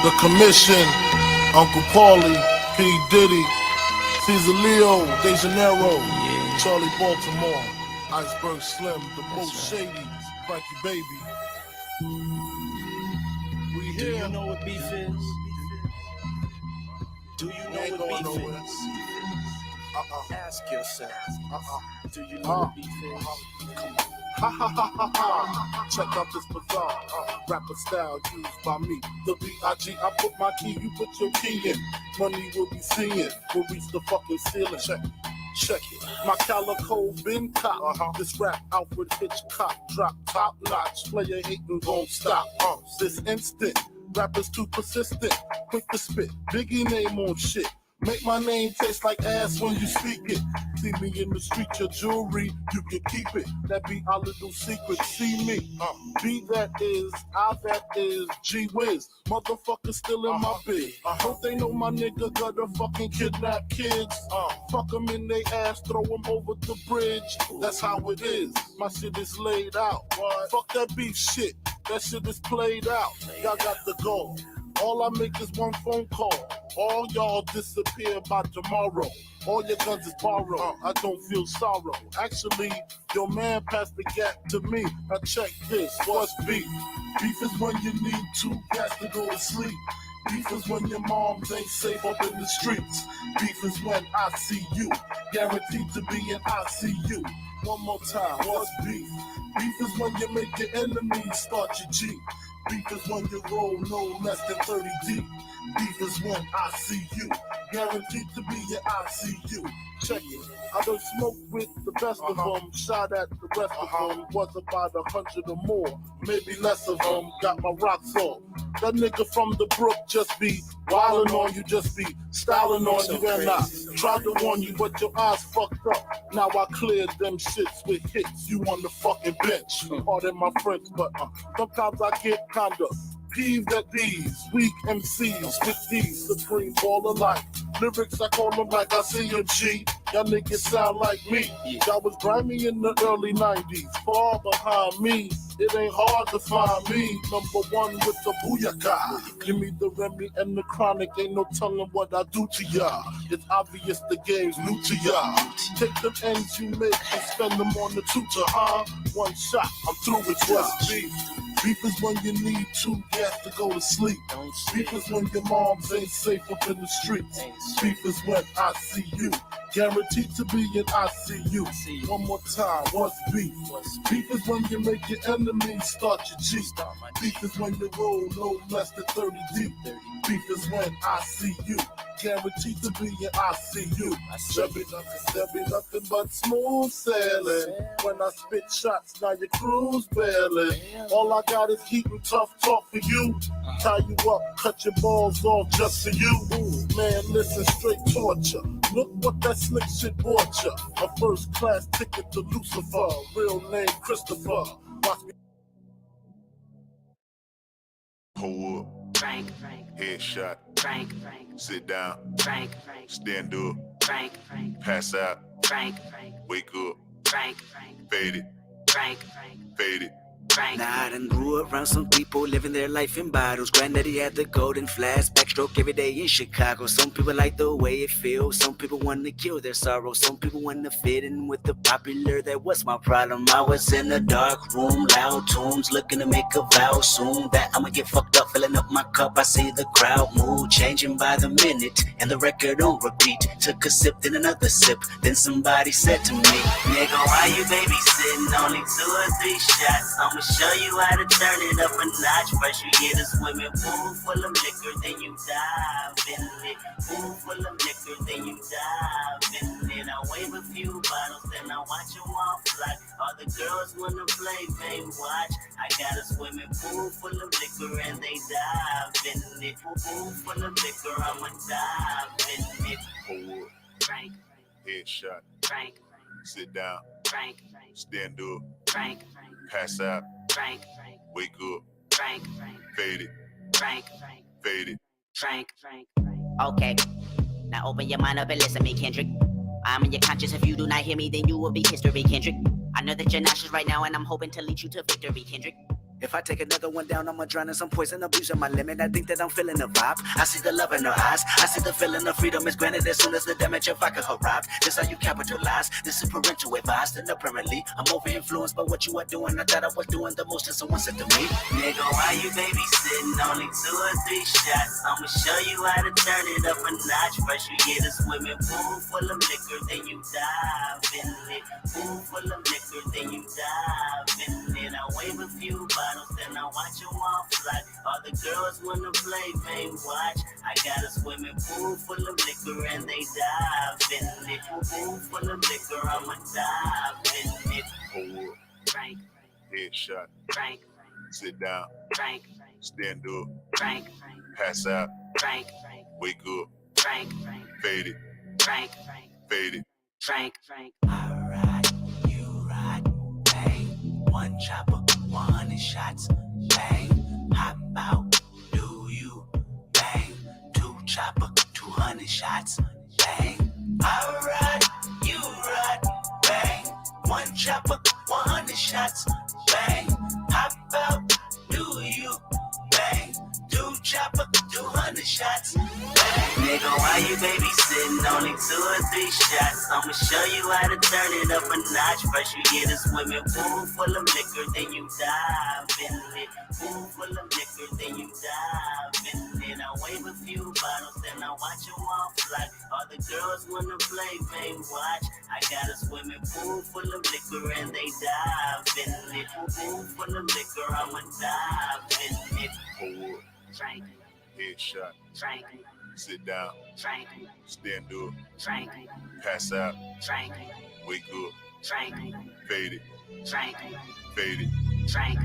The Commission, Uncle Paulie, P. Diddy, Caesar Leo, De Janeiro, Charlie Baltimore, Iceberg Slim, the most shady, Frankie Baby. We here. Do you know what beef is? Do you know what beef is? Ask yourself. Do you know what beef is? Come on. Ha ha ha ha ha. Check out this bizarre rapper style used by me. The B.I.G. I put my key, you put your key in. Money will be seeing, we'll reach the fucking ceiling. Check it. My calico been cop. This rap Alfred Hitchcock drop top notch. Player hating won't stop. This instant, rappers too persistent. Quick to spit, Biggie name on shit. Make my name taste like ass when you speak it. See me in the street, your jewelry, you can keep it. That be our little secret. See me, B that is, I that is, G Wiz. Motherfuckers still in my bed. Don't they know my nigga gotta fucking kidnap kids? Fuck them in they ass, throw them over the bridge. That's how it is. My shit is laid out. Fuck that beef shit. That shit is played out. Y'all got the goal. All I make is one phone call. All y'all disappear by tomorrow. All your guns is borrowed. I don't feel sorrow. Actually, your man passed the gap to me. Now check this. What's beef? Beef is when you need 2 cats to go to sleep. Beef is when your moms ain't safe up in the streets. Beef is when I see you. Guaranteed to be in ICU. One more time. What's beef? Beef is when you make your enemies start your G. Beef is when you roll no less than 30 deep. Beef is when I see you. Guaranteed to be your ICU. Check it. I done smoked with the best of them. Shot at the rest of them. Was about 100 or more. Maybe less of them. Got my rocks off. That nigga from the brook just be wildin' on you. Just be styling on you. And I tried to warn you, but your eyes fucked up. Now I cleared them shits with hits. You on the fucking bench. Pardon my French, but sometimes I get kinda peeved at these weak MCs with these supreme baller life. Lyrics, I call them like I see them G. Y'all niggas sound like me. Y'all was grimy in the early 90s. Far behind me, it ain't hard to find me. Number 1 with the booyaka. Give me the Remy and the Chronic. Ain't no telling what I do to y'all. It's obvious the game's new to y'all. Take them ends you make and spend them on the tutor, huh? One shot, I'm through with what's beef. Beef is when you need 2 gas to go to sleep. Beef is when your moms ain't safe up in the streets. Beef is when I see you. Guaranteed to be in ICU. One more time, what's beef? Beef is when you make your enemies start your G. Beef is when you roll no less than 30 deep. Beef is when I see you. Guaranteed to be in ICU. There be nothing but smooth sailing. When I spit shots, now your crew's bailing. All I got is heat and tough talk for you. Tie you up, cut your balls off just for you. Man, listen, straight torture. Look what that slick shit bought ya. A first class ticket to Lucifer. Real name Christopher. Watch me. Hold up. Frank. Headshot. Frank. Sit down. Frank. Stand up. Frank. Pass out. Frank. Wake up. Frank. Fade it. Frank. Fade it. Now I done grew around some people living their life in bottles. Granddaddy had the golden flask, backstroke every day in Chicago. Some people like the way it feels. Some people want to kill their sorrow. Some people want to fit in with the popular. That was my problem. I was in a dark room, loud tunes, looking to make a vow soon that I'ma get fucked up, filling up my cup. I see the crowd mood changing by the minute, and the record on repeat. Took a sip, then another sip. Then somebody said to me, nigga, why you babysitting? Only 2 or 3 shots. I'ma show you how to turn it up a notch. First you get a swimming pool full of liquor, then you dive in it. Pool full of liquor, then you dive in it. I wave a few bottles, then I watch them all fly. All the girls wanna play, babe, watch. I got a swimming pool full of liquor and they dive in it. Pool full of liquor, I'ma dive in it. Hold up. Frank. Headshot. Frank. Sit down. Frank. Stand up. Frank. Pass out. Frank. Wake up. Frank. Fade it. Frank. Fade it. Frank. Okay, now open your mind up and listen to me, Kendrick. I'm in your conscience. If you do not hear me, then you will be history, Kendrick. I know that you're nauseous right now, and I'm hoping to lead you to victory, Kendrick. If I take another one down, I'ma drown in some poison, abusing my limit. I think that I'm feeling the vibe. I see the love in her eyes. I see the feeling of freedom is granted as soon as the damage of vodka arrives. This how you capitalize. This is parental advice. And apparently, I'm over influenced by what you are doing. I thought I was doing the most, and someone said to me, nigga, why you babysitting? Only 2 or 3 shots. I'ma show you how to turn it up a notch. First you get a swimming pool full of liquor, then you dive in it. Pool full of liquor, then you dive in it. I wave a few bottles, then I watch them all fly. All the girls wanna play, babe, watch. I got a swimming pool full of liquor and they dive in it. Pool full of liquor, I'ma dive in it. Hold up. Drink, Headshot. drink, Sit down. drink, Stand up. drink, Pass out. drink, Wake up. drink, Fade it. drink, Fade it. drink. I ride, you ride, bang. 1 chopper, 100 shots, bang. Hop out, do you, bang. 2 chopper, 200 shots, bang. I ride, you ride, bang. 1 chopper, 100 shots, bang. Hop out, do you, bang. 2 chopper, 200 shots, bang. Nigga, why you babysitting? Only 2 or 3 shots. I'ma show you how to turn it up a notch. First you get a swimming pool full of liquor, then you dive in it. Pool full of liquor, then you dive in it. I wave a few bottles, then I watch them all fly. All the girls wanna play, babe, watch. I got a swimming pool full of liquor and they dive in it. Pool full of liquor, I'ma dive in it. Hold up. Drink, Headshot. drink, Sit down. drink, Stand up. drink, Pass out. drink, Wake up. drink, Fade it. drink, Fade it. drink.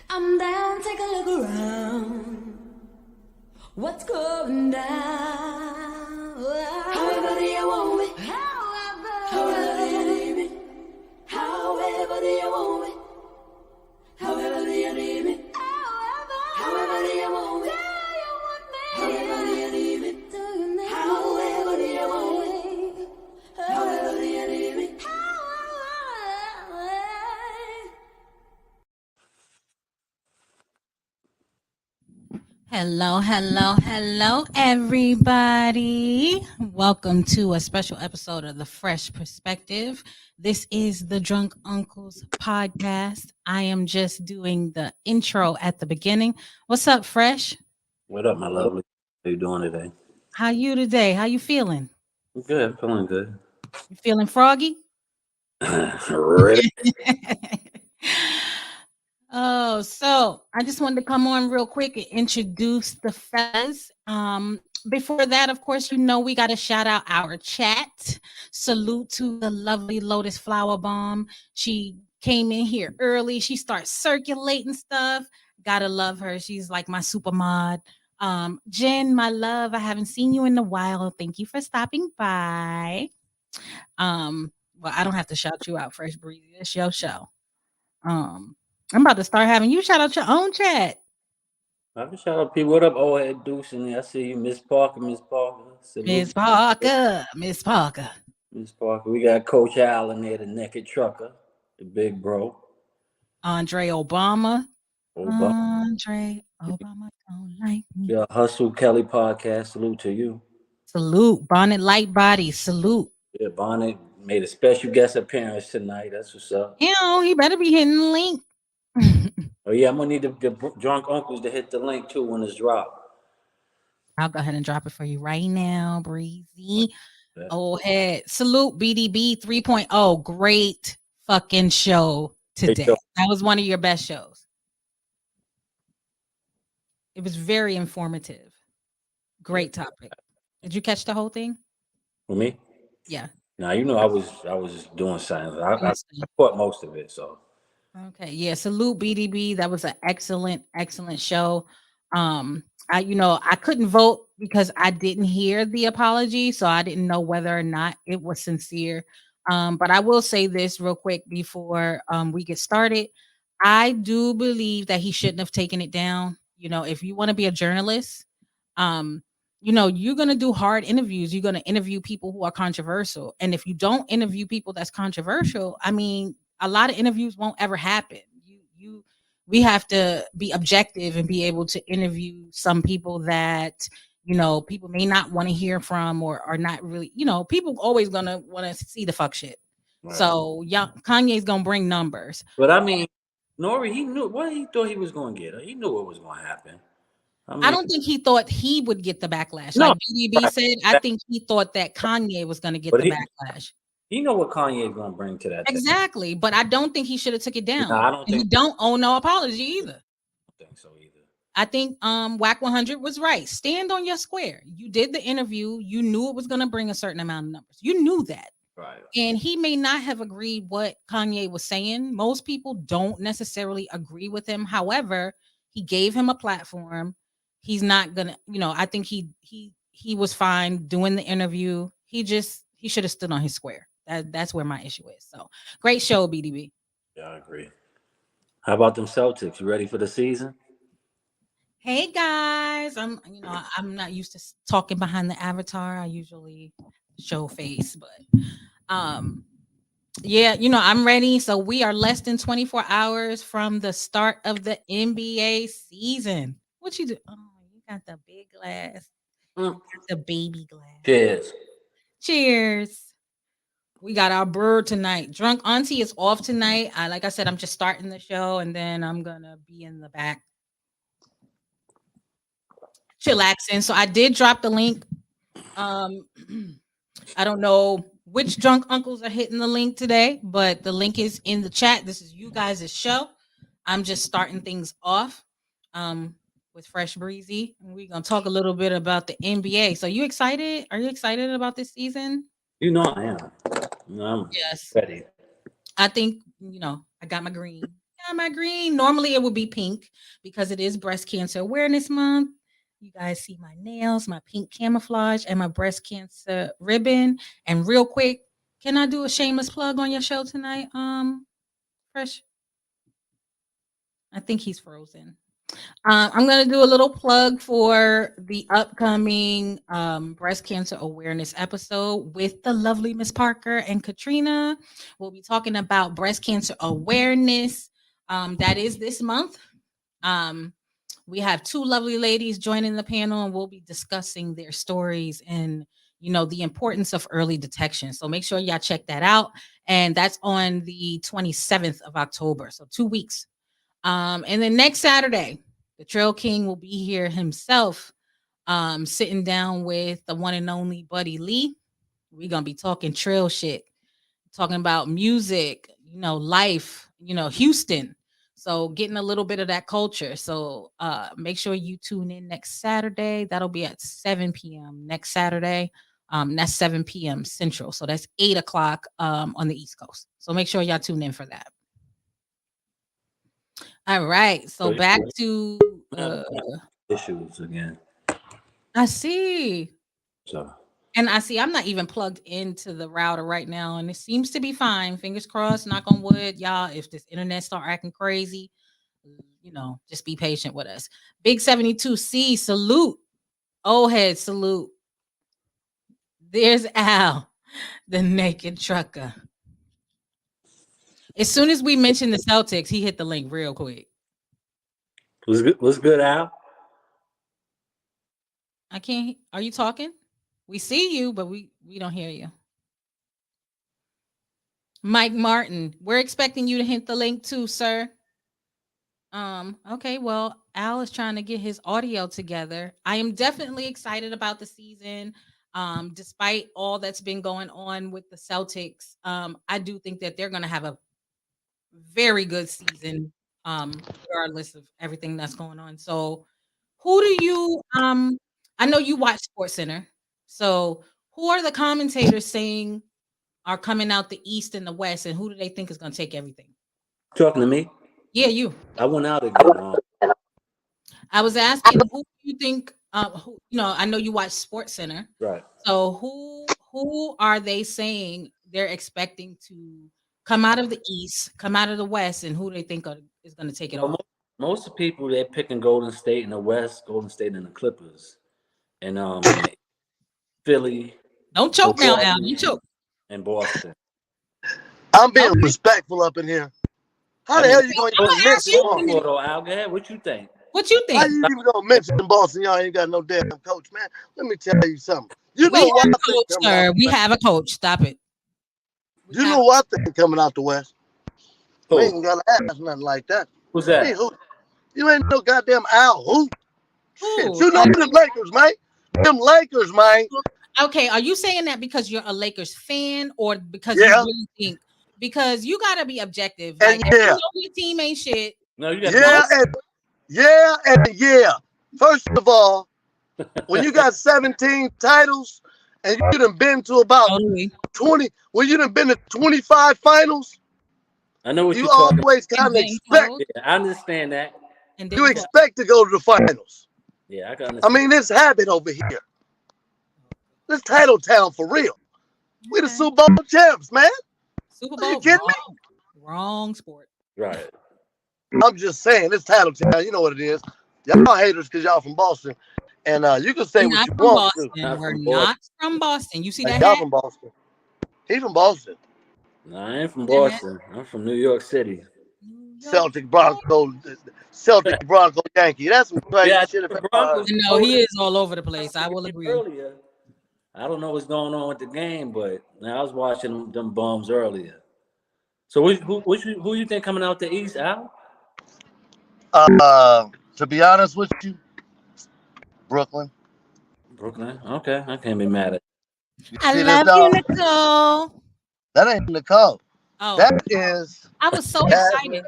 I'm down, take a look around. What's going down? However do you want me? However do you need me? However do you want me? However do you need me? However do you want me? However do you need me? However do you want me? However do you need me? Hello, hello, hello, everybody. Welcome to a special episode of The Fresh Perspective. This is the Drunk Uncles podcast. I am just doing the intro at the beginning. What's up, Fresh? What up, my lovely? How you doing today? How you today? How you feeling? I'm good. I'm feeling good. You feeling froggy? Ready? Oh, so I just wanted to come on real quick and introduce the fellas. Before that, of course, you know we got to shout out our chat. Salute to the lovely Lotus Flower Bomb. She came in here early. She starts circulating stuff. Gotta love her. She's like my super mod. Jen, my love, I haven't seen you in a while. Thank you for stopping by. Well, I don't have to shout you out, Fresh Breezy. It's your show. I'm about to start having you shout out your own chat. I can shout out people. What up, old head Deuce? And I see you, Miss Parker, Miss Parker. Salute. Miss Parker, Miss Parker. Miss Parker. We got Coach Allen there, the naked trucker, the big bro. Andre Obama. Obama. Andre Obama don't like me. Yeah, Hustle Kelly podcast. Salute to you. Salute. Bonnet Light Body. Salute. Yeah, Bonnet made a special guest appearance tonight. That's what's up. You know, he better be hitting the link. Oh yeah, I'm gonna need the drunk uncles to hit the link too when it's dropped. I'll go ahead and drop it for you right now, Breezy. Yeah. Oh, head. Salute BDB 3.0. Great fucking show today. show. That was one of your best shows. It was very informative. Great topic. Did you catch the whole thing? For me? Yeah. Now you know I was just doing something. I caught most of it, so. Okay, yeah. Salute BDB. That was an excellent show. I couldn't vote because I didn't hear the apology, so I didn't know whether or not it was sincere. But I will say this real quick before we get started. I do believe that he shouldn't have taken it down. You know, if you want to be a journalist, um, you know, you're gonna do hard interviews. You're gonna interview people who are controversial. And if you don't interview people that's controversial, I mean, a lot of interviews won't ever happen. We have to be objective and be able to interview some people that people may not want to hear from or are not really, people always gonna want to see the fuck shit. Right. So yeah, Kanye's gonna bring numbers. But I mean, Nori, he knew what he thought he was going to get. He knew what was going to happen. I mean, I don't think he thought he would get the backlash. No, Like BDB right. said, I think he thought that Kanye was gonna get But the he- backlash. you know what Kanye is going to bring to that table. Exactly. But I don't think he should have took it down. No, I don't And he think- don't owe no apology either. I don't think so either. I think Whack 100 was right. Stand on your square. You did the interview. You knew it was going to bring a certain amount of numbers. You knew that. Right. And he may not have agreed what Kanye was saying. Most people don't necessarily agree with him. However, he gave him a platform. He's not gonna, I think he was fine doing the interview. He should have stood on his square. That's where my issue is. So great show, BDB. Yeah, I agree. How about them Celtics? You ready for the season? Hey guys, I'm not used to talking behind the avatar. I usually show face, but yeah, I'm ready. So we are less than 24 hours from the start of the NBA season. What you do? Oh, you got the big glass. You got the baby glass. Cheers. Cheers. We got our bird tonight. Drunk Auntie is off tonight. Like I said, I'm just starting the show and then I'm gonna be in the back chillaxing. So I did drop the link. I don't know which drunk uncles are hitting the link today, but the link is in the chat. This is you guys' show. I'm just starting things off with Fresh Breezy. And we're gonna talk a little bit about the NBA. So you excited? Are you excited about this season? You know I am. I'm Yes. ready. I think, I got my green. Got my green. Normally it would be pink because it is Breast Cancer Awareness Month. You guys see my nails, my pink camouflage, and my breast cancer ribbon. And real quick, can I do a shameless plug on your show tonight? Fresh. I think he's frozen. I'm gonna do a little plug for the upcoming breast cancer awareness episode with the lovely Miss Parker and Katrina. We'll be talking about breast cancer awareness. That is this month. We have two lovely ladies joining the panel, and we'll be discussing their stories and the importance of early detection. So make sure y'all check that out. And that's on the 27th of October. So 2 weeks. And then next Saturday, the Trail King will be here himself, sitting down with the one and only Buddy Lee. We're gonna be talking trail shit, talking about music, life, Houston. So getting a little bit of that culture. So make sure you tune in next Saturday. That'll be at 7 p.m. next Saturday. That's 7 p.m. Central. So that's 8 o'clock on the East Coast. So make sure y'all tune in for that. All right. So back to issues again. I see. So And I see I'm not even plugged into the router right now, and it seems to be fine. Fingers crossed, knock on wood, y'all. If this internet start acting crazy, just be patient with us. Big 72C, salute. Old head, salute. There's Al, the naked trucker. As soon as we mentioned the Celtics, he hit the link real quick. What's good, Al? I can't. Are you talking? We see you, but we don't hear you. Mike Martin, we're expecting you to hit the link too, sir. Okay, well, Al is trying to get his audio together. I am definitely excited about the season. Despite all that's been going on with the Celtics, I do think that they're going to have a very good season, regardless of everything that's going on. So, who do you? I know you watch SportsCenter. So, who are the commentators saying are coming out the East and the West, and who do they think is going to take everything? Talking to me? Yeah, you. I went out again. I was asking who you think. I know you watch SportsCenter. Right. So who are they saying they're expecting to come out of the East, come out of the West, and who they think is going to take it Well, over. most of the people they're picking Golden State in the West, Golden State and the Clippers, and in the Philly, Don't choke now, Al. Milwaukee, You choke. and Boston. I'm being Okay. respectful up in here. How I the mean, hell you gonna I'm even gonna ask mention you. Boston? though, Al, go ahead. What you think? What you How think? you even gonna mention Boston? Y'all ain't got no damn coach, man. Let me tell you something. You We know what have I a think coach, coming out sir. the We West? have a coach. Stop it. We You have know what I think coming out the West? We Who? ain't gotta ask nothing like that. Who's Hey, that? who? You ain't no goddamn Al. Who? Shit, who? you know them Lakers, man. Them Lakers, man. Okay, are you saying that because you're a Lakers fan or because you Yeah, really think? Because you gotta be objective. and Like if you yeah, know your team ain't shit, No, you got to be yeah, don't real. and yeah, and yeah. First of all, when you got 17 titles and you done been to about totally 20, when you done been to 25 finals, I know what you you're talking about. always and kind of then expect told Yeah, I understand that. and you then told. expect to go to the finals. Yeah, I can I understand. mean, this habit over here, this title town for real. We the Okay. Super Bowl champs, man. Super Are you Bowl, kidding me? wrong sport. Right. I'm just saying, this title town, you know what it is. Y'all haters because y'all from Boston, and you can say We're what not you from want to. Boston. Not We're from not Boston. from Boston. You see Like that y'all hat? from Boston. He from Boston. No, I ain't from That hat? Boston. I'm from New York City. New York. Celtic Bronco, Celtic Bronco Yankee. That's some crazy Yeah, I shit think if the ever I heard. Broncos No, told he is all over the place. I will you agree. earlier. I don't know what's going on with the game, but now I was watching them bums earlier. So who you think coming out the East, Al? To be honest with you, Brooklyn. Brooklyn. Okay, I can't be mad at. You I see this love you, dog? Nicole. That ain't Nicole. Oh, That is I was so Jasmine. excited.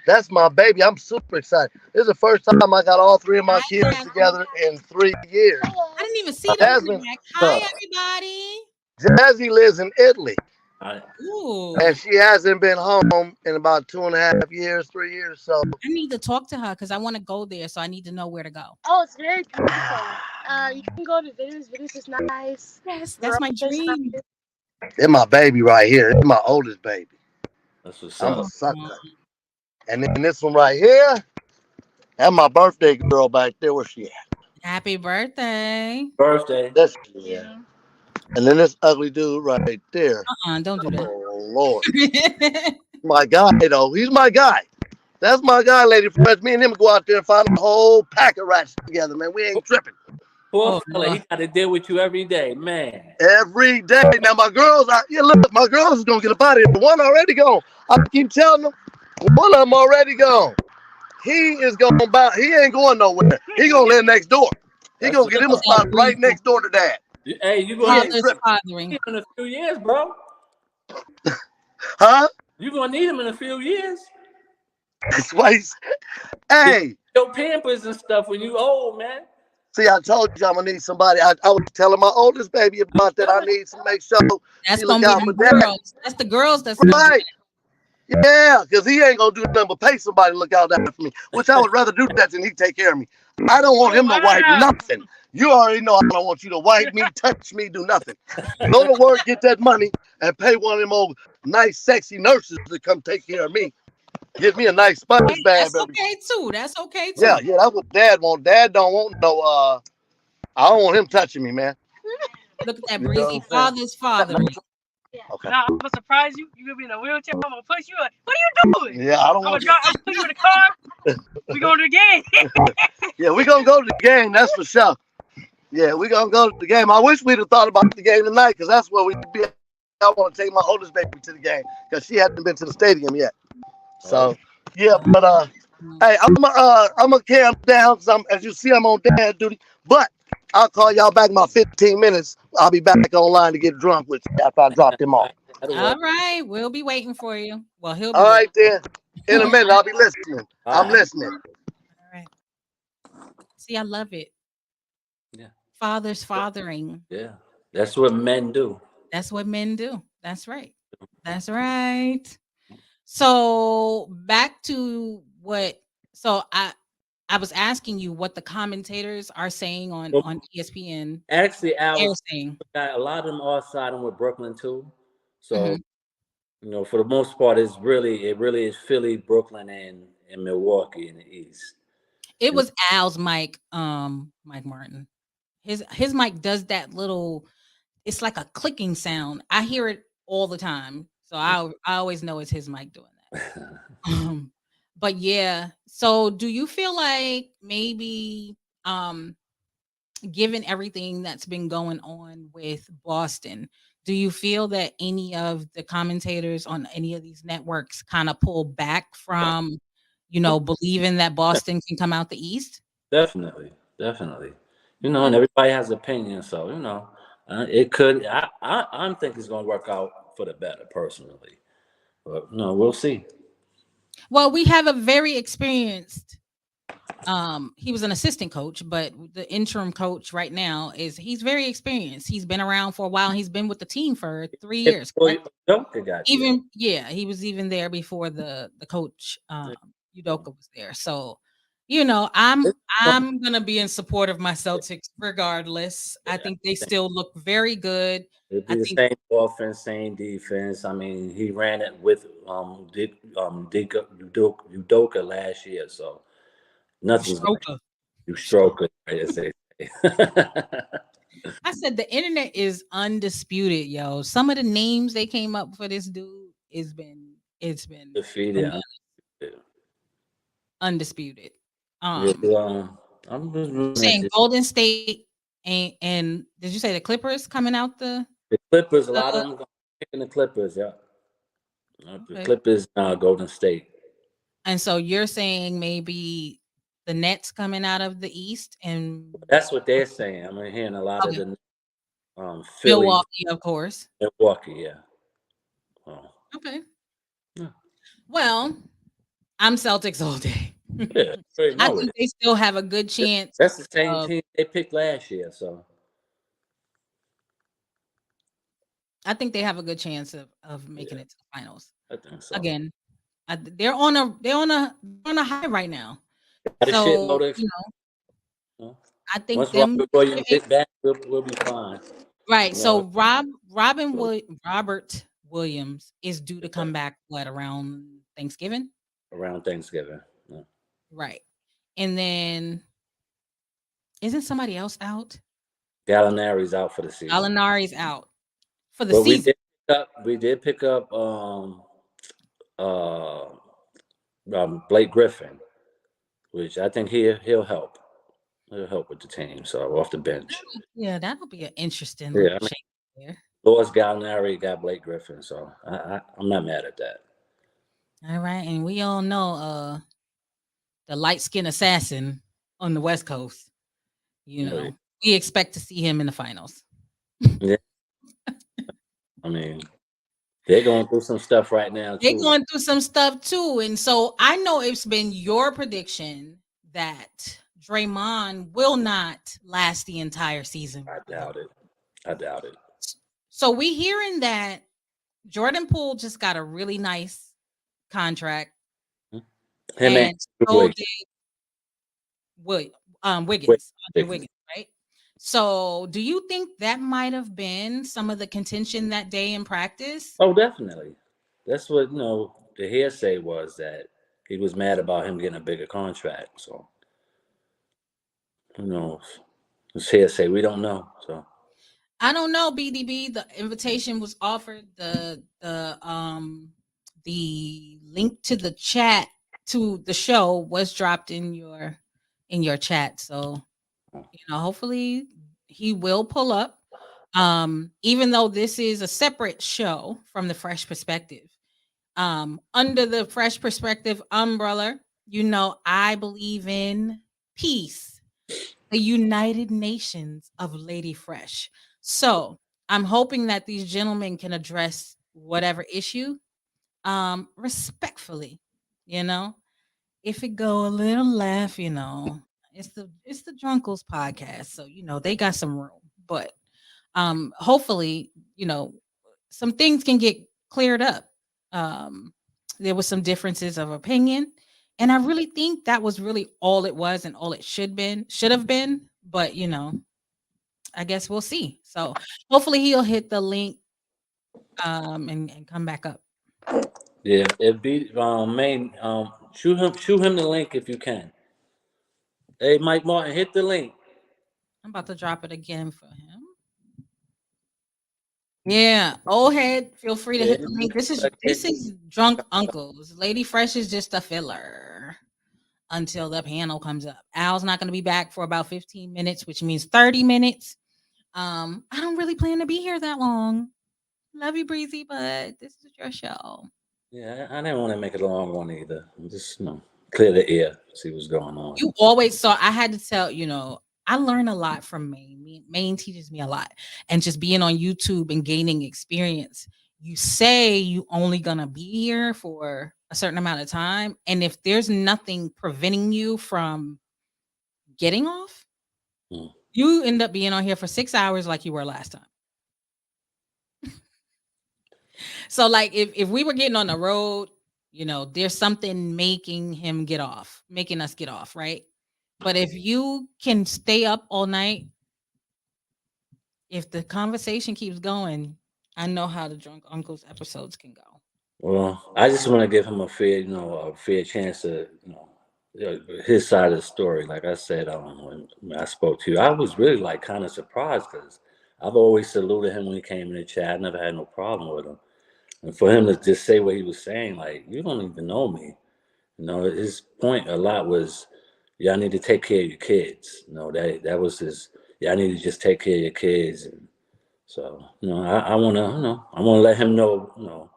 That's my baby. I'm super excited. This is the first time I got all three of my Hi, kids Jasmine. together in 3 years. I didn't even see them Jasmine, connect. Uh, Hi, everybody. Jazzy lives in Italy, I, and Ooh, she hasn't been home in about 2.5 years, 3 years. So, I need to talk to her because I want to go there. So I need to know where to go. Oh, it's very beautiful. You can go to Venice. Venice is nice. Yes, that's Verona my is dream. nice. it's my baby right here. It's my oldest baby. that's what's I'm a up. Oh, sucker. And then this one right here, that's my birthday girl back there. Where she at? happy birthday. Birthday. That's Thank yeah. you. And then this ugly dude right there. Don't do that. Oh Lord, my guy though. He's my guy. That's my guy, lady friends. Me and him go out there and find a whole pack of rats together, man. We ain't tripping Poor Oh, fella, Lord. he got to deal with you every day, man. every day. Now my girls, yeah, look, my girls is gonna get up out of here. One already gone. I keep telling them, one of them already gone. He is going about. He ain't going nowhere. He gonna live next door. He That's gonna what's get him Look a at that spot right breezy. next door to dad. Hey, you He gonna ain't need Father's tripping, fathering. him in a few years, bro. huh? You gonna need him in a few years. That's why he's, Get hey, your pampers and stuff when you old, man. see, I told you I'm gonna need somebody. I was telling my oldest baby I'm about that. I telling need to make sure That's she look gonna be out for them dad. girls. That's the girls that's gonna do Right. Yeah, because he ain't gonna do nothing but pay somebody to look out for me, which I would rather do that than he take care of me. I don't want Oh him to wipe wow. nothing. You already know I don't want you to wipe me, touch me, do nothing. Go to work, get that money, and pay one of them old nice, sexy nurses to come take care of me. Get me a nice Hey, sponge that's bath every. okay too. That's okay Yeah, too. yeah, that's what Dad want. Dad don't want no. I don't want him touching me, man. Look at that You know breezy. what I'm saying? Father's fathering. Okay. Now I'm gonna surprise you. You gonna be in a wheelchair. I'm gonna push you. What are you doing? Yeah, I don't I'm gonna want drive. you. I'm gonna put you in the car. We going to the game. Yeah, we gonna go to the game. That's for sure. Yeah, we gonna go to the game. I wish we'd have thought about the game tonight because that's where we'd be. I want to take my oldest baby to the game because she hadn't been to the stadium yet. Oh, So yeah, but hey, I'm gonna calm down because I'm, as you see, I'm on dad duty. But I'll call y'all back in about 15 minutes. I'll be back online to get drunk with you after I drop them off. that'll All work. right, we'll be waiting for you. Well, he'll All be waiting. right then. In a All minute, I'll be listening. All I'm right. listening. right. See, I love it. Yeah, Father's fathering. yeah. That's what men do. That's what men do. That's right. That's right. So back to what so I was asking you what the commentators are saying on Well, ESPN. actually, I They're was saying, got a lot of them are siding with Brooklyn too, So Mhm. for the most part, it really is Philly, Brooklyn, and Milwaukee in the East. It And was Al's mic, Mike Martin. His mic does that little, it's like a clicking sound. I hear it all the time. So I always know it's his mic doing that. But yeah. So do you feel like maybe um given everything that's been going on with Boston, do you feel that any of the commentators on any of these networks kind of pull back from, believing that Boston can come out the East? Definitely, definitely. And Okay. everybody has opinions, so it could. I'm think it's gonna work out for the better, personally. But no, we'll see. Well, we have a very experienced he was an assistant coach, but the interim coach right now he's very experienced. He's been around for a while. He's been with the team for 3 If years, correct? Joker got there, Even yeah, he was even there before the coach Udoka was there. So, it's I'm gonna be in support of my Celtics regardless. I yeah, think they still look very good. it'd I be the think same offense, same defense. I mean, he ran it with Udoka last year, so nothing's going Stroker. to Stroker. stroke it, right, as they say. I said the internet is undisputed, yo. Some of the names they came up for this dude it's been Defeated. bananas, undisputed. Yeah, Um, I'm just looking at saying this. Golden State and did you say the Clippers coming out The Clippers, a lot of the them picking the Clippers. Yeah, the okay. Clippers, Golden State. And so you're saying maybe the Nets coming out of the East and That's what they're saying. I'm hearing a lot of okay, the Philly, Milwaukee, of course. Milwaukee. Yeah. Oh, Okay. yeah. Well, I'm Celtics all day. Yeah, very I know think it. they still have a good chance That's the same of team they picked last year. So I think they have a good chance of making yeah, it to the finals. I think so. Again, they're on a high right now. Got a So, shitload of. You know, I think once them Robert Williams giving get back, we'll be fine. right. You know, So Robert Williams is due to come back what around Thanksgiving? around Thanksgiving. Yeah. Right. And then isn't somebody else out? Gallinari's out for the season, Alinari's out for the but season. we did pick up uh, Blake Griffin, which I think he'll help. He'll help with the team. So off the bench. Yeah, that'll be an interesting Yeah, little I mean, change there. Lois Gallinari got Blake Griffin, so I'm not mad at that. All right. And we all know the light skinned assassin on the West Coast. Really. We expect to see him in the finals. Yeah, I mean, they're going through some stuff right now They're too. going through some stuff too. And so I know it's been your prediction that Draymond will not last the entire season I with the doubt Heat. it. I doubt it. So we hearing that Jordan Poole just got a really nice contract, Him and and so Wiggins. did Will Wiggins, Andre Wiggins. Wiggins, right? So do you think that might have been some of the contention that day in practice? Oh, definitely. That's what the hearsay was that he was mad about him getting a bigger contract. So who knows? It's hearsay. We don't know. So I don't know, BDB. The invitation was offered. The link to the chat to the show was dropped in your chat. So hopefully he will pull up. Even though this is a separate show from the Fresh Perspective. Under the Fresh Perspective umbrella, I believe in peace, the United Nations of Lady Fresh. So I'm hoping that these gentlemen can address whatever issue respectfully. You know, if it go a little left, it's the Drunkles podcast, so they got some room. But hopefully, some things can get cleared up. Um, there was some differences of opinion, and I really think that was really all it was and all it should have been. But I guess we'll see. So hopefully he'll hit the link and come back up. Yeah, it be main shoot him the link if you can. Hey, Mike Martin, hit the link. I'm about to drop it again for him. Yeah, old head, feel free to Yeah, hit the link. This is like, this is Drunk Uncles. Lady Fresh is just a filler until the panel comes up. Al's not going to be back for about 15 minutes, which means 30 minutes. I don't really plan to be here that long. Love you, Breezy, but this is your show. yeah, I didn't want to make it a long one either. Just clear the air, see what's going on. You always saw. I had to tell I learn a lot from Maine. Maine teaches me a lot, and just being on YouTube and gaining experience. You say you only gonna be here for a certain amount of time, and if there's nothing preventing you from getting off, Mm. you end up being on here for 6 hours like you were last time. So, like, if we were getting on the road, there's something making us get off, right? But if you can stay up all night, if the conversation keeps going, I know how the Drunk Uncles episodes can go. Well, I just want to give him a fair chance to, his side of the story. Like I said, when I spoke to you, I was really like kind of surprised because I've always saluted him when he came in the chat. I never had no problem with him. And for him to just say what he was saying, like, you don't even know me. His point a lot was, y'all need to take care of your kids. That was his. Y'all need to just take care of your kids. And so, I want to, I want to let him know,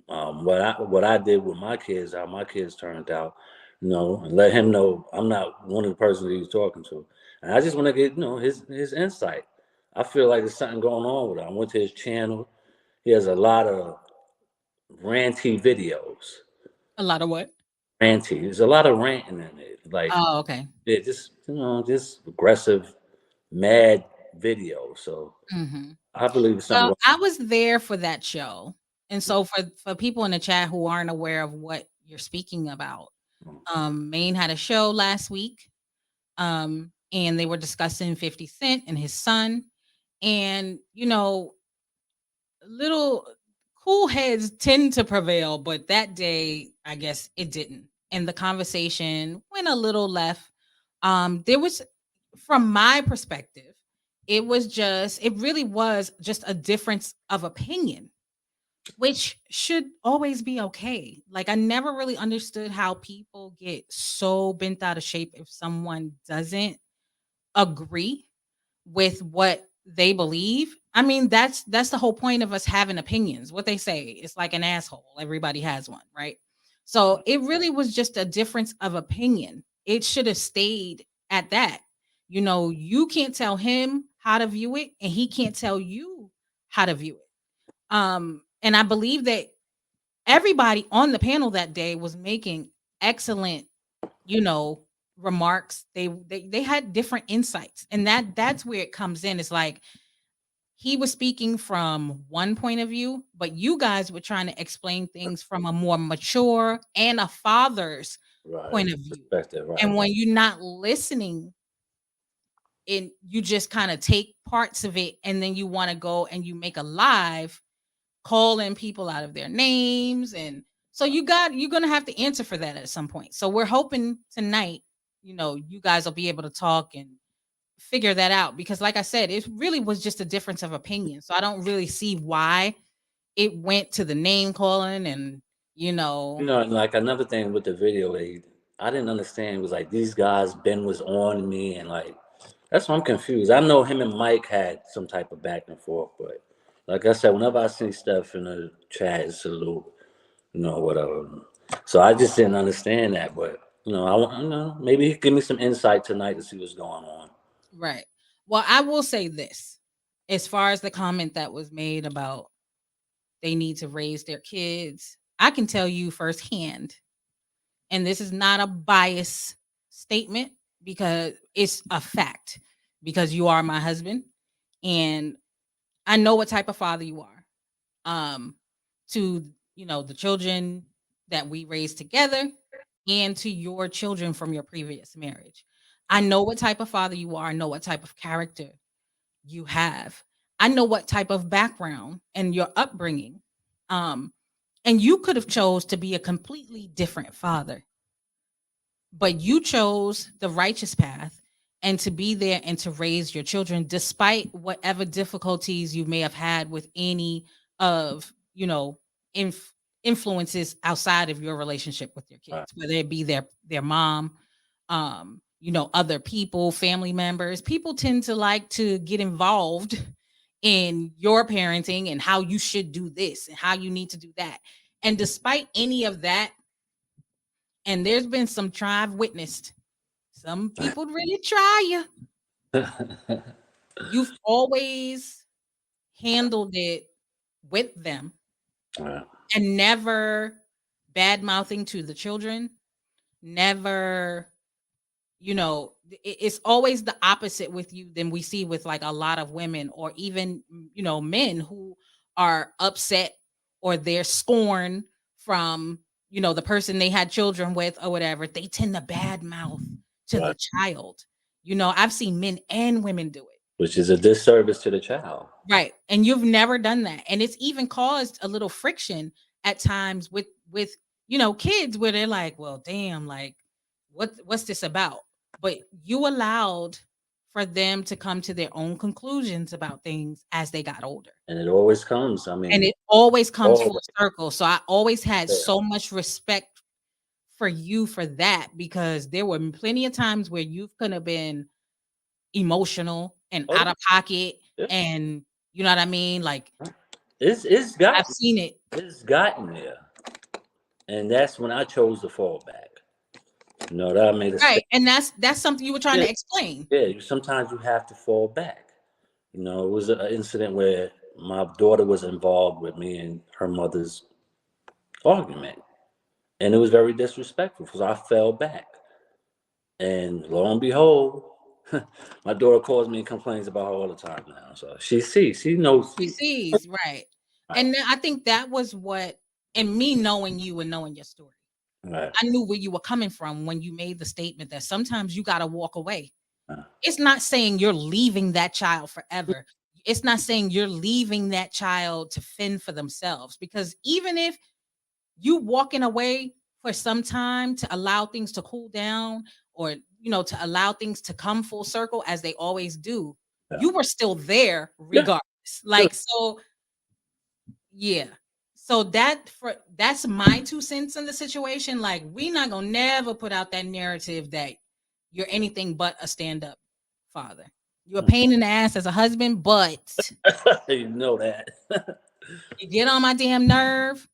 what I did with my kids, how my kids turned out, and let him know I'm not one of the persons he was talking to. And I just want to get, his insight. I feel like there's something going on with him. I went to his channel. He has a lot of ranty videos. A lot of what? Ranty. There's a lot of ranting in it. Like, Oh, okay. yeah, just aggressive, mad videos. So Mhm. I believe there's something Well, going I was there for that show. And so for people in the chat who aren't aware of what you're speaking about, on. Maine had a show last week. And they were discussing 50 Cent and his son. And, little cool heads tend to prevail, but that day, I guess it didn't. And the conversation went a little left. There was, from my perspective, it really was just a difference of opinion, which should always be okay. Like, I never really understood how people get so bent out of shape if someone doesn't agree with what they believe. I mean, that's the whole point of us having opinions. What they say, it's like an asshole. Everybody has one, right? So it really was just a difference of opinion. It should have stayed at that. You can't tell him how to view it, and he can't tell you how to view it. And I believe that everybody on the panel that day was making excellent, you know, remarks. They had different insights, and that's where it comes in. It's like he was speaking from one point of view, but you guys were trying to explain things from a more mature and a father's Right. point of view. Perspective, right. And when you're not listening, and you just kind of take parts of it, and then you want to go and you make a live calling people out of their names. And so you're gonna have to answer for that at some point. So we're hoping tonight, you guys will be able to talk and figure that out, because like I said, it really was just a difference of opinion. So I don't really see why it went to the name calling. And And like another thing with the video, I didn't understand was like these guys, Ben was on me, and like that's why I'm confused. I know him and Mike had some type of back and forth, but like I said, whenever I see stuff in the chat, it's salute, whatever. So I just didn't understand that, but I want maybe he could give me some insight tonight to see what's going on. right. Well, I will say this, as far as the comment that was made about they need to raise their kids, I can tell you firsthand, and this is not a bias statement because it's a fact, because you are my husband and I know what type of father you are. To the children that we raised together, and to your children from your previous marriage. I know what type of father you are. I know what type of character you have. I know what type of background and your upbringing. And you could have chose to be a completely different father, but you chose the righteous path and to be there and to raise your children despite whatever difficulties you may have had with any of, influences outside of your relationship with your kids, whether it be their mom, other people, family members. People tend to like to get involved in your parenting and how you should do this and how you need to do that. And despite any of that, and there's been some try I've witnessed, some people really try you. You've always handled it with them and never bad mouthing to the children, never, it's always the opposite with you than we see with like a lot of women or even, men who are upset or they're scorned from, the person they had children with or whatever. They tend to bad mouth to the child. I've seen men and women do it, which is a disservice to the child. Right. And you've never done that. And it's even caused a little friction at times with kids where they're like, well, damn, like what's this about? But you allowed for them to come to their own conclusions about things as they got older. And it always comes. I mean, and it always comes full circle. So I always had so much respect for you for that, because there were plenty of times where you could have been emotional and out of pocket, and you know what I mean? Like it's got I've seen it. It's gotten there. And that's when I chose to fall back. That I made a right. And that's something you were trying to explain. Yeah, sometimes you have to fall back. It was an incident where my daughter was involved with me and her mother's argument. And it was very disrespectful because I fell back. And lo and behold, my daughter calls me and complains about her all the time now. So she knows. She sees, right. And I think that was what, and me knowing you and knowing your story, I knew where you were coming from when you made the statement that sometimes you got to walk away. It's not saying you're leaving that child forever. It's not saying you're leaving that child to fend for themselves, because even if you walking away for some time to allow things to cool down, or to allow things to come full circle as they always do, you were still there regardless. So yeah. So that's my 2 cents in the situation. Like, we not gonna never put out that narrative that you're anything but a stand-up father. You're a pain in the ass as a husband, but you know that. You get on my damn nerve.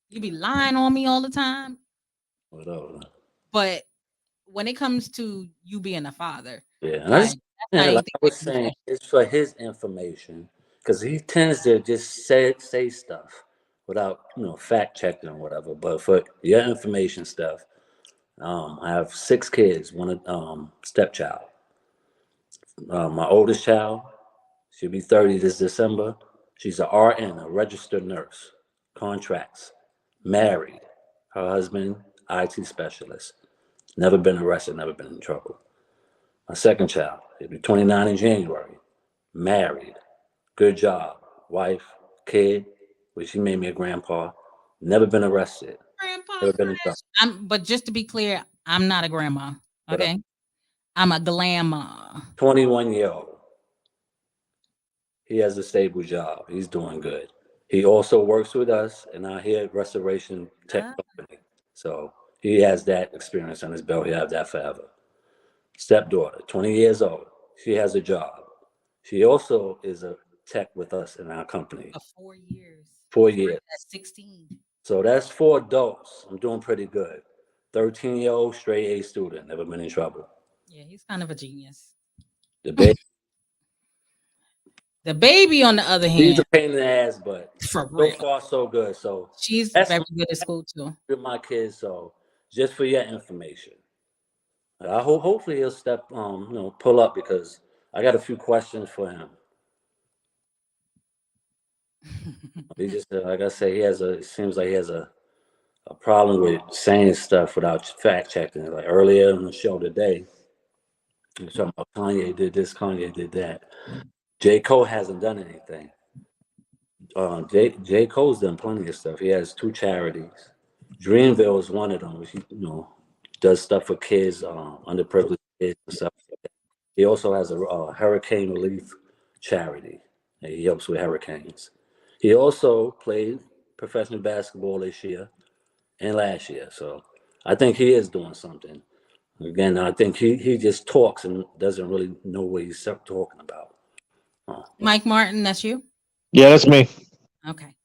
You be lying on me all the time. Whatever. But when it comes to you being a father, like I was saying, it's for his information, because he tends to just say stuff without fact checking or whatever. But for your information stuff, I have 6 kids, one stepchild. My oldest child, she'll be 30 this December. She's a RN, a registered nurse, contracts, married. Her husband, IT specialist. Never been arrested, never been in trouble. My second child, he'll be 29 in January, married, good job, wife, kid, which she made me a grandpa, never been arrested, never been in trouble. But just to be clear, I'm not a grandma, okay? I'm a glamour. 21-year-old. He has a stable job. He's doing good. He also works with us in our hair restoration tech company. So he has that experience on his belt. He'll have that forever. Stepdaughter, 20 years old. She has a job. She also is a tech with us in our company. For 4 years. 4 years. That's 16. So that's 4 adults. I'm doing pretty good. 13-year-old straight A student, never been in trouble. Yeah, he's kind of a genius. The baby. The baby, on the other hand, he's a pain in the ass, but so far so good. So she's very good at school too. With my kids, so just for your information, I hopefully he'll pull up, because I got a few questions for him. He just, like I say, it seems like he has a problem with saying stuff without fact checking. Like earlier on the show today, he was talking about Kanye did this, Kanye did that. J. Cole hasn't done anything. J. Cole's done plenty of stuff. He has two charities. Dreamville is one of them, which he, does stuff for kids, underprivileged kids and stuff. He also has a hurricane relief charity. He helps with hurricanes. He also played professional basketball this year and last year. So I think he is doing something. Again, I think he just talks and doesn't really know what he's talking about. Mike Martin, that's you? Yeah, that's me. Okay.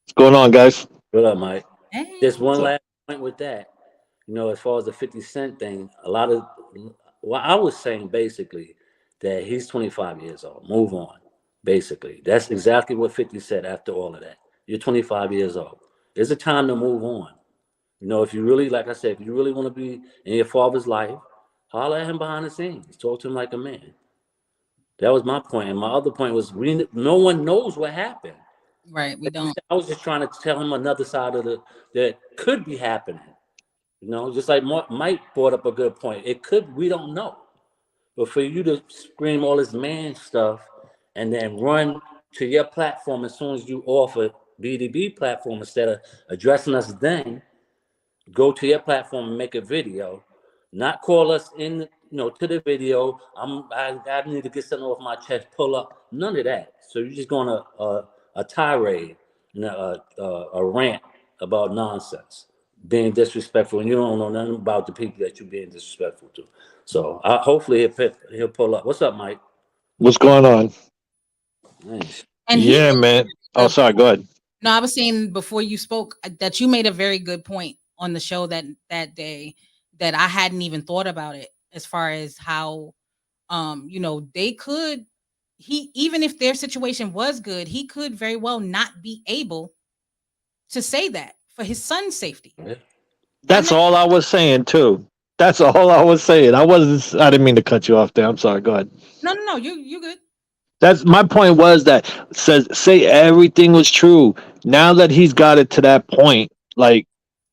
What's going on, guys? What up, Mike? Hey. Just one last point with that. As far as the 50 Cent thing, I was saying basically that he's 25 years old. Move on. Basically, that's exactly what 50 said after all of that. You're 25 years old. It's a time to move on. If you really, like I said, if you really want to be in your father's life, holler at him behind the scenes. Talk to him like a man. That was my point. And my other point was no one knows what happened. Right, we don't. I was just trying to tell him another side of that could be happening. Just like Mike brought up a good point. It could, we don't know. But for you to scream all this man stuff and then run to your platform as soon as you offer BDB platform instead of addressing us then, go to your platform and make a video, not call us in, to the video. I need to get something off my chest, pull up, none of that. So you're just going a tirade, a rant about nonsense, being disrespectful, and you don't know nothing about the people that you're being disrespectful to. So hopefully he'll pull up. What's up, Mike? What's going on? Nice. And yeah, man. Oh, sorry. Go ahead. No, I was saying before you spoke that you made a very good point on the show that day that I hadn't even thought about it, as far as how, they could, even if their situation was good, he could very well not be able to say that for his son's safety. Yeah. That's all I was saying too. That's all I was saying. I didn't mean to cut you off there. I'm sorry. Go ahead. No, you good. That's my point, was that say everything was true. Now that he's got it to that point, like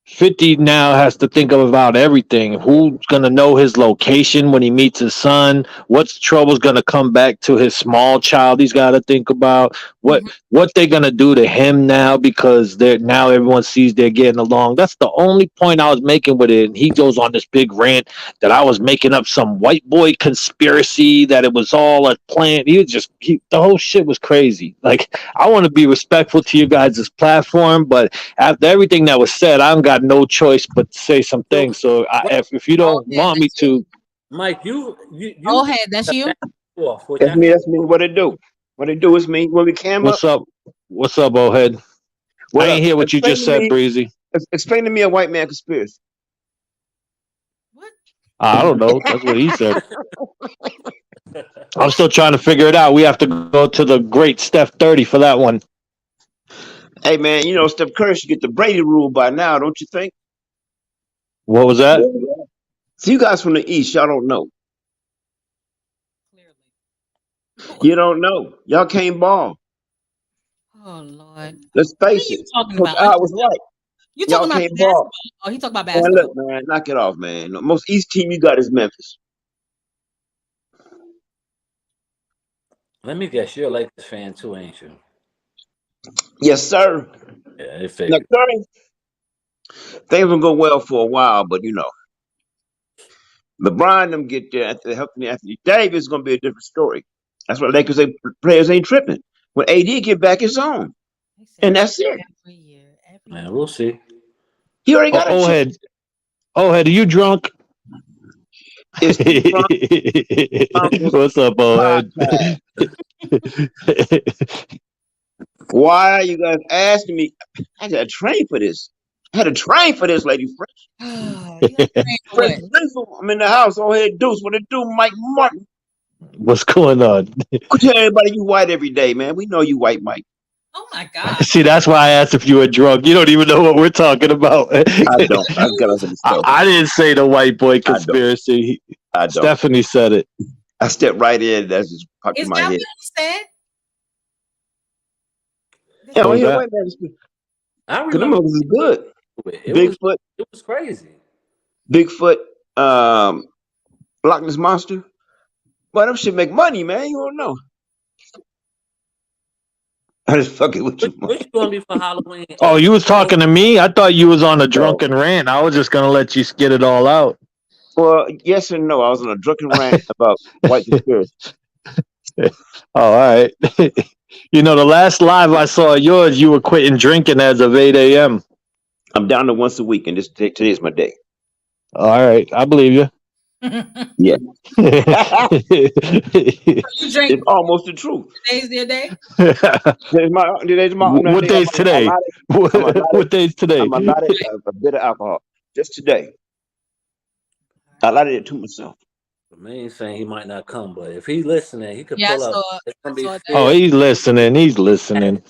50 now has to think about everything. Who's going to know his location when he meets his son? What's trouble's going to come back to his small child? He's got to think about what they're going to do to him now, because now everyone sees they're getting along. That's the only point I was making with it. And he goes on this big rant that I was making up some white boy conspiracy, that it was all a plan. The whole shit was crazy. Like, I want to be respectful to you guys' platform, but after everything that was said, I've got no choice but to say some things. So if you don't want me to, Mike, you go ahead. That's you. That's me. That's me. What it do? What it do is me. When we came What's up? What's up, old head? I ain't hear what you just said, Breezy. Explain to me a white man conspiracy. What? I don't know. That's what he said. I'm still trying to figure it out. We have to go to the great Steph 30 for that one. Hey, man, Steph Curry should get the Brady rule by now, don't you think? What was that? So you guys from the East, y'all don't know. You don't know. Y'all can't ball. Oh, Lord. Let's face it. Talking about? I was right. You talking about basketball? Ball. Oh, he talking about basketball. Man, look, man, knock it off, man. The most East team you got is Memphis. Let me guess, you're a Lakers fan too, ain't you? Yes, sir. Yeah, it now, Curry, things will go well for a while, but LeBron them get there after helping Anthony Davis is going to be a different story. That's why Lakers players ain't tripping. When AD get back, it's on, and that's it. Man, we'll see. He already got a head. Oh, head, are you drunk? What's up, old head? Why are you guys asking me? I had to train for this. Lady Fresh. Fresh, I'm in the house. Oh, head, Deuce. What it do, Mike Martin? What's going on? Tell everybody you white every day, man. We know you white, Mike. Oh my God! See, that's why I asked if you were drunk. You don't even know what we're talking about. I don't. I didn't say the white boy conspiracy. I don't. Stephanie said it. I stepped right in. That's just popped in my head. Is that what you said? Yeah, well, yeah, white man. I remember it was good. Bigfoot. It was crazy. Bigfoot, Loch Ness Monster. Boy, them shit make money, man. You don't know. I just fucking with you, What man. you gonna be for Halloween? Oh, you was talking to me? I thought you was on a No. drunken rant. I was just gonna let you get it all out. Well, yes and no. I was on a drunken rant about white conspiracy. Oh, all right. You know, the last live I saw of yours, you were quitting drinking as of 8 a.m. I'm down to once a week, and today's my day. All right, I believe you. Yeah. You drink It's almost the truth. today's your day? No, What day's today? What day's today? I'm allotted a bit of alcohol. Just today. I allotted it to myself. The man saying he might not come, but if he listening, he could Yeah, I pull up. saw. It's I gonna be saw that. Oh, fair. he's listening. He's listening.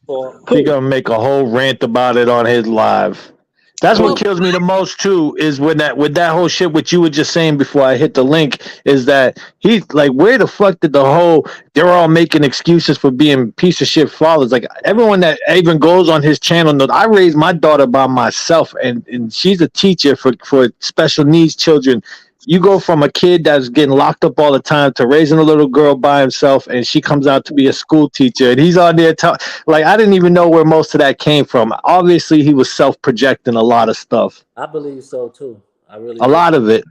For He gonna make a whole rant about it on his live. That's what Oh, kills me the most too. Is when that with that whole shit. What you were just saying before I hit the link is that he's like, where the fuck did the whole? They're all making excuses for being piece of shit fathers. Like everyone that even goes on his channel knows. I raised my daughter by myself, and she's a teacher for special needs children. You go from a kid that's getting locked up all the time to raising a little girl by himself, and she comes out to be a school teacher, and he's on there like I didn't even know where most of that came from. Obviously, he was self-projecting a lot of stuff, I believe so too. I really a do. lot of it.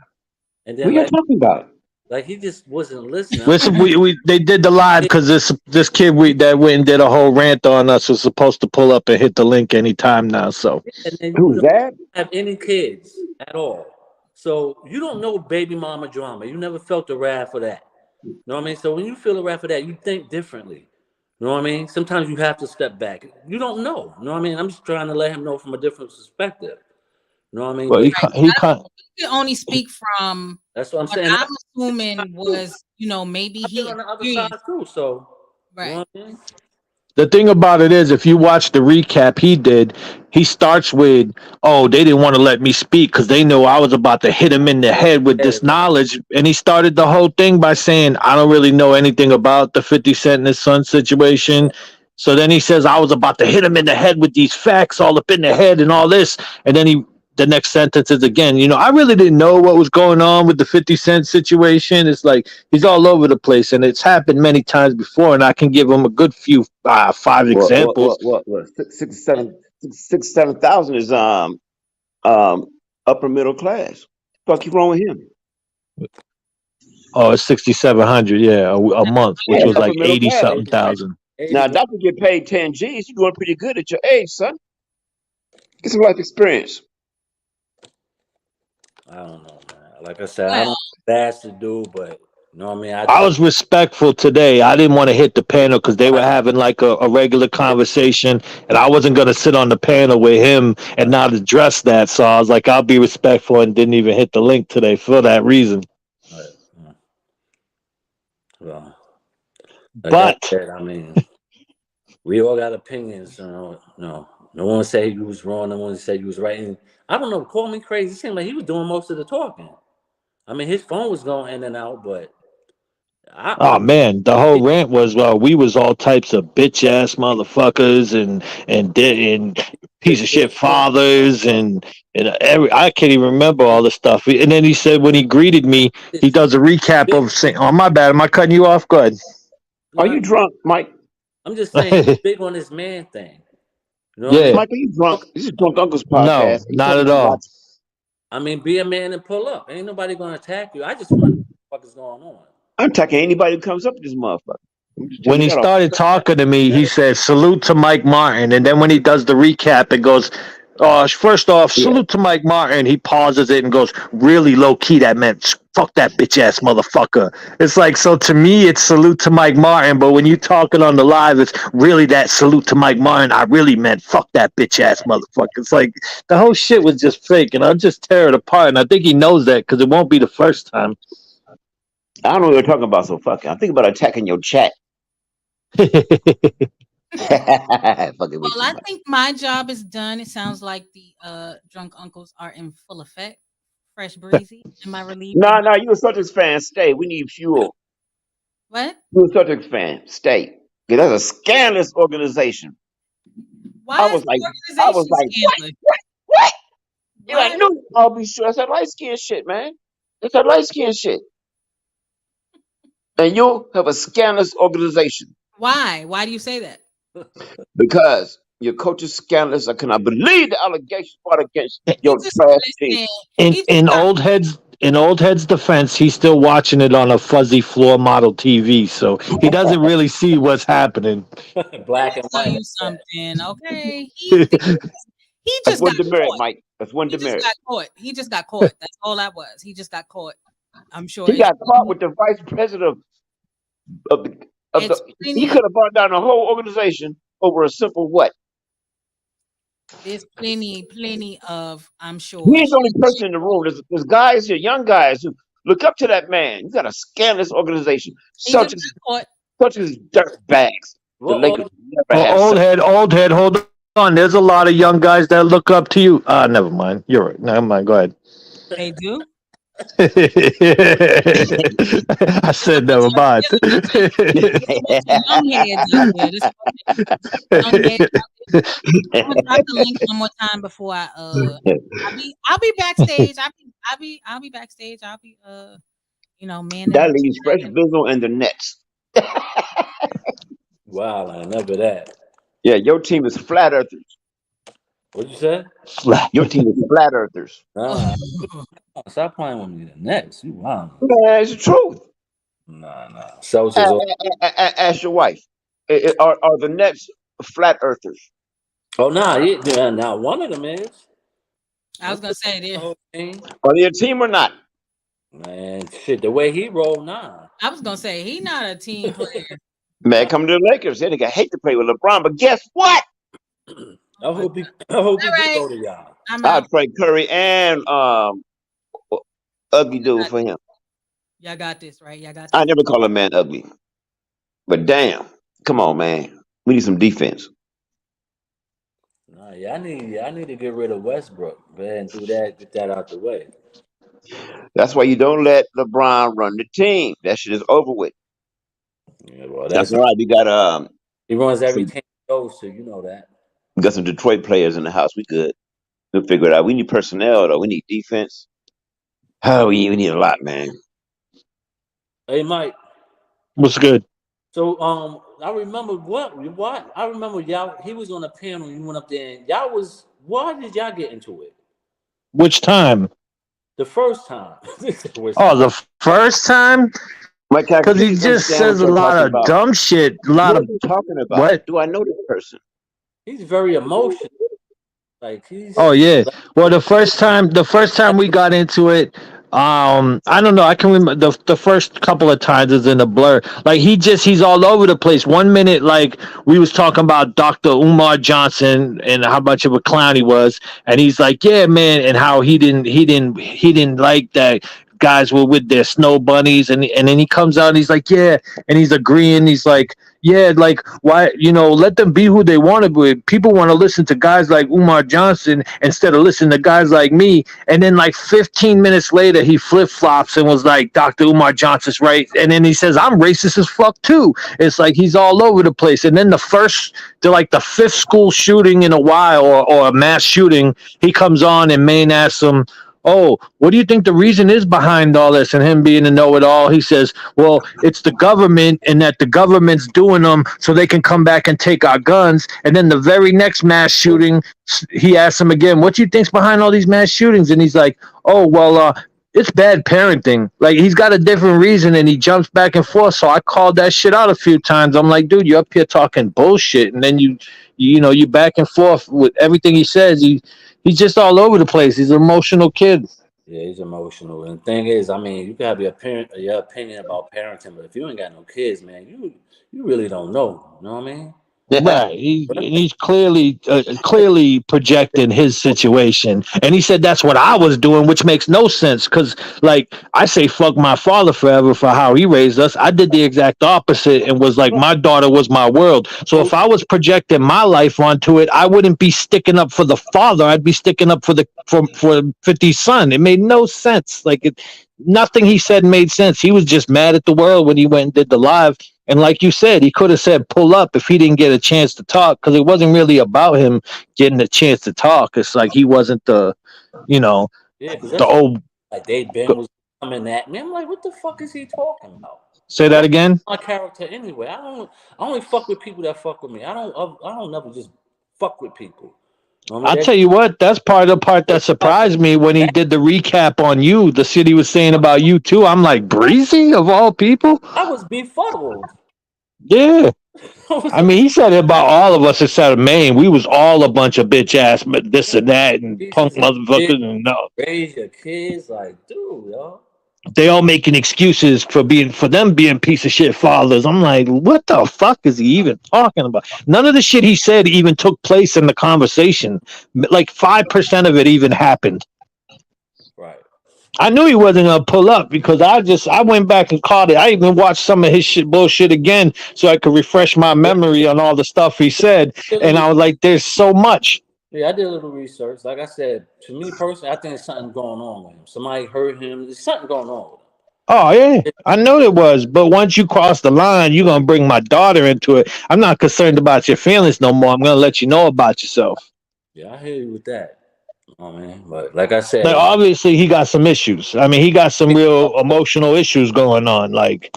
And What then are you talking about? like he just wasn't listening. Listen, they did the live because this kid that went and did a whole rant on us was supposed to pull up and hit the link anytime now. So And then you Who's don't that? have any kids at all. So you don't know baby mama drama. You never felt the wrath for that. You know what I mean? So when you feel the wrath for that, you think differently. You know what I mean? Sometimes you have to step back. You don't know. You know what I mean? I'm just trying to let him know from a different perspective. You know what I mean? well, But he can't. You can only speak from that's what I'm what saying. I'm assuming was, maybe I've been he on the other side experienced. too. So you Right. know what I mean? The thing about it is, if you watch the recap he did, he starts with, "Oh, they didn't want to let me speak because they knew I was about to hit him in the head with this knowledge." And he started the whole thing by saying, "I don't really know anything about the 50 Cent and his son situation." So then he says, "I was about to hit him in the head with these facts all up in the head and all this." And then the next sentence is again, I really didn't know what was going on with the 50 Cent situation. It's like he's all over the place, and it's happened many times before. And I can give him a good few 5 examples. What? 7,000 is um upper middle class. Fuck you wrong with him? Oh, it's 6,700, yeah, a month, Yeah, which it's was upper like middle 80 class. something thousand. Now, a doctor get paid 10 G's. You're doing pretty good at your age, son. Get some life experience. I don't know, man. Like I said, I don't bash the dude, but you know what I mean? I was respectful today. I didn't want to hit the panel because they were having like a regular conversation, and I wasn't going to sit on the panel with him and not address that. So I was like, I'll be respectful and didn't even hit the link today for that reason. Well, like I But said, I mean, we all got opinions. No one said he was wrong. No one said he was right. And I don't know. Call me crazy. It seemed like he was doing most of the talking. I mean, his phone was going in and out, but oh man, the whole rant was, well, we was all types of bitch ass motherfuckers and piece of shit fathers and I can't even remember all the stuff. And then he said when he greeted me, he does a recap of saying, "Oh, my bad, am I cutting you off? Good." Are you drunk, Mike? I'm just saying he's big on this man thing. You know what I Yeah. mean? Mike, are you drunk? This is Drunk Uncle's No, podcast. not at all. I mean, be a man and pull up. Ain't nobody gonna attack you. I just want to know what the fuck is going on. I'm attacking anybody who comes up to this motherfucker. When he started talking to me, he said, "Salute to Mike Martin," and then when he does the recap, it goes, first off, salute to Mike Martin." He pauses it and goes, "Really low key, that meant fuck that bitch ass motherfucker." It's like, so to me, it's salute to Mike Martin, but when you talking on the live, it's really that salute to Mike Martin. I really meant fuck that bitch ass motherfucker. It's like the whole shit was just fake, and I'll just tear it apart. And I think he knows that because it won't be the first time. I don't know what you're talking about, so fuck it. I'm thinking about attacking your chat. Fucking with Well, you, I Mike. think my job is done. It sounds like the drunk uncles are in full effect. Fresh breezy. Am I relieved? No, you a Celtics fan. Stay. We need fuel. What? You a Celtics fan. Stay. Because that's a scandalous organization. Why I is was the like, organization scandalous? what? You What? I knew I'll be sure. That's that light skin shit, man. That's that light skin shit. and you have a scandalous organization Why? Why do you say that? because your coach is scandalous. I cannot believe the allegations brought against He your just trash team. listen. In He just in got old head's defense, he's still watching it on a fuzzy floor model TV, so he doesn't really see what's happening. Let Black me and tell white. you something, okay? Right. He That's just got one demerit, caught. Mike. That's one He just demerit. got caught. He just got caught. That's all that was. He just got caught. I'm sure He got caught with the vice president of the of it's the. He plenty. could have brought down the whole organization over a simple what? There's plenty of. I'm sure. He's the only person in the room. There's guys here, young guys who look up to that man. You got a scandalous organization. He just Celtics, got caught. Celtics dirt bags. The What Lakers org- never have such. Old head. Hold on. There's a lot of young guys that look up to you. Never mind. You're right. Never mind. Go ahead. They do. I said never mind. There's a bunch of young heads out there. There's a bunch of young heads out there. I'm gonna drop the link one more time before I'll be backstage. I'll be backstage. I'll be manning That the leaves Fresh Bizzle and the Nets. Wow, I never that. Yeah, your team is flat earthers. What'd you say? Your team is flat earthers. Nah, stop playing with me. The next, you wow. Man, it's the truth. Nah. Celtics. Ask your wife. Are the Nets flat earthers? Oh, nah, yeah, now one of them is. I was gonna say The this. whole thing. Are they a team or not? Man, shit, the way he rolled, nah. I was gonna say he not a team player. Man, come to the Lakers. They hate to play with LeBron, but guess what? I hope he All do right, go to y'all. I'm I'll out. trade Curry and ugly dude for him. Y'all got this, right? Y'all got I this. never call a man ugly, but damn, come on, man. We need some defense. Nah, y'all need to get rid of Westbrook, man. Do that, get that out the way. That's why you don't let LeBron run the team. That shit is over with. Yeah, well, That's that's all right. he runs every Some, team he goes to. You know that. we got some Detroit players in the house. We good. We'll figure it out. We need personnel though. We need defense. Oh, we need a lot, man. Hey, Mike. What's good? So, I remember what I remember y'all. He was on a panel. You went up there, and y'all was. Why did y'all get into it? Which time? The first time. Which Oh, time? the first time? Mike, Because he please just understand says what a you're lot talking of about. dumb shit. A lot What are of you talking about? what? Do I know this person? He's very emotional. Like he's. Oh yeah. Well, the first time we got into it, I don't know. I can remember the first couple of times is in a blur. Like he's all over the place. One minute, like we was talking about Dr. Umar Johnson and how much of a clown he was, and he's like, yeah, man, and how he didn't like that guys were with their snow bunnies, and then he comes out and he's like, yeah, and he's agreeing. He's like, yeah, like why, let them be who they want to be. People want to listen to guys like Umar Johnson instead of listening to guys like me. And then like 15 minutes later, he flip flops and was like, Dr. Umar Johnson's right. And then he says, I'm racist as fuck too. It's like he's all over the place. And then the fifth school shooting in a while, or a mass shooting, he comes on and Maine asks him, oh, what do you think the reason is behind all this? And him being a know-it-all, he says, well, it's the government, and that the government's doing them so they can come back and take our guns. And then the very next mass shooting, he asks him again, what do you think's behind all these mass shootings? And he's like, oh, well, it's bad parenting. Like, he's got a different reason, and he jumps back and forth. So I called that shit out a few times. I'm like, dude, you're up here talking bullshit, and then you back and forth with everything he says. He's just all over the place. He's an emotional kid. Yeah, he's emotional. And the thing is, I mean, you can have your opinion about parenting, but if you ain't got no kids, man, you really don't know. You know what I mean? Right. He's clearly projecting his situation. And he said that's what I was doing, which makes no sense because, like, I say fuck my father forever for how he raised us. I did the exact opposite and was like, my daughter was my world. So if I was projecting my life onto it, I wouldn't be sticking up for the father. I'd be sticking up for 50's son. It made no sense. Nothing he said made sense. He was just mad at the world when he went and did the live. And like you said, he could have said pull up if he didn't get a chance to talk, because it wasn't really about him getting a chance to talk. It's like he wasn't you know, Yeah, because the that's old. like Ben was coming at me. I'm like, what the fuck is he talking about? Say that again. My character anyway. I only fuck with people that fuck with me. I don't never just fuck with people. I mean, I'll tell you what, that's part of the part that surprised me when he did the recap on you. The shit he was saying about you too. I'm like, Breezy of all people? I was befuddled. Yeah. I mean, he said it about all of us except Maine. We was all a bunch of bitch ass, but this and that, and punk Pieces of shit. motherfuckers, and no. Raise your kids, like, dude, yo. They all making excuses for them being piece of shit fathers. I'm like, what the fuck is he even talking about? None of the shit he said even took place in the conversation. Like 5% of it even happened. Right. I knew he wasn't gonna pull up because I went back and caught it. I even watched some of his shit bullshit again so I could refresh my memory on all the stuff he said. And I was like, there's so much. Yeah, I did a little research. Like I said, to me personally, I think there's something going on with him. Somebody hurt him. There's something going on with him. Oh yeah, I know it was. But once you cross the line, you're gonna bring my daughter into it. I'm not concerned about your feelings no more. I'm gonna let you know about yourself. Yeah, I hear you with that. Oh man, but like I said, Like obviously he got some issues. I mean, he got some real emotional issues going on. Like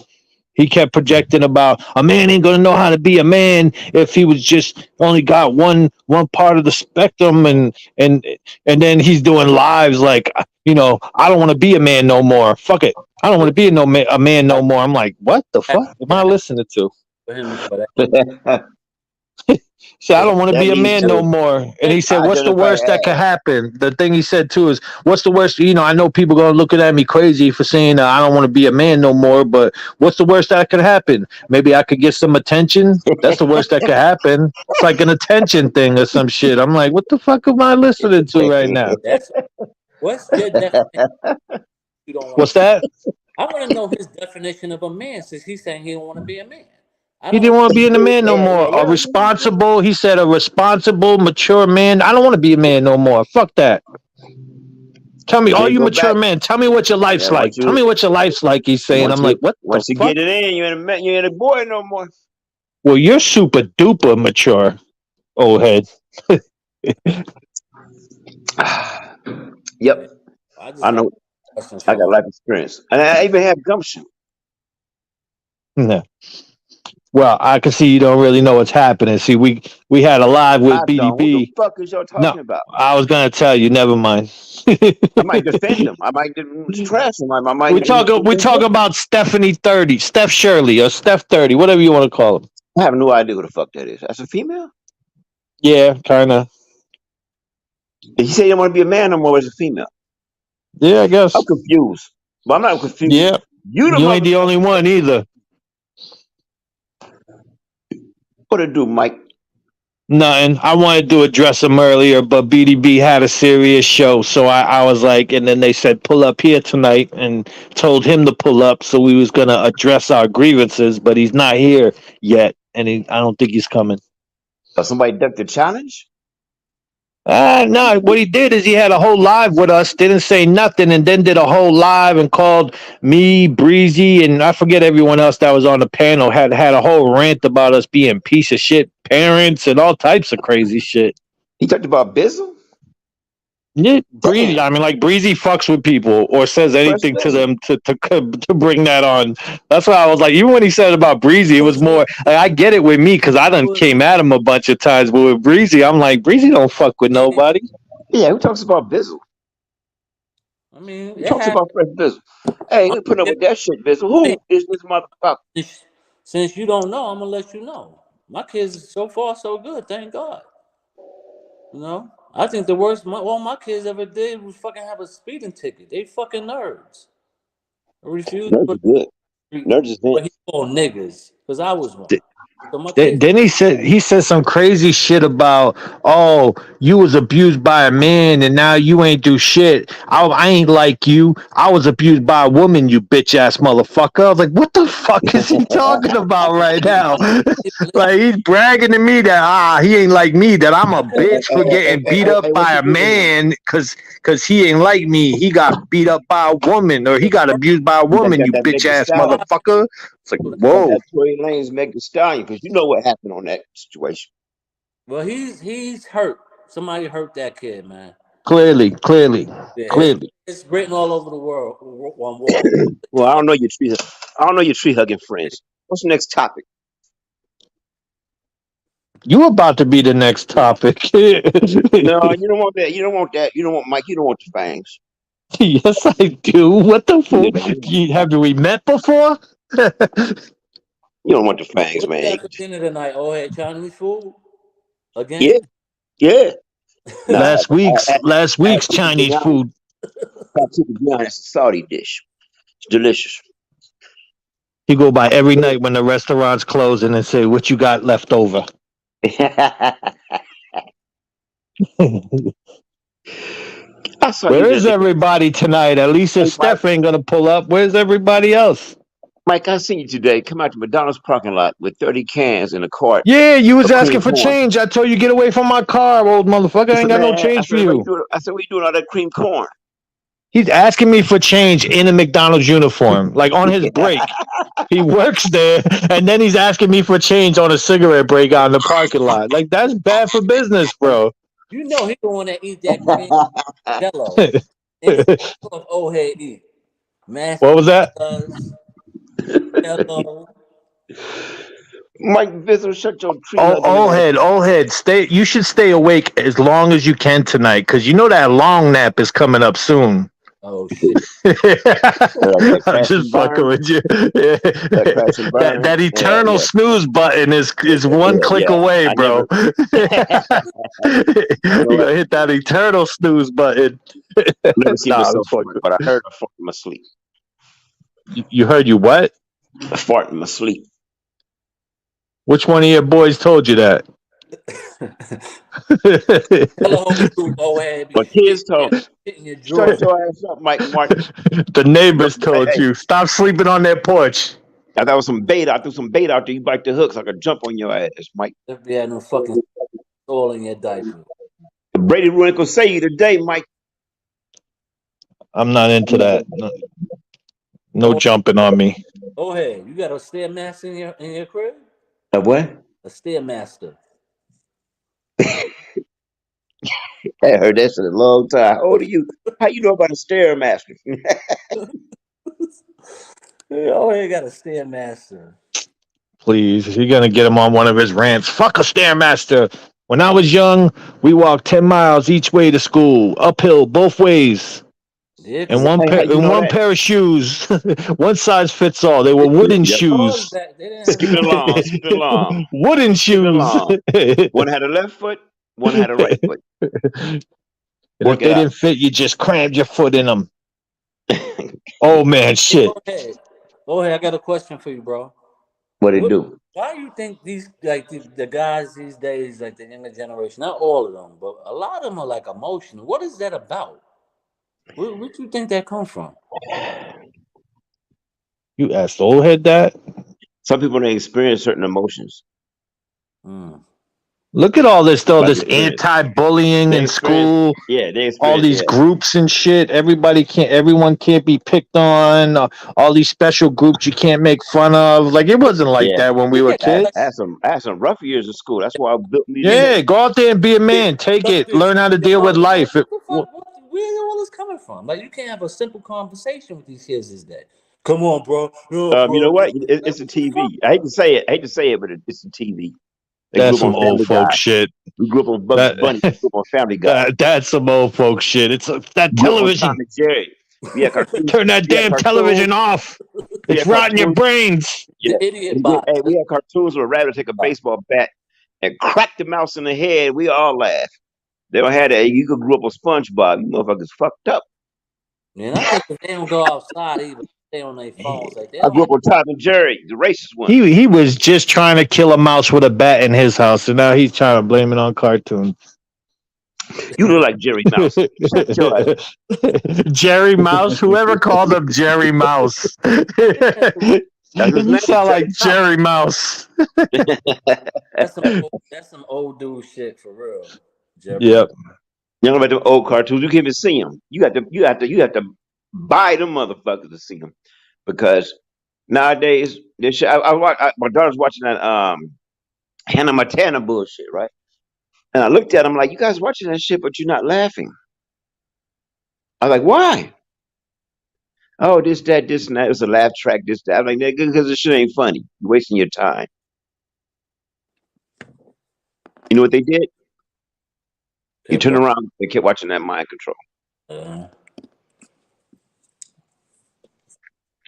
he kept projecting about a man ain't gonna know how to be a man if he was just only got one part of the spectrum, and then he's doing lives like, you know, I don't want to be a man no more. Fuck it, I don't want to be a man no more. I'm like, what the fuck am I listening to? for him, but He said, I don't want to That be a means man no more. And he said, I what's the identify worst that could as. happen? The thing he said too is, what's the worst? You know, I know people going to looking at me crazy for saying I don't want to be a man no more, but what's the worst that could happen? Maybe I could get some attention. That's the worst that could happen. It's like an attention thing or some shit. I'm like, what the fuck am I listening to right now? that's what's your definition? You don't want What's to be. that? I want to know his definition of a man since he's saying he don't want to be a man. I He don't didn't want to be in a man no Yeah, more. yeah, A yeah. responsible, he said, a responsible, mature man. I don't want to be a man no more. Fuck that. Tell me, all Then you go mature back. men, tell me what your life's Yeah, like. Tell me what your life's like, he's saying. I'm like, what the once you fuck? get it in, you ain't a man, you ain't a boy no more. Well, you're super duper mature, old head. Yep, I just I got know. questions I for got my. life experience, and I even have gumption. No. Well, I can see you don't really know what's happening. See, we had a live I with don't. Who the BDB. fuck is y'all No, talking about? I was gonna tell you. Never mind. I might defend them. I might trash them. I might. We talk about Stephanie 30, Steph Shirley, or Steph 30, whatever you want to call him. I have no idea who the fuck that is. That's a female. Yeah, kind of. He said he don't want to be a man no more as a female. Yeah, I I'm guess. confused, but I'm not confused. Yeah, You the you ain't the only motherfucker. one either. What to do, Mike? Nothing. I wanted to address him earlier, but BDB had a serious show, so I was like, and then they said pull up here tonight, and told him to pull up, so we was gonna address our grievances, but he's not here yet, and I don't think he's coming. Somebody ducked the challenge. No, what he did is he had a whole live with us, didn't say nothing, and then did a whole live and called me, Breezy, and I forget everyone else that was on the panel, had a whole rant about us being piece of shit parents and all types of crazy shit. He talked about Bizzle. Yeah, Breezy. Damn. I mean, like Breezy fucks with people or says Fresh anything to Bizzle. them to bring that on. That's why I was like, even when he said about Breezy, it was more like I get it with me because I done came at him a bunch of times, but with Breezy, I'm like, Breezy don't fuck with nobody. Yeah, who talks about Bizzle? I mean, Who it talks happened. about Fresh Bizzle? Hey, we put up with that shit, Bizzle. Who is this motherfucker? Since you don't know, I'm gonna let you know. My kids so far so good, thank God. You know, I think the worst all my kids ever did was fucking have a speeding ticket. They fucking nerds. I refuse to Nerds put are good. Nerds is what he next. called niggas because I was one. So my kids. Then he said some crazy shit about, oh, you was abused by a man and now you ain't do shit. I ain't like you. I was abused by a woman, you bitch ass motherfucker. I was like, what the fuck is he talking about right now? Like he's bragging to me that he ain't like me, that I'm a bitch for getting beat up Hey, what by you a giving him? man because he ain't like me. He got beat up by a woman or he got abused by a woman, you That bitch Megan ass Stallion. motherfucker. It's like, That whoa. Tory Lane's Megan Stallion, because you know what happened on that situation. Well, he's hurt. Somebody hurt that kid, man. Clearly. Yeah, Clearly. it's written all over the world on wall. Well, I don't know your trees. I don't know your tree hugging friends. What's the next topic? You about to be the next topic. No, you don't want that. You don't want that. You don't want Mike. You don't want the fangs. Yes, I do. What the You fuck? don't Have we met before? you don't want the fangs, What you man. got for dinner tonight? Oh, hey, Chinese food Yeah, again? yeah. No, Last I had week's chicken Chinese biryani. food. I had chicken biryani. It's a Saudi dish. It's delicious. He go by every night when the restaurants close and then say, "What you got left over?" I saw you Where the is other day. everybody tonight? At least if Hey, Mike. Steph ain't gonna pull up, where's everybody else? Mike, I seen you today. Come out to McDonald's parking lot with 30 cans in a cart Yeah, you was of cream asking for corn. change. I told you get away from my car, old motherfucker. I I ain't said, got no man, change for you. I said, what you doing all that cream corn? He's asking me for change in a McDonald's uniform, like on his break. He works there, and then he's asking me for change on a cigarette break out in the parking lot. Like that's bad for business, bro. You know he don't want to eat that green jello. Anything of old head eat. Mashed What was that? potatoes, jello. Mike Vissel, shut your tree Oh, hugging ass. old head, stay. You should stay awake as long as you can tonight, because you know that long nap is coming up soon. Oh shit. That I'm crash just and fucking burn. with you. That crash and burn. That Yeah, eternal yeah, snooze button is one yeah, click yeah. away, I never. bro. You I know gotta hit that eternal snooze button. I've never seen Nah, I'm myself fart, fucking. but I heard a fart in my sleep. You heard you what? A fart in my sleep. Which one of your boys told you that? Tell a whole truth, old head be My kids told, hitting your shut drawer. your ass up, Mike Martin. The neighbors Hey, told hey, you stop sleeping on their porch. I thought it was some bait. I threw some bait out there. You bite the hook so I could jump on your ass, Mike. If you had no fucking soul in your diaper. Brady Ruin gonna say you today, Mike. I'm not into that. No Oh, jumping on me. oh hey, you got a stairmaster in your crib? A what? A stairmaster. I heard that in a long time. How old are you? How you know about a stairmaster? Oh, hey, got a stairmaster. Please, you're gonna get him on one of his rants. Fuck a stairmaster. When I was young, we walked 10 miles each way to school, uphill both ways. Yeah, And cause Hey, how you and know one that? pair of shoes. One size fits all. They were wooden Yep. cars shoes. back they didn't have Skipping along, skipping along, Wooden skipping shoes. along. One had a left foot, one had a right foot. And if Work it they out. didn't fit, you just crammed your foot in them. Oh man, Hey, shit. go ahead, I got a question for you, bro. What it What do? why you think these like the guys these days, like the younger generation, not all of them, but a lot of them are like emotional. What is that about? What you think that comes from? You asked the old head that? Some people don't experience certain emotions. Mm. Look at all this though, Like this experience. anti-bullying They in experience. school, Yeah, they all experience. these Yeah, groups and shit. Everyone can't be picked on. All these special groups you can't make fun of. Like it wasn't like yeah. that when we were Yeah, like kids. I had some rough years in school. That's why I built me you these. know, Yeah, go out there and be a big man. Take it. subjects Learn how to in your deal with mind. Like, life. what the fuck? Where all this coming from? Like, you can't have a simple conversation with these kids these days. Come on, bro. No, You know bro. what? Like, It's a what the fuck? TV. I hate to say it. I hate to say it, but it's a TV. They grew That's up on some old Family folk Guy. shit. We grew up on Bugs That Bunny. We grew up on Family Guy. that's some old folk shit. It's that We grew up on Tom television. and Jerry. We had cartoons. Turn that We had damn cartoons. television off. We It's had rotting your cartoons. brains. Yeah. The idiot box. We had cartoons where a rabbit would take a baseball bat and crack the mouse in the head. We all laugh. They don't have that. You could grew up on SpongeBob. You motherfuckers fucked up. Man, I think if they don't go outside, even stay on their phones. Like, they I don't grew have up on Tom and Jerry, the racist one. He was just trying to kill a mouse with a bat in his house, and now he's trying to blame it on cartoons. You look like Jerry Mouse. Shut your ass. Jerry Mouse. Whoever called him Jerry Mouse. That's his You name, sound Jerry like Jerry Mouse. that's some old dude shit for real. Jerry. Yep. You know about them old cartoons? You can't even see them. You have to buy them motherfuckers to see them because nowadays this shit. My daughter's watching that Hannah Montana bullshit, right? And I looked at him like, you guys watching that shit, but you're not laughing. I was like, why? Oh, this, and that. It was a laugh track, this, that. I'm like, nigga, because this shit ain't funny. You're wasting your time. You know what they did? You Hip turn hop. around, they kept watching that Mind Control. Uh,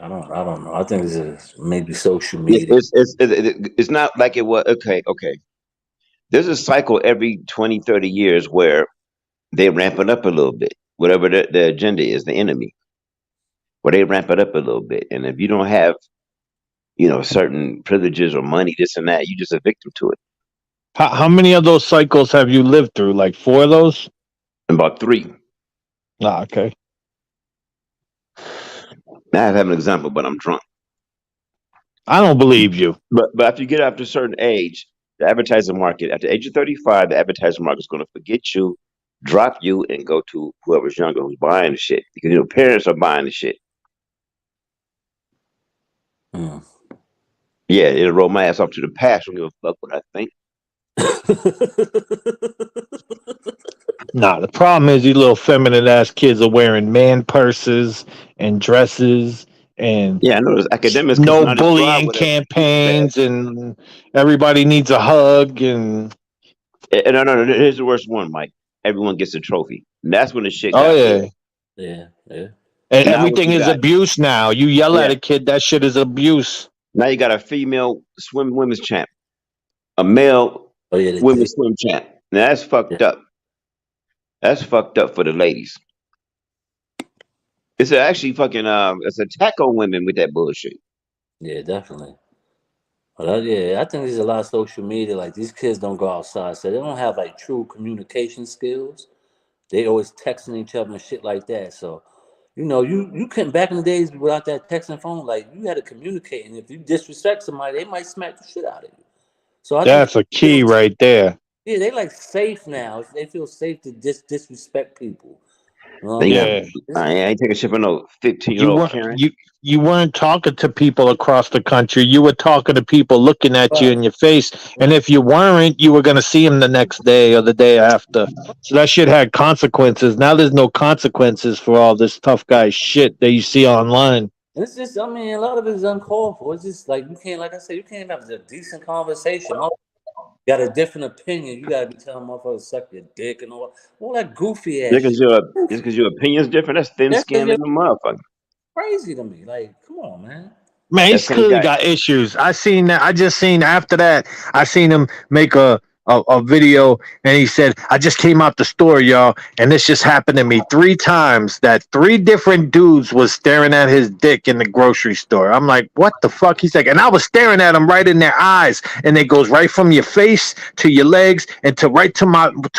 I don't know. I think this is maybe social It's, media. it's, it's, it's not like it was. Okay, okay. There's a cycle every 20, 30 years where they ramp it up a little bit. Whatever the agenda is, the enemy, where they ramp it up a little bit. And if you don't have, certain privileges or money, this and that, you're just a victim to it. How many of those cycles have you lived through? Like 4 of those? About three. Ah, okay. Now I have an example, but I'm drunk. I don't believe you. But after you get after a certain age, the advertising market, at the age of 35, the advertising market is going to forget you, drop you, and go to whoever's younger who's buying the shit. Because parents are buying the shit. Hmm. Yeah, it'll roll my ass off to the past. Don't give a fuck what I think. Nah, the problem is these little feminine ass kids are wearing man purses and dresses and Yeah, I know there's academics because no now they drive bullying with a super fast. campaigns and everybody needs a hug and No. Here's the worst one, Mike. Everyone gets a trophy. And that's when the shit oh got yeah. real. Yeah, yeah. And Now what everything you is got? abuse now. You yell at Yeah. a kid, that shit is abuse. Now you got a female women's champ, a male Oh yeah, women's swim champ. Now that's yeah, fucked up. That's fucked up for the ladies. It's actually fucking it's an attack on women with that bullshit. yeah, definitely. Well, yeah, I think there's a lot of social media. Like these kids don't go outside, so they don't have like true communication skills. They always texting each other and shit like that. So, you couldn't back in the days without that texting phone. Like you had to communicate, and if you disrespect somebody, they might smack the shit out of you. So I think That's a key right there. yeah, they like safe now. They feel safe to disrespect people. You know what I They mean? have Yeah. I ain't taking shit from no 15-year You old weren't Karen. you weren't talking to people across the country. You were talking to people looking at you Right, in your face. And right. if you weren't, you were gonna see them the next day or the day after. So that shit had consequences. Now there's no consequences for all this tough guy shit that you see online. It's just, I mean, a lot of it is uncalled for. It's just like you can't, like I said, you can't have a decent conversation. Got a different opinion. You gotta be telling motherfuckers to suck your dick and all that goofy ass shit. Just because your opinion's different, that's thin That's skin in just the motherfucker. crazy to me. Like, come on, man. Man, That he's same clearly guy. got issues. I seen that. I just seen after that. I seen him make a video, and he said, "I just came out the store, y'all, and this just happened to me 3 times. That 3 different dudes was staring at his dick in the grocery store." I'm like, "What the fuck?" He's like, and I was staring at him right in their eyes, and it goes right from your face to your legs and to right to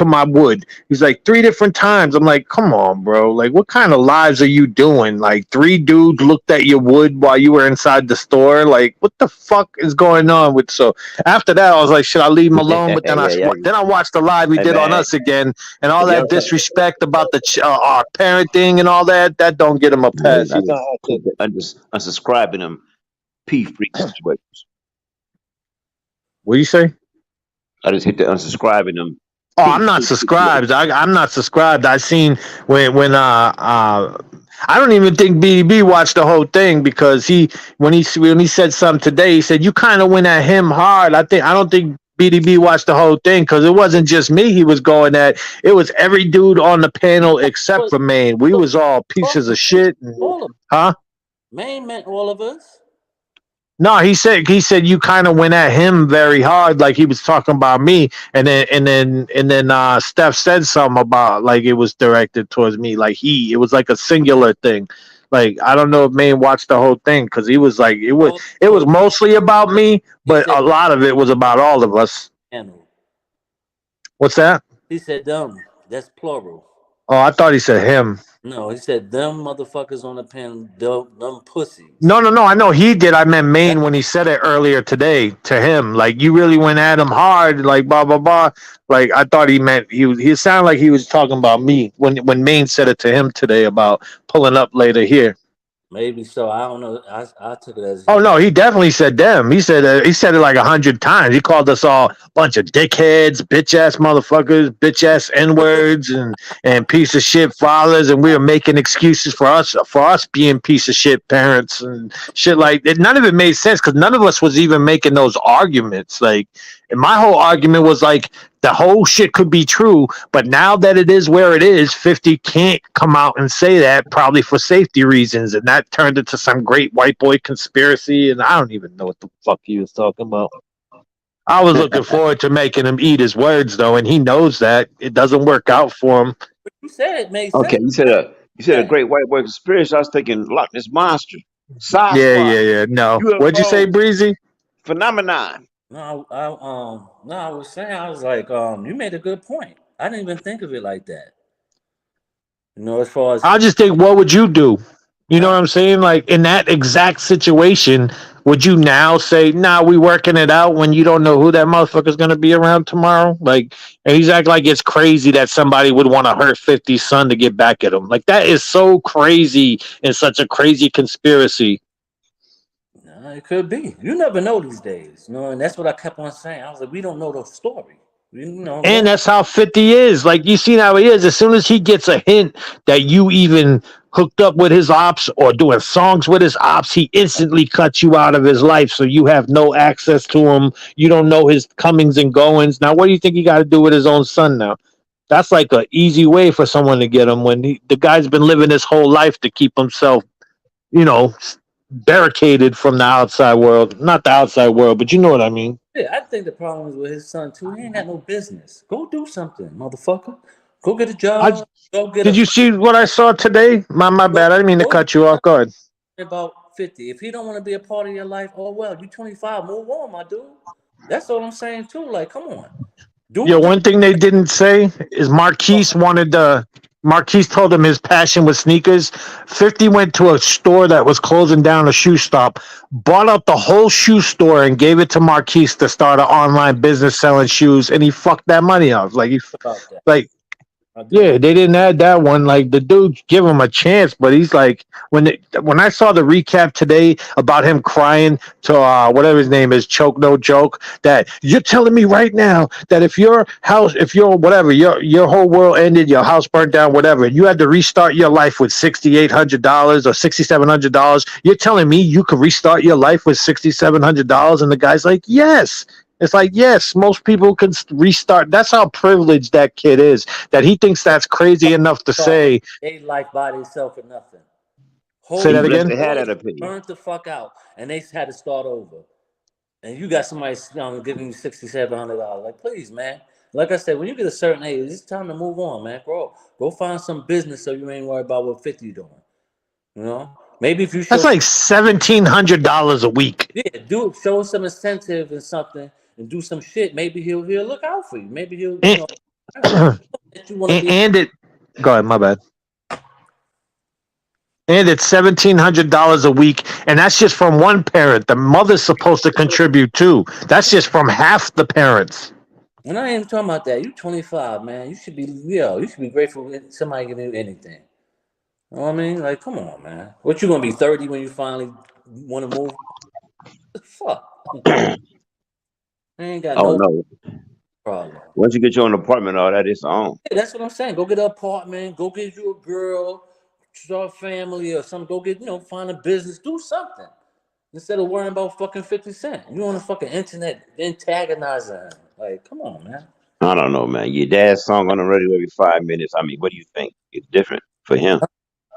my wood. He's like 3 different times. I'm like, "Come on, bro! Like, what kind of lives are you doing? Like, 3 dudes looked at your wood while you were inside the store. Like, what the fuck is going on with?" So after that, I was like, "Should I leave him alone?" But Yeah, yeah. then I watched the live he Hey did on man, us again, and all if that y'all disrespect about our parenting and all that. That don't get him a man, pass. I He's not. just hate the unsubscribing them P freak situations. What do you say? I just hit the unsubscribing them Oh, P I'm not freak situations. subscribed. I'm not subscribed. I seen when I don't even think BDB watched the whole thing because when he said something today, he said you kind of went at him hard. I don't think BDB watched the whole thing because it wasn't just me he was going at. It was every dude on the panel except But for Maine. We was all pieces of shit. all of Huh? man meant all of us. No, he said you kind of went at him very hard, like he was talking about me, and then Steph said something about like it was directed towards me, like it was like a singular thing. Like I don't know if Maine watched the whole thing because he was like All it was told mostly about me, he but said a lot of it was about all of us. panel. What's that? He said them. That's plural. Oh, I thought he said him. No, he said them motherfuckers on the panel. Them No, pussies. no, no. I know he did. I meant That Maine when he said it earlier today to him. Like you really went at him hard, like blah blah blah. Like I thought he meant he sounded like he was talking about me when Maine said it to him today about pulling up later here. Maybe so. I don't know. I took it as Oh he. no, he definitely said them. He said it like 100 times. He called us all a bunch of dickheads, bitch ass motherfuckers, bitch ass n words, and piece of shit fathers, and we were making excuses for us being piece of shit parents and shit like that. None of it made sense because none of us was even making those arguments. Like, and my whole argument was like the whole shit could be true, but now that it is where it is, 50 can't come out and say that probably for safety reasons, and that turned into some great white boy conspiracy, and I don't even know what the fuck he was talking about. I was looking forward to making him eat his words though, and he knows that it doesn't work out for him. You said it made Okay, sense. you said a Yeah. great white boy conspiracy. I was thinking Loch Ness monster, Sasquatch, Yeah. No, what'd you say, UFO Breezy? phenomenon. No, I was saying, I was like, you made a good point. I didn't even think of it like that. As far as I just think, what would you do? You know huh? what I'm saying? Like in that exact situation, would you now say, "Nah, we working it out" when you don't know who that motherfucker's gonna be around tomorrow? Like, and he's acting like it's crazy that somebody would want to hurt 50's son to get back at him. Like that is so crazy and such a crazy conspiracy. No, it could be. You never know these days. And that's what I kept on saying. I was like, we don't know the story. And No. that's how 50 is. Like you see how he is. As soon as he gets a hint that you even hooked up with his ops or doing songs with his ops, he instantly cuts you out of his life. So you have no access to him. You don't know his comings and goings. Now, what do you think he got to do with his own son now? That's like an easy way for someone to get him when the guy's been living his whole life to keep himself, you know, barricaded from the outside world. Not the outside world, but you know what I mean. Yeah, I think the problem is with his son too. He ain't got no business. Go do something, motherfucker. Go get a I job. Go get Did a. you see what I saw today? My Go, bad. I didn't mean to go cut you off guard. about 50. If he don't want to be a part of your life, oh well, you 25. Move on, my dude. That's what I'm saying too. Like, come on, do Yeah, what you. one thing they didn't say is Marquise told him his passion was sneakers. 50 went to a store that was closing down, a shoe stop, bought up the whole shoe store and gave it to Marquise to start an online business selling shoes, and he fucked that money off. About that. Like I do yeah, know. they didn't add that one. Like the dude, give him a chance, but he's like when I saw the recap today about him crying to whatever his name is, Choke No Joke, that you're telling me right now that if your house, if your whatever, your whole world ended, your house burnt down, whatever, you had to restart your life with $6,800 or $6,700. You're telling me you could restart your life with $6,700? And the guy's like, yes. It's like, yes, most people can restart. That's how privileged that kid is, that he thinks that's crazy enough to Start say. a life by themselves or nothing. Say Whole He that blessed to again. have world that opinion. burned the fuck out, and they had to start over. And you got somebody giving you $6,700. Like, please, man. Like I said, when you get a certain age, it's time to move on, man. Go find some business so you ain't worried about what 50 doing. Maybe if you That's show, like $1,700 a week. yeah, show some incentive and something, and do some shit. Maybe he'll look out for you. Maybe he'll, And, that you want to be. and it, go ahead, my bad. And it's $1,700 a week, and that's just from one parent. The mother's supposed to contribute too. That's just from half the parents. And I ain't even talking about that. You 25, man. You should be grateful if somebody giving you anything. You know what I mean? Like, come on, man. What you gonna be 30 when you finally want to move? Fuck. I ain't got Oh no no! problem. Once you get your own apartment, all that is on. Yeah, that's what I'm saying. Go get an apartment. Go get you a girl. Start a family or something. Go get, find a business. Do something. Instead of worrying about fucking 50 Cent. You on the fucking internet antagonizing him. Like, come on, man. I don't know, man. Your dad's song on the radio every 5 minutes. I mean, what do you think? It's different for him.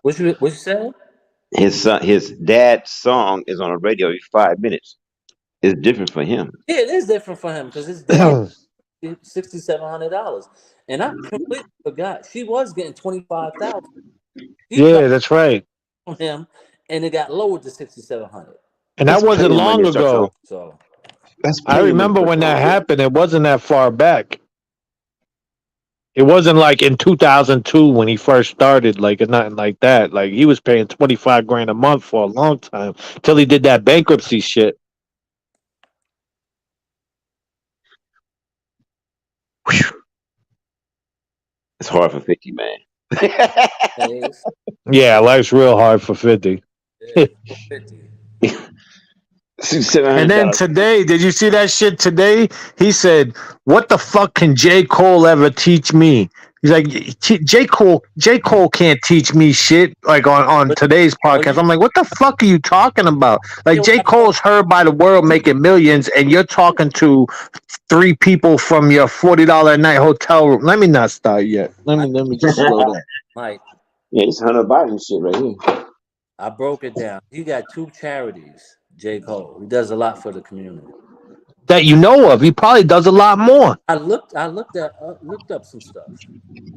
What you say? His dad's song is on the radio every 5 minutes. It's different for him. Yeah, it is different for him because his dad $6,700. And I completely forgot. She was getting 25,000. He got Yeah, that's right. on him and it got lowered to 6,700. And that That's wasn't paying money, long Instructor. ago. So That's I paying money, remember when that Instructor. happened. It wasn't that far back. It wasn't like in 2002 when he first started, like nothing like that. Like he was paying 25 grand a month for a long time till he did that bankruptcy shit. It's hard for 50, man. it is. Yeah, life's real hard for 50. It Yeah, 50. And then $700. today, did you see that shit today? He said, "What the fuck can J. Cole ever teach me?" He's like, J. Cole can't teach me shit." Like on But today's well, podcast, I'm like, "What the fuck are you talking about?" Like hear what J. I told Cole's heard by the world, making millions, and you're talking to three people from your $40 a night hotel room. Let me not start yet. Let me just slow down. Mike. Yeah, it's $100 and shit right here. I broke it down. He got two charities. J. Cole. He does a lot for the community. That you know of, he probably does a lot more. Looked up some stuff.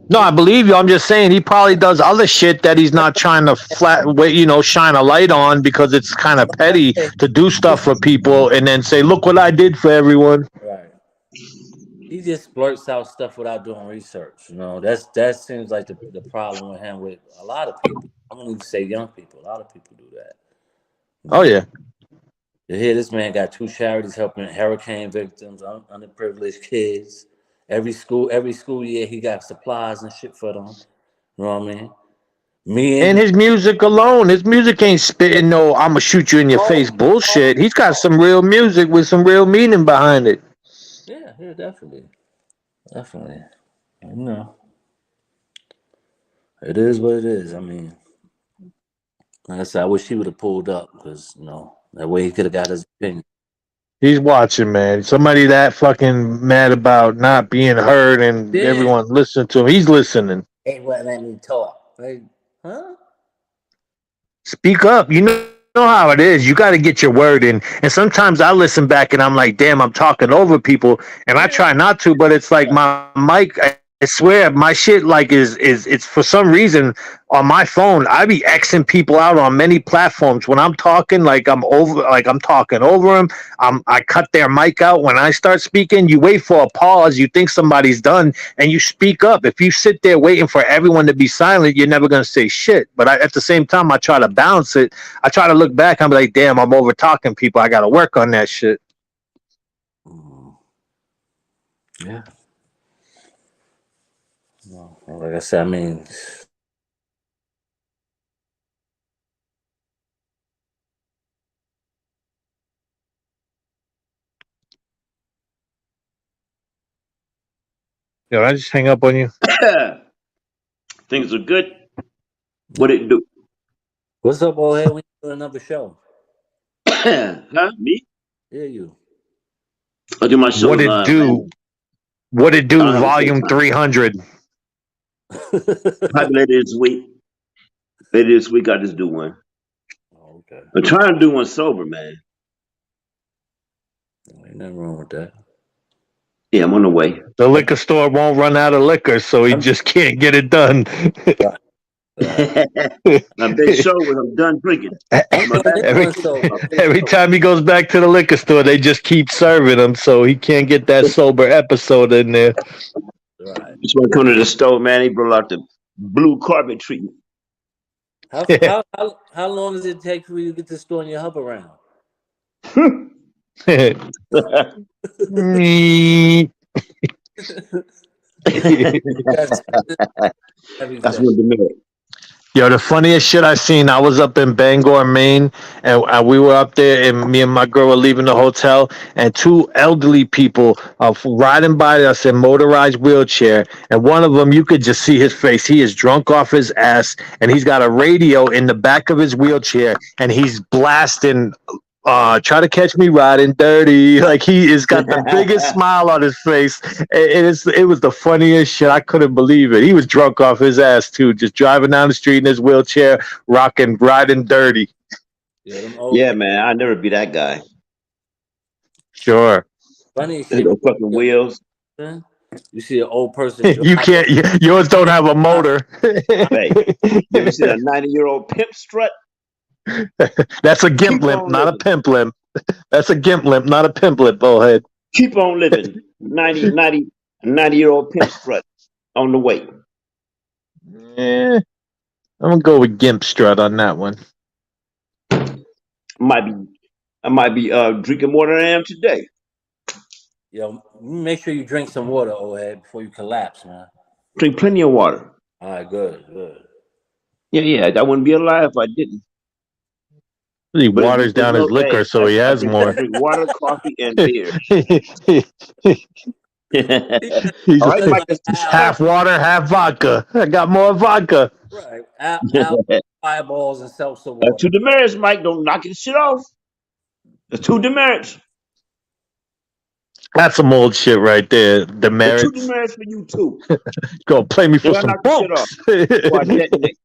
No, I believe you. I'm just saying he probably does other shit that he's not trying to shine a light on because it's kind of petty to do stuff for people and then say, "Look what I did for everyone." Right. He just blurts out stuff without doing research. That seems like the problem with him with a lot of people. I'm gonna even say young people. A lot of people do that. You Oh know, yeah, you hear this man got two charities helping hurricane victims, underprivileged kids. Every school year, he got supplies and shit for them. You know what I mean? Me and and his music ain't spitting no "I'ma shoot you in your face" oh, bullshit. He's got some real music with some real meaning behind it. yeah, definitely. You know, it is what it is. I mean, like I said, I wish he would have pulled up because that way he could have got his opinion. He's watching, man. Somebody that fucking mad about not being heard and Yeah, everyone listening to him. He's listening. they wouldn't let me talk. Like, huh? Speak up. You know how it is. You got to get your word in. And sometimes I listen back and I'm like, damn, I'm talking over people. And I Yeah, try not to, but it's like my mic. I swear, my shit like is it's for some reason on my phone. I be Xing people out on many platforms when I'm talking. Like I'm talking over them. I cut their mic out when I start speaking. You wait for a pause. You think somebody's done, and you speak up. If you sit there waiting for everyone to be silent, you're never gonna say shit. But at the same time, I try to balance it. I try to look back. I'm like, damn, I'm over talking people. I got to work on that shit. yeah. No, like I said, I mean, Yo, I just hang up on you. Things are good. What no. it do? What's up, old head? We do another show. Huh? Me? Yeah, you. I do my What shows it on, do? man. What it I do? don't have a set Volume time. 300. Probably later this week. Later this week, I just do one. Oh, okay. I'm trying to do one sober, man. Ain't nothing wrong with that. Yeah, I'm on the way. The liquor store won't run out of liquor, so he just can't get it done. Right, right. My big show when I'm done drinking. I'm My doing this last every one show, sober. my big every show. time he goes back to the liquor store, they just keep serving him, so he can't get that sober episode in there. Right. Just want to come to the store, man. He brought out the blue carpet treatment. How long does it take for you to get the store in your hub around? That's That's everything. what the minute. Yo, the funniest shit I seen, I was up in Bangor, Maine, and we were up there, and me and my girl were leaving the hotel, and two elderly people are riding by us in motorized wheelchair, and one of them, you could just see his face. He is drunk off his ass, and he's got a radio in the back of his wheelchair, and he's blasting try to catch me riding dirty. Like he has got the biggest smile on his face. It was the funniest shit. I couldn't believe it. He was drunk off his ass too, just driving down the street in his wheelchair, riding dirty. Yeah, them old Yeah, people. man. I'll never be that guy. Sure. Funny There's shit. no fucking wheels. You see an old person You drive up. can't. Yours don't have a motor. Hey, you ever seen a 90-year-old pimp strut? That's a gimp Keep limp, on not a living. pimp limp. That's a gimp limp, not a pimp limp, bullhead. Keep on living. 90-year-old pimp strut on the way. Yeah, I'm gonna go with gimp strut on that one. Might be I might be drinking more than I am today. Yo, make sure you drink some water, old head, before you collapse, man. Drink plenty of water. All right, good. Yeah, I wouldn't be alive if I didn't. He But if you waters drink down his milk, liquor hey, so he I has drink I more. drink water, coffee, and beer. He's All right, like Mike, that's too half strong. water, half vodka. I got more vodka. Right. Out fireballs and seltzer water. Two demerits, Mike. Don't knock your shit off. There's two demerits. That's some old shit right there. The There's two merits. demerits for you too. Go play me for Then I some knock your shit off bunks. before I detonate.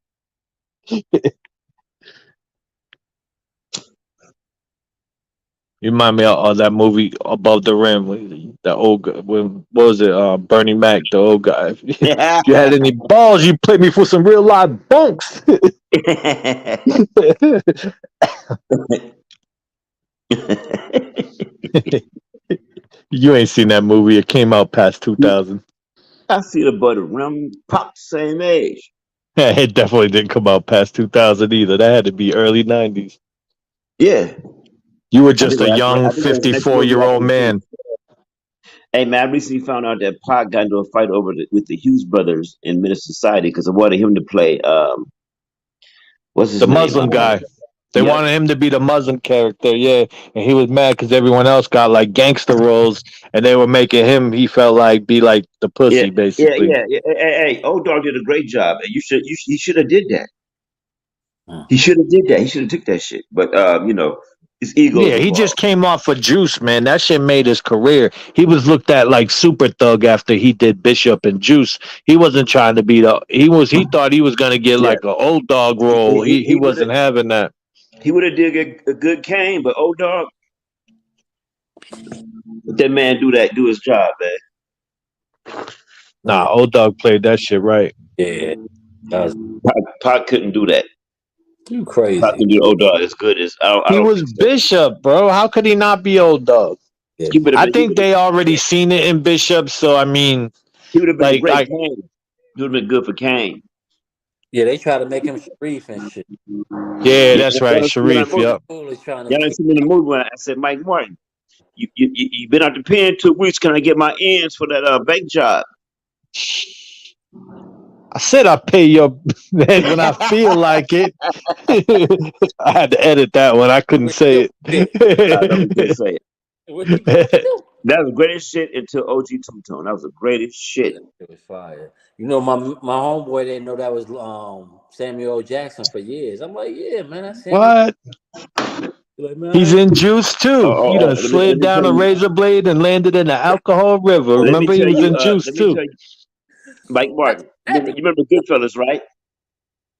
You remind me of that movie Above the Rim. The old guy, what was it? Bernie Mac, the old guy. If you had any balls, you play me for some real live bunks. You ain't seen that movie. It came out past 2000. I feel about the rim pop the same age. Yeah, it definitely didn't come out past 2000 either. That had to be early 90s. Yeah. You were I just think a I young think that was the next movie 54-year-old after King. man. Hey man, I recently found out that Pac got into a fight with the Hughes brothers in Menace Society because they wanted him to play what's his The name? Muslim guy. They Yep. wanted him to be the Muslim character, yeah. And he was mad because everyone else got like gangster roles and they were making him, he felt like, be like the Yeah, pussy, basically. yeah. Hey, Old Dog did a great job. And he should have did that. Hmm. He should have did that. He should have took that shit. But his ego's Yeah, he just involved. came off for Juice, man. That shit made his career. He was looked at like super thug after he did Bishop and Juice. He wasn't trying to be he thought he was gonna get Yeah, like an old dog role. He he would have wasn't having that. did a good Kane, but Old Dog, let that man do his job, man. Nah, old dog played that shit right. Yeah. That was Pac couldn't do that. you Pac crazy. can do Old Dog as good as I He don't was think so. Bishop, bro. How could he not be old dog? Yeah. I think they already seen it in Bishop, so I mean, he would have been a like, great Kane. He would have been good for Kane. Yeah, they try to make him Sharif and shit. yeah, Yeah, that's right, Sharif. Yep. Always trying to y'all didn't kick. see me in the movie when I said, Mike Martin, you been out the pen 2 weeks. Can I get my ends for that bank job? I said I pay your head when I feel like it. I had to edit that one. I couldn't What you say do? I know we couldn't it. say it. What you gonna do? That was the greatest shit until OG Two Tone. That was the greatest shit. It was fire. You know, my homeboy didn't know that was Samuel L. Jackson for years. I'm like, yeah, man, that's Samuel. What? Like, man, He's in Juice too. He done Let slid me down tell a you. razor blade and landed in the alcohol river. Let me Remember, he tell was you. in Juice Let me too. tell you. Mike that's Martin. You remember Goodfellas, right?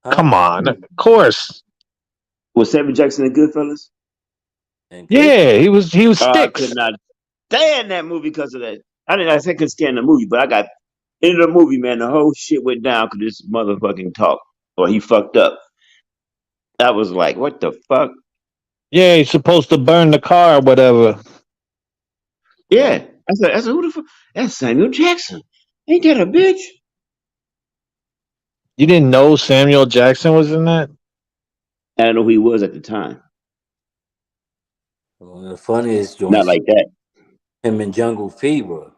huh? Come on, of course. Was Samuel Jackson in Goodfellas? And good. Yeah, he was I could Sticks. not stand that movie because of that. I couldn't stand the movie, but I got into the movie, man. The whole shit went down because this motherfucking talk, or he fucked up. I was like, what the fuck? Yeah, he's supposed to burn the car or whatever. Yeah. I said, who the fuck? That's Samuel Jackson. Ain't that a bitch? You didn't know Samuel Jackson was in that? I don't know who he was at the time. Well, the funniest Not joints, like that. him in Jungle Fever.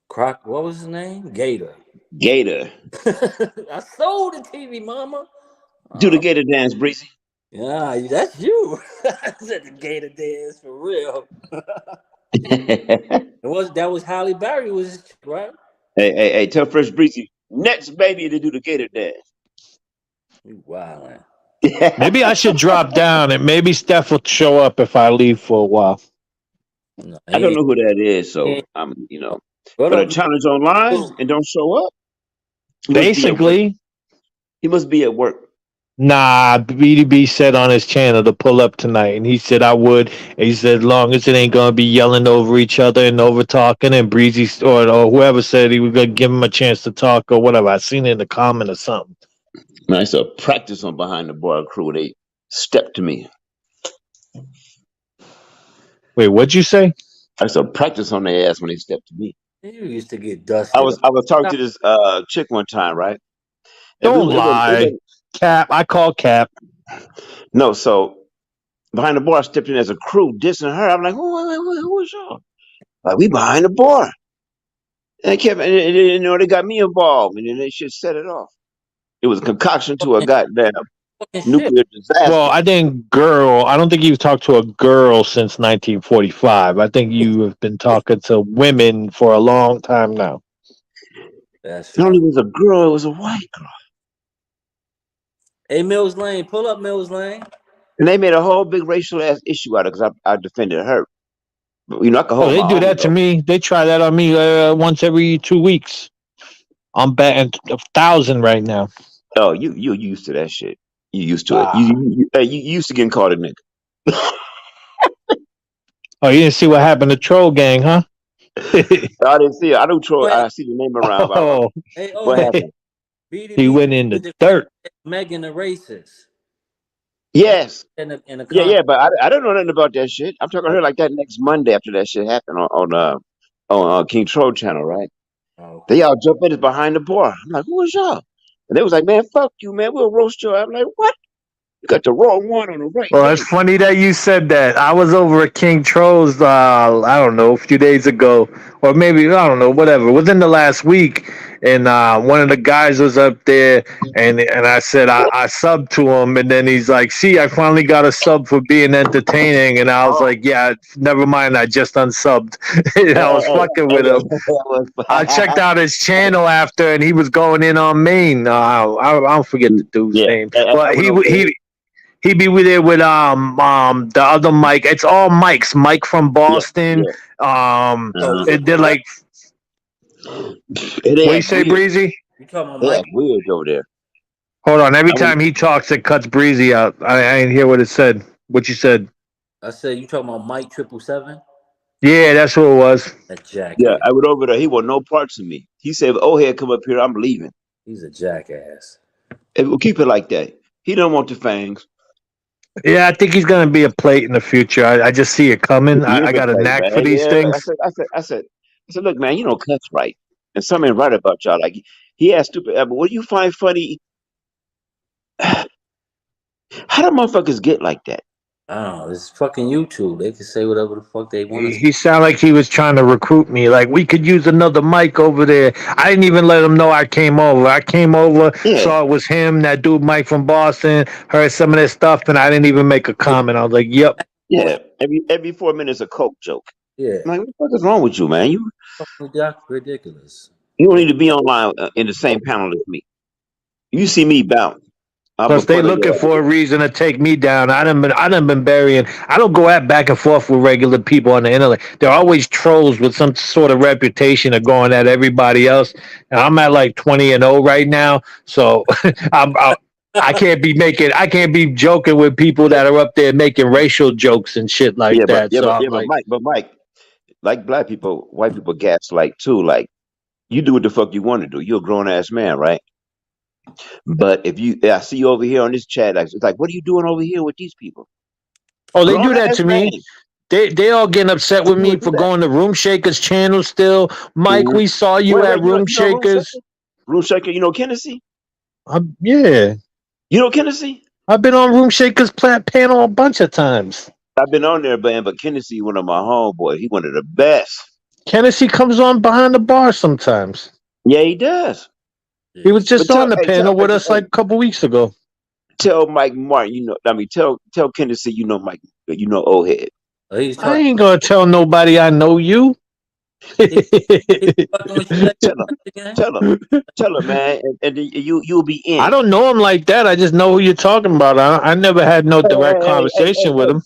Croc, what was his name? Gator. Gator. I sold the TV, mama. Do the Gator dance, Breezy. Yeah, that's you. I said the Gator dance for real. hey, That was Halle Berry was his chick, right? tell Fresh Breezy. Next baby to do the Gator dance. You wildin'. Maybe I should drop down and maybe Steph will show up if I leave for a while. No, I don't know who that is, so What but a up, challenge online and don't show up. He must be at work. Basically, He must be at work. nah, BDB said on his channel to pull up tonight, and he said I would. And he said, as long as it ain't gonna be yelling over each other and over talking, and Breezy or whoever said he was gonna give him a chance to talk or whatever. I seen it in the comment or something. Man, I saw practice on Behind the Bar crew. They stepped to me. Wait, what'd you say? I saw practice on their ass when they stepped to me. You used to get I dusted. was talking to this chick one time, right? And Don't lie, Cap. I call Cap. no, so Behind the Bar stepped in as a crew dissing her. I'm like, who is y'all? Like, we Behind the Bar. And they kept, they got me involved, and then they should set it off. It was a concoction to a goddamn Fucking shit. Nuclear disaster. Well, I think girl. I don't think you've talked to a girl since 1945. I think you have been talking to women for a long time now. That's It only right. was a girl. It was a white girl, Hey, Mills Lane, pull up Mills Lane. and they made a whole big racial ass issue out of it because I defended her. But, I can Oh, hold they my do own that to though. me. They try that on me once every 2 weeks. I'm betting 1,000 right now. Oh, you used to that shit. You used to it. Ah. You used to getting called a nigga. Oh, you didn't see what happened to Troll Gang, huh? I didn't see it. I don't troll. Hey, I see the name around. Oh, hey, What oh, happened? BD he BD went in was the defending dirt. Megan the racist. That's Yes. in the Yeah, con. yeah, but I don't know nothing about that shit. I'm talking to her like that next Monday after that shit happened on King Troll channel, right? Oh, They okay. all jump in behind the bar. I'm like, who is y'all? And they was like, man, fuck you, man. We'll roast you. I'm like, what? You got the wrong one on the right Well, it's day. funny that you said that. I was over at King Troll's, I don't know, a few days ago, or maybe, I don't know, whatever. Within the last week, and one of the guys was up there, and I said I subbed to him, and then he's like, "See, I finally got a sub for being entertaining," and I was Oh, like, "Yeah, never mind, I just unsubbed." And hey, I was hey, fucking hey, with him. I checked hey, out his channel after, and he was going in on Maine. I don't forget the dude's yeah, name, I but went over there. he be with it with the other Mike. It's all Mikes. Mike from Yeah, Boston. yeah. Oh, Uh-huh. is it It did Mike? like And they what you act say, weird. Breezy? You talking about They Mike? act weird over there. Hold on. Every I went, time he talks, it cuts Breezy out. I didn't hear what it said. What you said? I said you talking about Mike 777? Yeah, that's who it was. That yeah, jackass. I went over there. He want no parts of me. He said, if O'Head come up here, I'm leaving. He's a jackass. And we'll keep it like that. He don't want the fangs. Yeah, I think he's gonna be a plate in the future. I just see it coming. He I is a got a play, knack for man. these Yeah, things. I said, look, man, you don't cuss right. And something ain't right about y'all. Like he asked stupid, but what do you find funny? How do motherfuckers get like that? I don't know. It's fucking YouTube. They can say whatever the fuck they want to say. He sounded like he was trying to recruit me. Like we could use another mic over there. I didn't even let him know I came over. I came over, Yeah, saw it was him, that dude Mike from Boston. Heard some of their stuff, and I didn't even make a comment. I was like, "Yep." yeah. Every 4 minutes a coke joke. Yeah. I'm like, what the fuck is wrong with you, man? Fucking ridiculous. You don't need to be online in the same panel as me. You see me bounce. I'll Plus, they befuddle looking your ass. for a reason to take me down. I done been burying. I don't go at back and forth with regular people on the internet. They're always trolls with some sort of reputation of going at everybody else. And I'm at like 20-0 right now, so I can't be I can't be joking with people that are up there making racial jokes and shit like that. So I'm like, Mike, like black people, white people gaslight too. Like you do what the fuck you want to do. You're a grown ass man, right? But if I see you over here on this chat, like, it's like, what are you doing over here with these people? oh, they Grown do that ass to me. man. They all getting upset So with you me would do for that. going to Room Shakers channel still. Mike, Mhm. we saw you Wait, at Room you know Room Shakers. Shaker? Room Shaker, you know Kennedy? Yeah. You know Kennedy? I've been on Room Shakers panel a bunch of times. I've been on there, man, but Kennedy, one of my homeboys, he one of the best. Tennessee comes on behind the bar sometimes. Yeah, he does. He was But just on the panel with us like a couple weeks ago. tell Mike Martin, tell Kennedy, Mike, old head. Oh, he's I trying. ain't gonna tell nobody I know you. He fucking with you like Tell him, again? tell him, man, and you'll be I in. don't know him like that. I just know who you're talking about. I never had no direct conversation with Hey, him.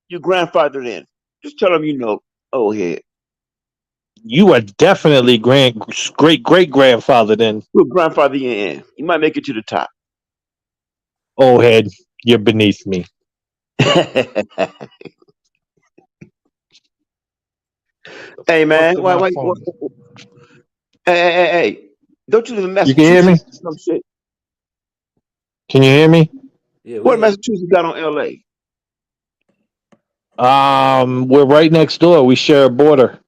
you grandfathered in. Just tell him old head. You are definitely great grandfather then. Your grandfather in. You might make it to the top. Old head, you're beneath me. Hey man, To why, my why, phone. hey, don't you live in You can hear me? Massachusetts or some shit? Can you hear me? Yeah, What we hear. Massachusetts got on LA? We're right next door. We share a border.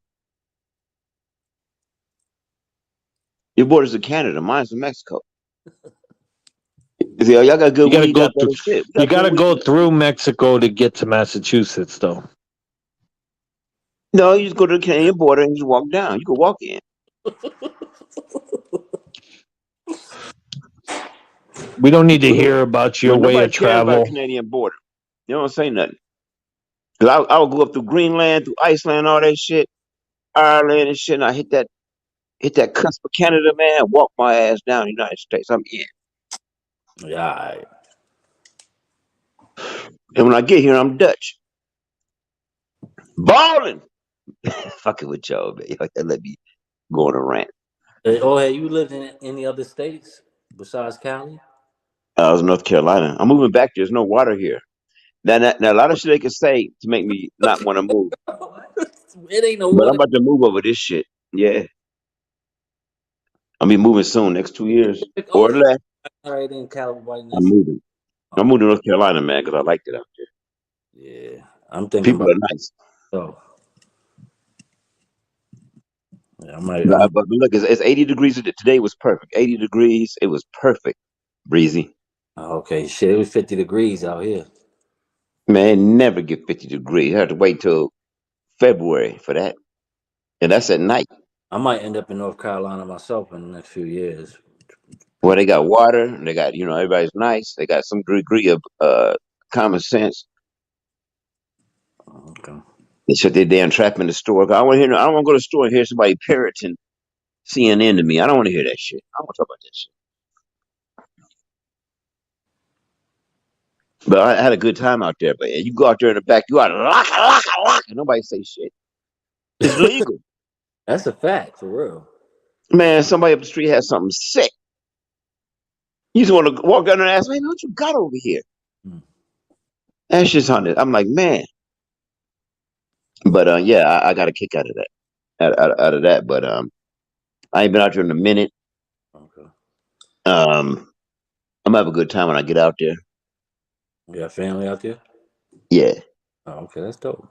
Your borders of Canada, mine's in Mexico. See, y'all got good You gotta weed go out there through. and shit. We You got good gotta weed. go through Mexico to get to Massachusetts, though. No, you just go to the Canadian border and just walk down. You can walk in. We don't need to hear about your Well, way of nobody cares about the travel. Canadian border. You don't say nothing. Cause I would go up through Greenland, through Iceland, all that shit, Ireland and shit. And I hit that cusp of Canada, man. Walk my ass down the United States. I'm in. Yeah, all right. And when I get here, I'm Dutch, balling. Fucking with y'all, man. Y'all let me go on a rant. Oh, hey, you lived in any other states besides Cali? I was in North Carolina. I'm moving back. There's no water here. Now, a lot of shit they can say to make me not want to move. It ain't no But I'm water. about to move over this shit. Yeah. I'll be moving soon, next 2 years Oh, or yeah. less. All right, in Cali, right I'm next. moving. I'm moving to North Carolina, man, because I liked it out there. Yeah, I'm thinking People about. are nice. Oh, yeah, I might. I'm. But look, it's 80 degrees. Today was perfect. 80 degrees. It was perfect. Breezy. Okay, shit. It was 50 degrees out here. Man, never get 50 degrees. I have to wait till February for that. And that's at night. I might end up in North Carolina myself in the next few years. Well, they got water. And they got, everybody's nice. They got some degree of common sense. Okay. They shut their damn trap in the store. I want to hear. I don't want to go to the store and hear somebody parroting CNN to me. I don't want to hear that shit. I don't want to talk about that shit. But I had a good time out there. But you go out there in the back, you are lock, and nobody say shit. It's legal. That's a fact for real. Man, somebody up the street has something sick. You just want to walk down there and ask, man, what you got over here? Hmm. That shit's on it. I'm like, man. But yeah, I got a kick out of that. Out of that. But I ain't been out there in a minute. Okay. I'm gonna have a good time when I get out there. You got family out there? Yeah. Oh, okay, that's dope.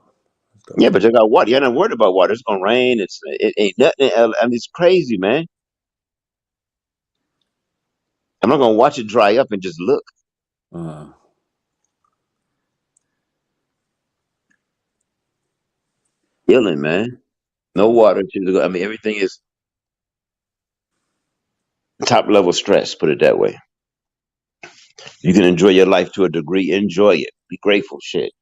That's dope. Yeah, but you got water. You're not worried about water. It's gonna rain. It ain't nothing. I mean, it's crazy, man. I'm not gonna watch it dry up and just look. Uh, Healing, man. No uh, water. I mean, everything is top level stress. Put it that way. You can enjoy your life to a degree. Enjoy it. Be grateful. Shit.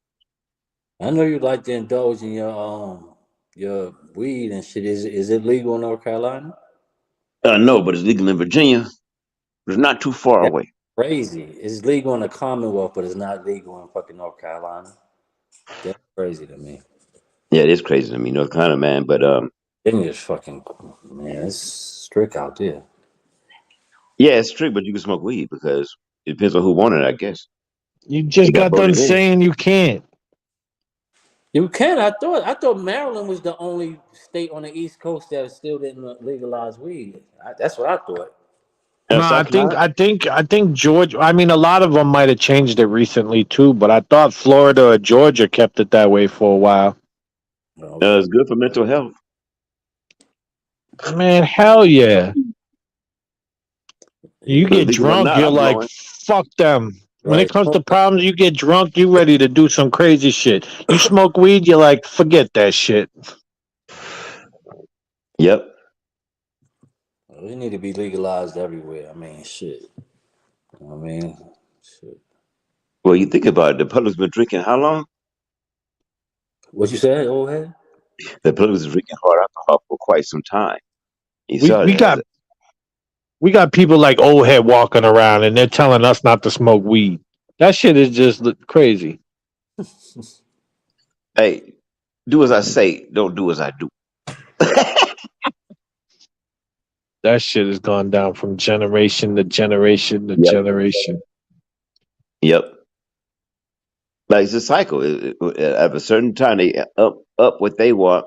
I know you like to indulge in your weed and shit. Is it legal in North Carolina? No, but it's legal in Virginia. It's not too far That's away. crazy. It's legal in the Commonwealth, but it's not legal in fucking North Carolina. That's crazy to me. Yeah, it is crazy to me, North Carolina, man. But Virginia's fucking man. It's strict out there. yeah, it's strict. But you can smoke weed because it depends on who wanted it. I guess You they just got got done prohibited. saying you can't. You can. I thought Maryland was the only state on the East Coast that still didn't legalize weed. That's what I thought. No, South Carolina. I think Georgia. I mean, a lot of them might have changed it recently too, but I thought Florida or Georgia kept it that way for a while. Okay. It's good for mental health. Man, hell yeah! You Yeah. But get legal or drunk, not, you're I'm like, going. fuck them. When it Right. comes to problems, you get drunk, you ready to do some crazy shit. You smoke weed, you're like, forget that shit. Yep. Well, it need to be legalized everywhere. I mean, shit. You know what I mean, shit. Well, you think about it. The public's been drinking how long? What you said, old head? The public's been drinking hard alcohol for quite some time. You We saw we that. got we got people like old head walking around, and they're telling us not to smoke weed. That shit is just crazy. Hey, do as I say. Don't do as I do. That shit has gone down from generation to generation to Yep. generation. Yep. Like it's a cycle. At a certain time, they up what they want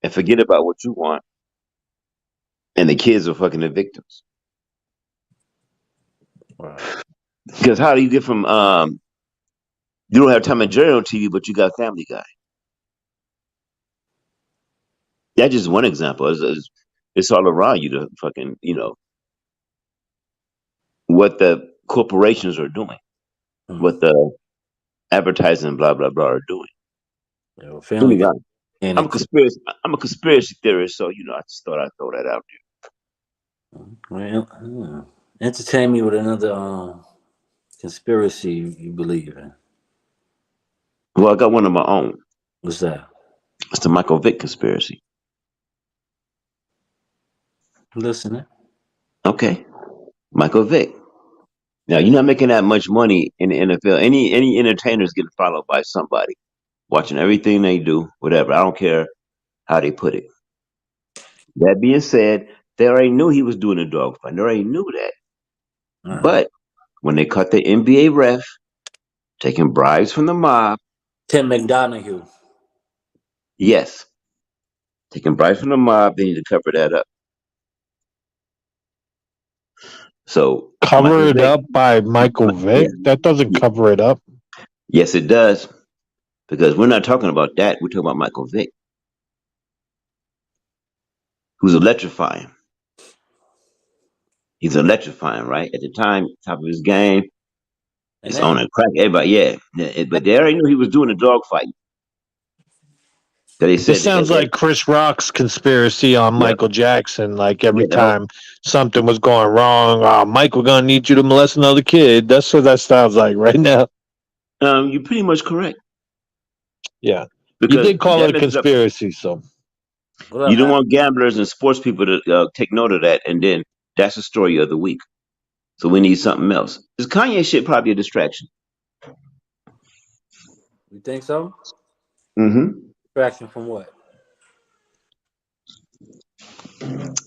and forget about what you want, and the kids are fucking the victims. Right. Because how do you get from you don't have Tom and Jerry on TV, but you got Family Guy? That's just one example. It's all around you to fucking what the corporations are doing, Hmm. what the advertising blah blah blah are doing. Yeah, well, Who Family you Guy got? and I'm a it too. conspiracy theorist, so I just thought I'd throw that out Well, Entertain me with another conspiracy you believe in. Well, I got one of my own. What's that? It's the Michael Vick conspiracy. Listening. Okay, Michael Vick. Now you're not making that much money in the NFL. Any entertainers getting followed by somebody, watching everything they do, whatever. I don't care how they put it. That being said, they already knew he was doing a dog fight. They already knew that. But when they caught the NBA ref taking bribes from the mob, Tim McDonough. yes, taking bribes from the mob, they need to cover that up. So Cover Michael it Vick, up by Michael yeah, Vick? That doesn't cover it up. yes, it does. Because we're not talking about that. We're talking about Michael Vick, who's electrifying. He's electrifying, right? At the time, top of his game, it's on a crack. Everybody, yeah. But they already knew he was doing a dog fight. So they This said sounds like Chris Rock's conspiracy on yep. Michael Jackson. Like every Yeah, time something was going wrong, oh, Mike, we're gonna need you to molest another kid. That's what that sounds like right now. You're pretty much correct. Yeah, Because you did call that it a messes up. conspiracy, so You don't want gamblers and sports people to take note of that, and then that's the story of the week. So we need something else. This Kanye shit probably a distraction. You think so? Mm-hmm. Distraction from what?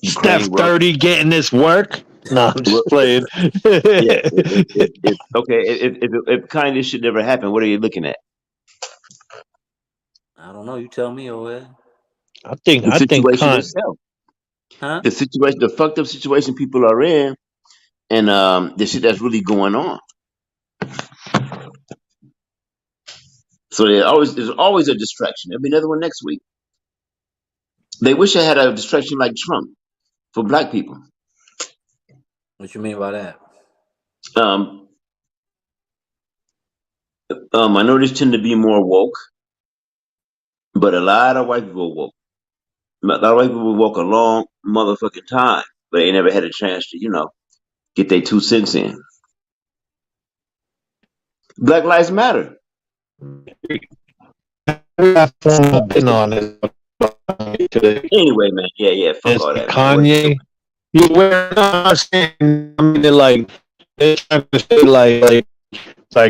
Steph 30 getting this work. No, I'm just playing. Yeah, okay. If Kanye shit never happened, what are you looking at? I don't know. You tell me, Oed. I think The situation Kanye. itself. Huh? The situation, the fucked up situation people are in, and the shit that's really going on. So there's always a distraction. There'll be another one next week. They wish I had a distraction like Trump for black people. What you mean by that? Minorities tend to be more woke, but a lot of white people are woke. A lot of white people woke a long motherfucking time, but they never had a chance to, get their 2 cents in. Black Lives Matter. Been on it today. Anyway, man, yeah, fuck all that, man. Kanye. You were not saying. I mean, they're trying to say like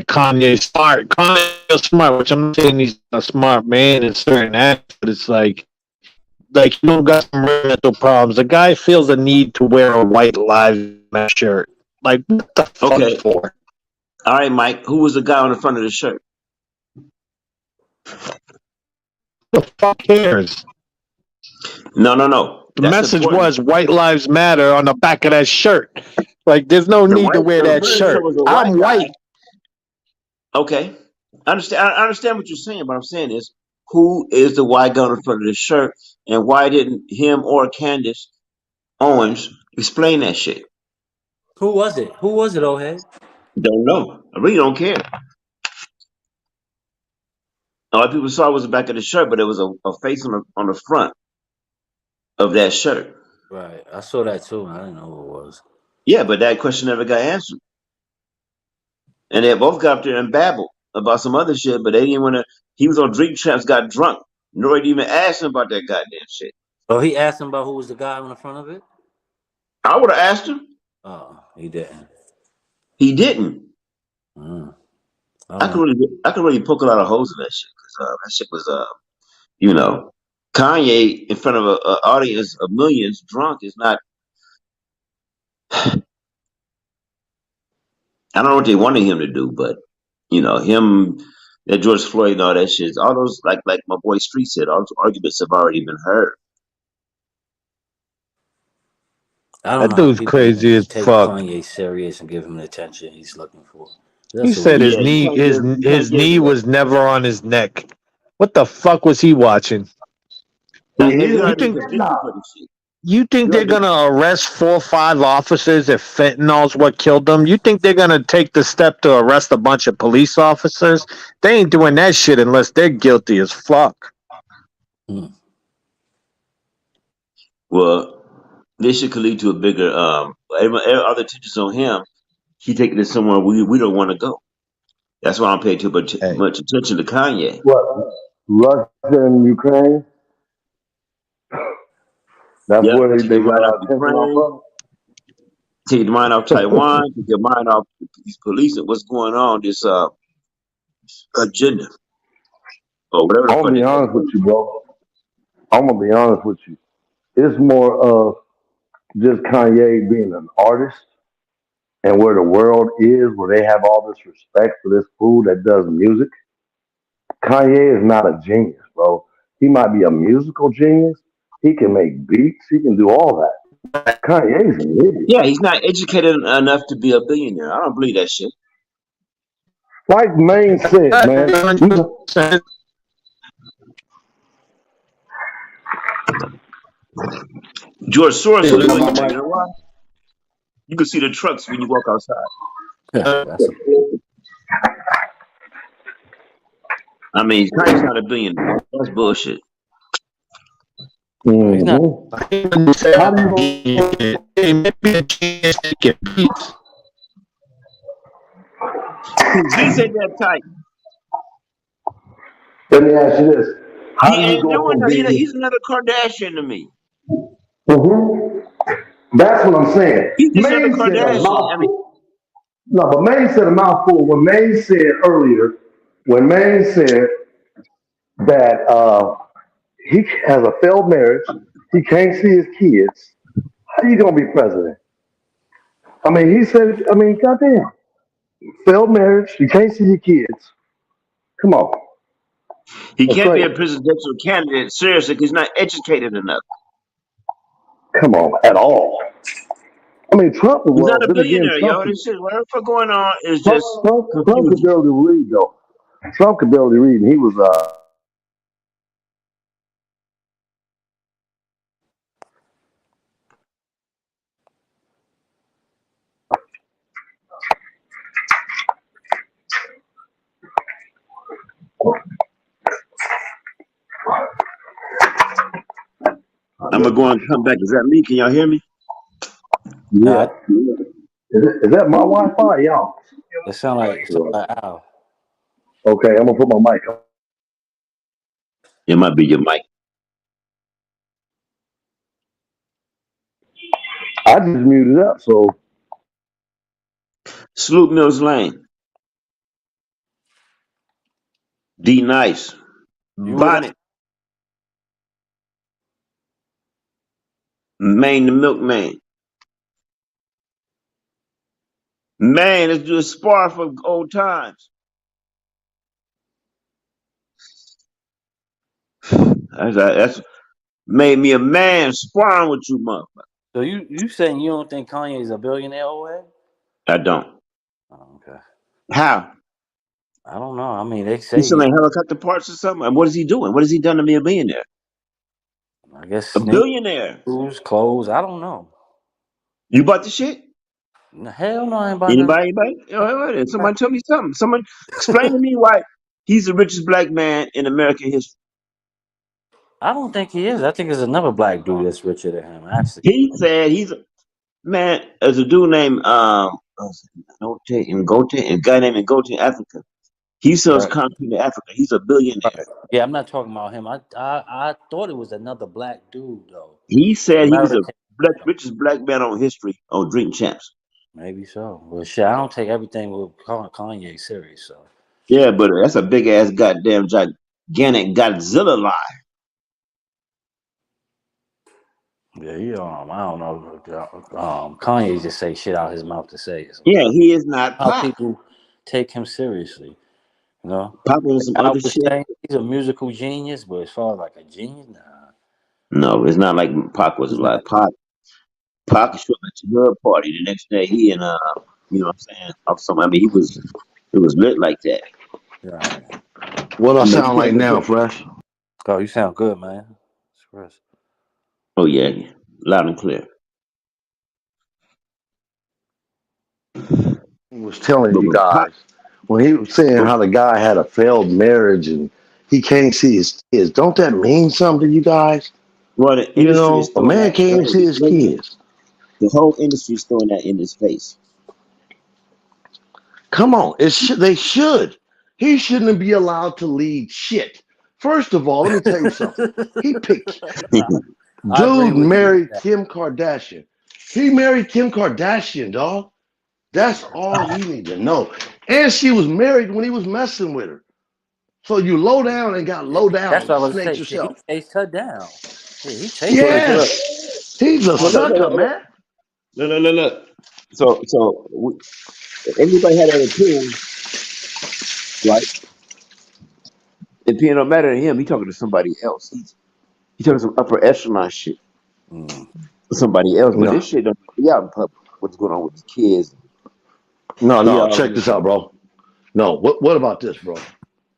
Kanye's smart. Kanye's smart, which I'm not saying he's a smart man in certain acts, but it's like you don't got some mental problems. The guy feels the need to wear a white lives matter shirt. Like what the fuck for? All right, Mike. Who was the guy on the front of the shirt? The fuck cares? No. The message was "White Lives Matter" on the back of that shirt. Like, there's no need to wear that shirt. I'm white. Okay, I understand what you're saying, but I'm saying is, who is the white guy on the front of the shirt, and why didn't him or Candace Owens explain that shit? Who was it? Who was it, Ohead? Don't know. I really don't care. A lot of people saw it was the back of the shirt, but it was a face on the front of that shirt. Right. I saw that too. I didn't know who it was. Yeah, but that question never got answered. And they both got up there and babbled about some other shit, but they didn't want to. He was on Drink Champs, got drunk. Nobody even asked him about that goddamn shit. Oh, he asked him about who was the guy on the front of it? I would have asked him. Oh, he didn't. He didn't. I could really poke a lot of holes in that shit because that shit was Kanye in front of an audience of millions drunk is not. I don't know what they wanted him to do, but him, that George Floyd and all that shit, all those like my boy Street said, all those arguments have already been heard. I don't That know dude's crazy as take fuck. Kanye serious and give him the attention he's looking for. He said his knee was never on his neck. What the fuck was he watching? You think they're gonna arrest 4 or 5 officers if fentanyl's what killed them? You think they're gonna take the step to arrest a bunch of police officers? They ain't doing that shit unless they're guilty as fuck. Well, this shit could lead to a bigger other attention's on him. He taking it somewhere we don't want to go. That's why I don't pay too Hey, much attention to Kanye. What? Russia and Ukraine? That's Yep, where take they your got mind off our attention Ukraine, off take your mind off Taiwan, of. take your mind off these police and what's going on, this agenda or whatever the I'm gonna fuck be they call honest with it. you, bro. I'm gonna be honest with you. It's more of just Kanye being an artist and where the world is, where they have all this respect for this fool that does music. Kanye is not a genius, bro. He might be a musical genius. He can make beats. He can do all that. Kanye's an idiot. Yeah, he's not educated enough to be a billionaire. I don't believe that shit. Like Maine said, man. George Soros a my billionaire. You mic. know why? You can see the trucks when you walk outside. That's a I mean, Kanye's not a billionaire. That's bullshit. he's not. How do you? His beats ain't that tight. Let me ask you this: How He do you ain't go doing from that. being? He's another Kardashian to me. Mhm. That's what I'm saying. He's just another Maine said a Kardashian. I mean, mouthful. No, but Maine said a mouthful. When Maine said earlier, when Maine said that he has a failed marriage, he can't see his kids. How you gonna be president? I mean, he said. I mean, goddamn, failed marriage. You can't see your kids. Come on, he that's can't be a crazy. presidential candidate, seriously, because he's not educated enough. Come on, at all. I mean, Trump. He's not Well, a then again, billionaire, Trump. yo. This shit, whatever the fuck going on is Trump, just Trump could confusing. barely read though. Trump could barely read, and he was I'm gonna go and come back. Is that me? Can y'all hear me? yeah. No, Is that my Wi-Fi, y'all? it sound like Al. Okay, I'm gonna put my mic on. It might be your mic. I just muted up, so Sloop Mills Lane, D Nice, You with us? Bonnet, Maine the Milkman. Man, let's do a spar for old times. That's made me a man sparring with you, motherfucker. So you saying you don't think Kanye is a billionaire, Owen? I don't. Oh, okay. How? I don't know. I mean, they He's say he. selling helicopter parts or something. And what is he doing? What has he done to be a billionaire? I guess A sneakers, billionaire. clothes. I don't know. You bought the shit? Hell no, I ain't buying nothing. Anybody? Wait, wait, wait. Somebody tell me something. Someone explain to me why he's the richest black man in American history. I don't think he is. I think there's another black dude that's richer than him. Actually, He said he's man. There's a dude named Gote and Gote, and a guy named Gote in Africa. He sells right, concrete to Africa. He's a billionaire. right. Yeah, I'm not talking about him. I thought it was another black dude though. He said he's a American, richest black man on history on Drink Champs. maybe so. But shit, I don't take everything with Kanye serious. So Yeah, but that's a big ass goddamn gigantic Godzilla lie. yeah, I don't know. Kanye just say shit out his mouth to say it Yeah, sometimes. he is not How Pop. people take him seriously, you know? Pop was some I other was shit. saying he's a musical genius, but as far as like a genius, nah, No, it's not like Pac was he's like not. Pac showed up at your hood party the next day. He and you know what I'm saying? Off some, I mean, it was lit like that. Right. what I I mean, sound like now, Fresh? Oh, you sound good, man. It's Chris. oh yeah, loud and clear. He was telling But you when Pac, guys when he was saying how the guy had a failed marriage and he can't see his kids. Don't that mean something to you guys? well, the You industry is know, a throwing man that. can't even see his kids. The whole industry's throwing that in his face. Come on, they should. He shouldn't be allowed to lead shit. First of all, let me tell you something. He picked I agree dude with you with married that. Kim Kardashian. He married Kim Kardashian, dog. That's all we need to know. And she was married when he was messing with her. So you low down and got low That's down, what I was snakes saying. Shit, he yourself. chased her down. Yeah, he chased her down. Yes, he's a So look, sucker, man. look. So everybody had an opinion, right? Opinion don't matter to him. He talking to somebody else. He talking some upper echelon shit Mm. to somebody else. But No, this shit don't be out in public. What's going on with his kids? He no. all Check over this the out, place. bro. No, what about this, bro?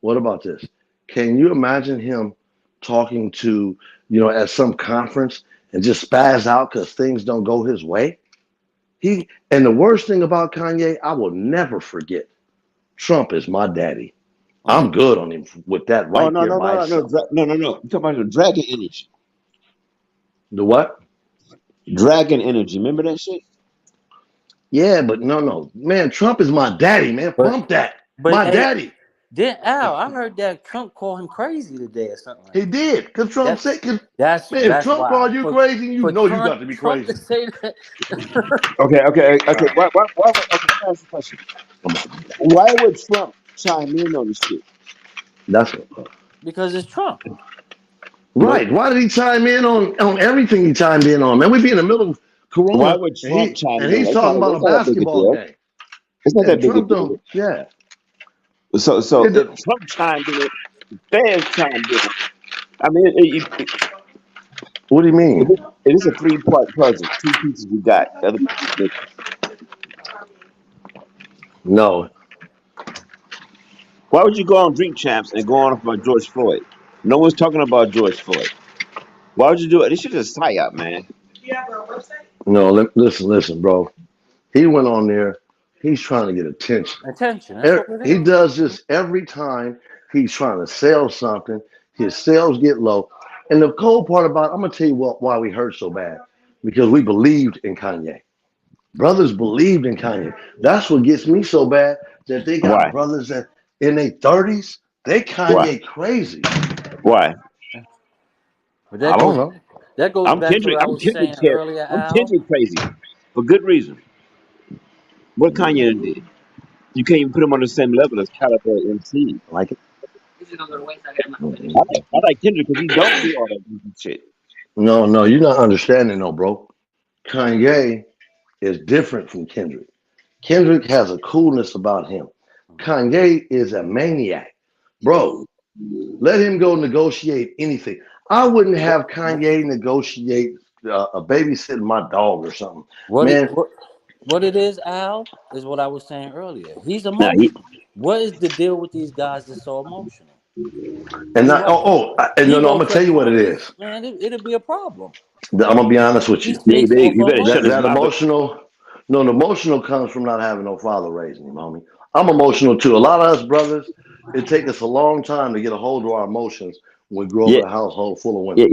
What about this? Can you imagine him talking to, at some conference and just spaz out because things don't go his way? And the worst thing about Kanye, I will never forget. Trump is my daddy. I'm good on him with that Oh right no there no by no no itself. no! You talking about the dragon energy? The what? Dragon energy. Remember that shit? Yeah, but no. Man, Trump is my daddy, man. But Pump that. but My hey, daddy. then Al, I heard that Trump called him crazy today or something like He that. did. Because Trump That said, man, if that's Trump wild. called you crazy, you For know you got to be Trump to crazy. say that. Okay. Wow. Okay, let me ask you a question. Why would Trump chime in on this shit? That's Because it's Trump. But right. Why did he chime in on everything he chimed in on? Man, we'd be in the middle of why Corona would and Trump chime in? he's talking about a That's not that big a basketball deal. game. It's not that And big a Trump deal. don't, yeah. So It, if Trump chimed in, fans chimed in. I mean, what do you mean? it is a three-part puzzle. Two pieces you got. The other piece is missing. No. Why would you go on Drink Champs and go on about George Floyd? No one's talking about George Floyd. Why would you do it? This shit is a psyop, man. No, listen, bro. He went on there. He's trying to get attention. Attention. That's what it He is. does this every time he's trying to sell something. His sales get low. And the cold part about I'm gonna tell you why we hurt so bad. Because we believed in Kanye. Brothers believed in Kanye. That's what gets me so bad that they got Why? brothers that in their 30s, they Why? Kanye crazy. Why? But I don't know. that goes I'm back to Kendrick. what I I'm was Kendrick saying here. earlier, I'm Al. Kendrick crazy for good reason. What Kanye did? You can't even put him on the same level as Caliber MC. Like it. I like Kendrick because he don't do all that goofy shit. No, you're not understanding, no, bro. Kanye is different from Kendrick. Kendrick has a coolness about him. Kanye is a maniac. Bro, let him go negotiate anything. I wouldn't have Kanye negotiate babysitting my dog or something. What it Man, what what it is, Al, is what I was saying earlier. He's Nah, he emotional. What is the deal with these guys that's so emotional? and He not, won't. and He no, I'm won't gonna tell say you what it Trump is is. man. It'll be a problem. I'm gonna be honest with He you. speaks off you of better shut That his emotion. that mouth. emotional, no, the emotional comes from not having no father raising him, homie. I'm emotional too. A lot of us brothers, it takes us a long time to get a hold of our emotions when we grow up Yeah, in a household full of women.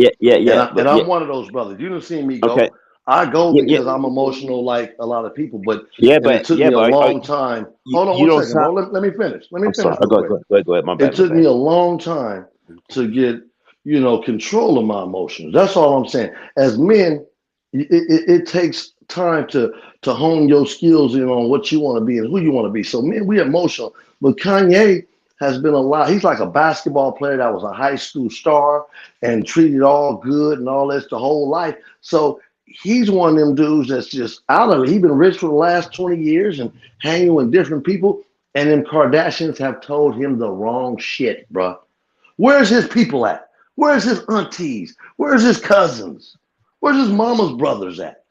But And yeah, I'm one of those brothers. You done seen me okay, go. I go yeah. because I'm emotional like a lot of people, and it took Yeah, me a but long time. Hold on you one don't second, sound. bro. Let me finish. Let me I'm sorry. finish real quick. Go ahead. It My took me bad. a long time to get, control of my emotions. That's all I'm saying. As men, it takes time to hone your skills in on what you want to be and who you want to be. So men, we emotional. But Kanye has been a lot. He's like a basketball player that was a high school star and treated all good and all this the whole life. So he's one of them dudes that's just out of it. He's been rich for the last 20 years and hanging with different people. And them Kardashians have told him the wrong shit, bruh. Where's his people at? Where's his aunties? Where's his cousins? Where's his mama's brothers at?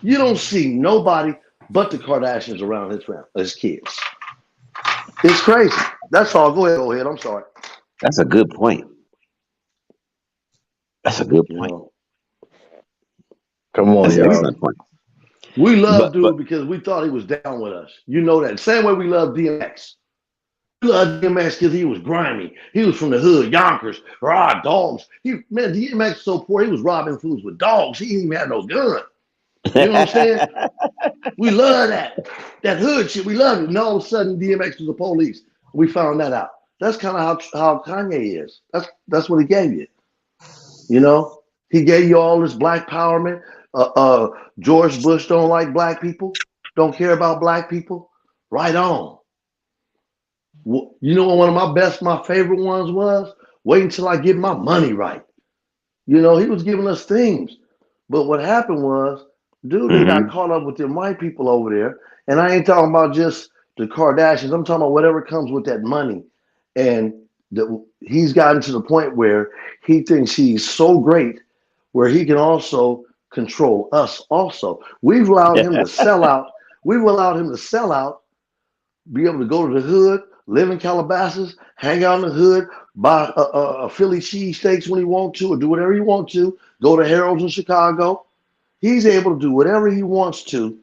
You don't see nobody but the Kardashians around his kids. It's crazy. That's all. Go ahead. I'm sorry. That's a good point. That's a good You point. know, come on, That's an y'all. excellent point. We love But dude because we thought he was down with us. You know that. Same way we love DMX. We love DMX because he was grimy. He was from the hood, Yonkers, raw dogs. DMX so poor he was robbing foods with dogs. He didn't even have no gun. You know what I'm saying? We love that hood shit. We love it. And all of a sudden, DMX was the police. We found that out. That's kind of how Kanye is. That's what he gave you. You know, he gave you all this black empowerment. George Bush don't like black people. Don't care about black people. Right on. You know what one of my favorite ones was? Wait until I get my money right. You know, he was giving us themes. But what happened was, dude, they got caught up with them white people over there. And I ain't talking about just the Kardashians. I'm talking about whatever comes with that money. And he's gotten to the point where he thinks he's so great where he can also control us also. We've allowed him to sell out. We've allowed him to sell out, be able to go to the hood, live in Calabasas, hang out in the hood, buy a Philly cheesesteaks when he wants to, or do whatever he wants to, go to Harold's in Chicago. He's able to do whatever he wants to,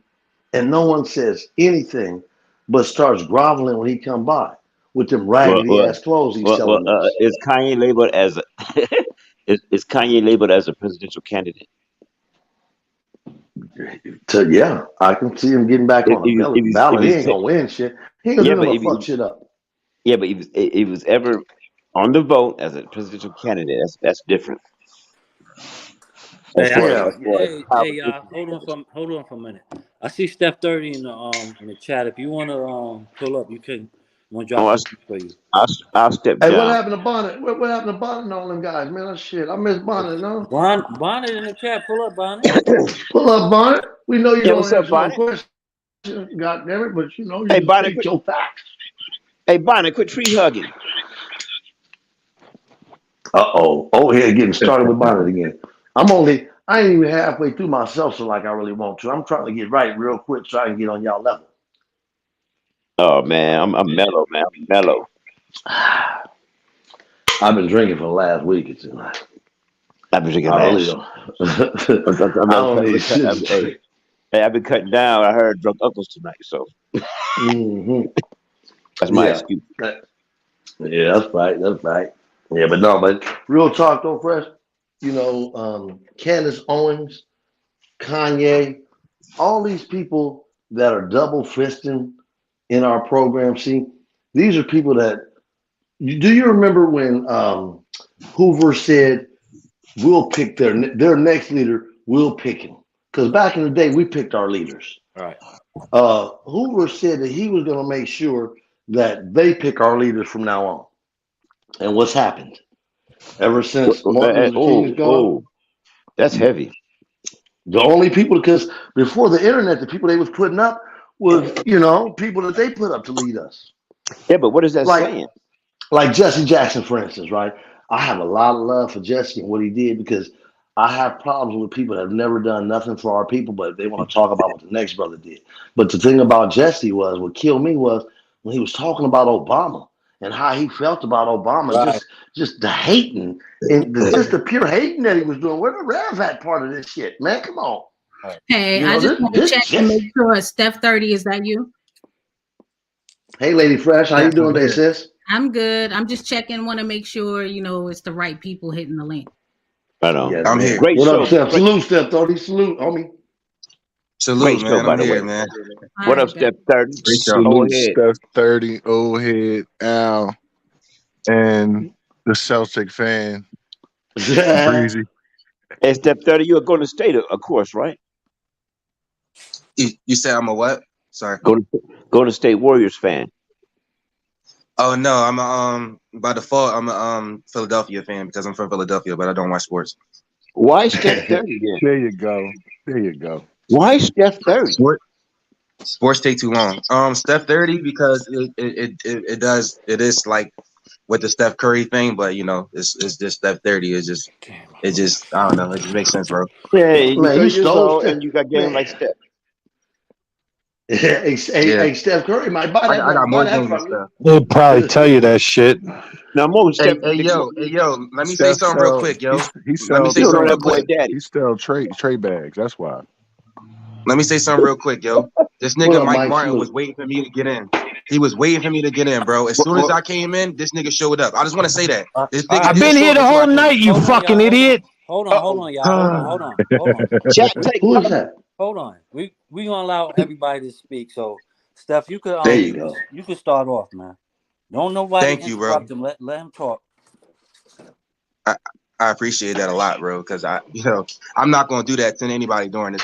and no one says anything, but starts groveling when he come by with them raggedy ass clothes he's selling us. Is Kanye labeled as a is Kanye labeled as a presidential candidate? So yeah, I can see him getting back on the ballot. He ain't gonna win shit. He ain't gonna fuck shit up. Yeah, but he was ever on the vote as a presidential candidate. That's different. Hey, y'all, hold on for a minute. I see Steph 30 in the chat. If you want to pull up, you can. Want to drop something for you? I'll step down. Hey, what happened to Bonnet? What happened to Bonnet and all them guys, man? That shit. I miss Bonnet, no? Bonnet in the chat. Pull up, Bonnet. Pull up, Bonnet. We know you don't what's up, answer no Bonnet? questions. God damn it, but you know you Hey, Bonnet, speak your facts. Hey, Bonnet, quit tree hugging. Uh-oh. Oh, here getting started with Bonnet again. I ain't even halfway through myself, so like I really want to. I'm trying to get right real quick so I can get on y'all level. Oh man, I'm mellow, man. I'm mellow. I've been drinking for the last week. It's like I've been drinking Hey, I've been cutting down. I heard Drunkles tonight, so that's my excuse. Yeah, that's right. That's right. Yeah, but real talk though, Fresh. You know, Candace Owens, Kanye, all these people that are double fisting in our program. See, these are people that. Do you remember when Hoover said, "We'll pick their next leader. We'll pick him"? Because back in the day, we picked our leaders. Right. Hoover said that he was going to make sure that they pick our leaders from now on. And what's happened? Ever since Martin Luther King is gone, that's heavy. The only people, because before the internet, the people they was putting up was, people that they put up to lead us. Yeah, but what is that saying? Like Jesse Jackson, for instance, right? I have a lot of love for Jesse and what he did because I have problems with people that have never done nothing for our people, but they want to talk about what the next brother did. But the thing about Jesse was, what killed me was when he was talking about Obama and how he felt about Obama, right. just the hating and just the pure hating that he was doing. Where the Ravhat part of this shit, man? Come on. Hey, I just want to check and make sure Steph 30, is that you? Hey, Lady Fresh, how you doing today, sis? I'm good. I'm just checking, want to make sure, it's the right people hitting the link. I know. Yes, I'm here. Great what show. Up, Steph? Salute, Steph 30. Salute, homie. Salute, man. Show, I'm here, man. What up, Steph 30? Salute, Steph 30, old head, Al, and the Celtic fan. Breezy. Hey, Steph 30, you're going to state, of course, right? You said I'm a what? Sorry. Golden State Warriors fan. Oh no, I'm by default I'm a Philadelphia fan because I'm from Philadelphia, but I don't watch sports. Why Steph 30? There you go. There you go. Why Steph 30? Sports take too long. Steph 30 because it is like with the Steph Curry thing, but it's just Steph 30. It just I don't know. It just makes sense, bro. Yeah, you man, you stole Steph, and you got game like Steph. Hey, Steph Curry might buy that. I got more games than Steph. They'll probably tell you that shit. Now, I'm always hey, yo, let me say something real quick, yo. Let me say something real quick. He still tray bags. That's why. Let me say something real quick, yo. This nigga Mike Martin was waiting for me to get in. He was waiting for me to get in, bro. As soon as I came in, this nigga showed up. I just want to say that. I've been here the whole night, you fucking idiot. Hold on, y'all. Hold on. Chat, take who is that? hold on. We gonna allow everybody to speak. So, Steph, you could There you go. you could start off, man. Don't nobody Thank you, bro. interrupt him. Let him talk. I appreciate that a lot, bro. Because I'm not gonna do that to anybody during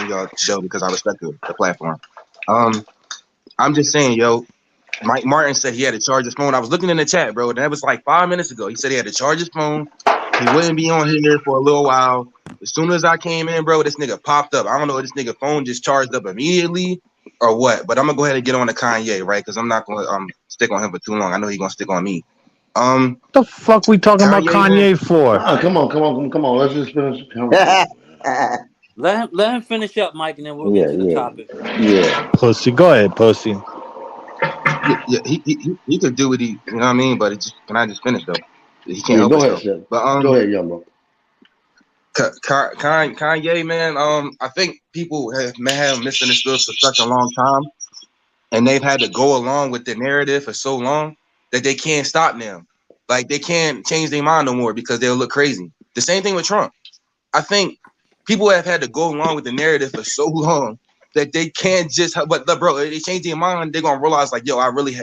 your show because I respect the platform. I'm just saying, yo. Mike Martin said he had to charge his phone. I was looking in the chat, bro. That was like 5 minutes ago. He said he had to charge his phone. He wouldn't be on here for a little while. As soon as I came in, bro, this nigga popped up. I don't know if this nigga phone just charged up immediately or what. But I'm gonna go ahead and get on to Kanye, right? Because I'm not gonna stick on him for too long. I know he's gonna stick on me. What the fuck we talking about Kanye for? Come on. Let's just finish the conversation. Let him finish up, Mike, and then we'll get to the topic. Yeah. Pussy, go ahead, pussy. Yeah, he could do what he, you know what I mean? But can I just finish though? He can't help Go himself. ahead, But go ahead, young bro. Kanye, man, I think people may have misunderstood for such a long time, and they've had to go along with the narrative for so long that they can't stop now. Like they can't change their mind no more because they'll look crazy. The same thing with Trump. I think people have had to go along with the narrative for so long that they can't just. But bro, if they change their mind, they're gonna realize like, yo, I really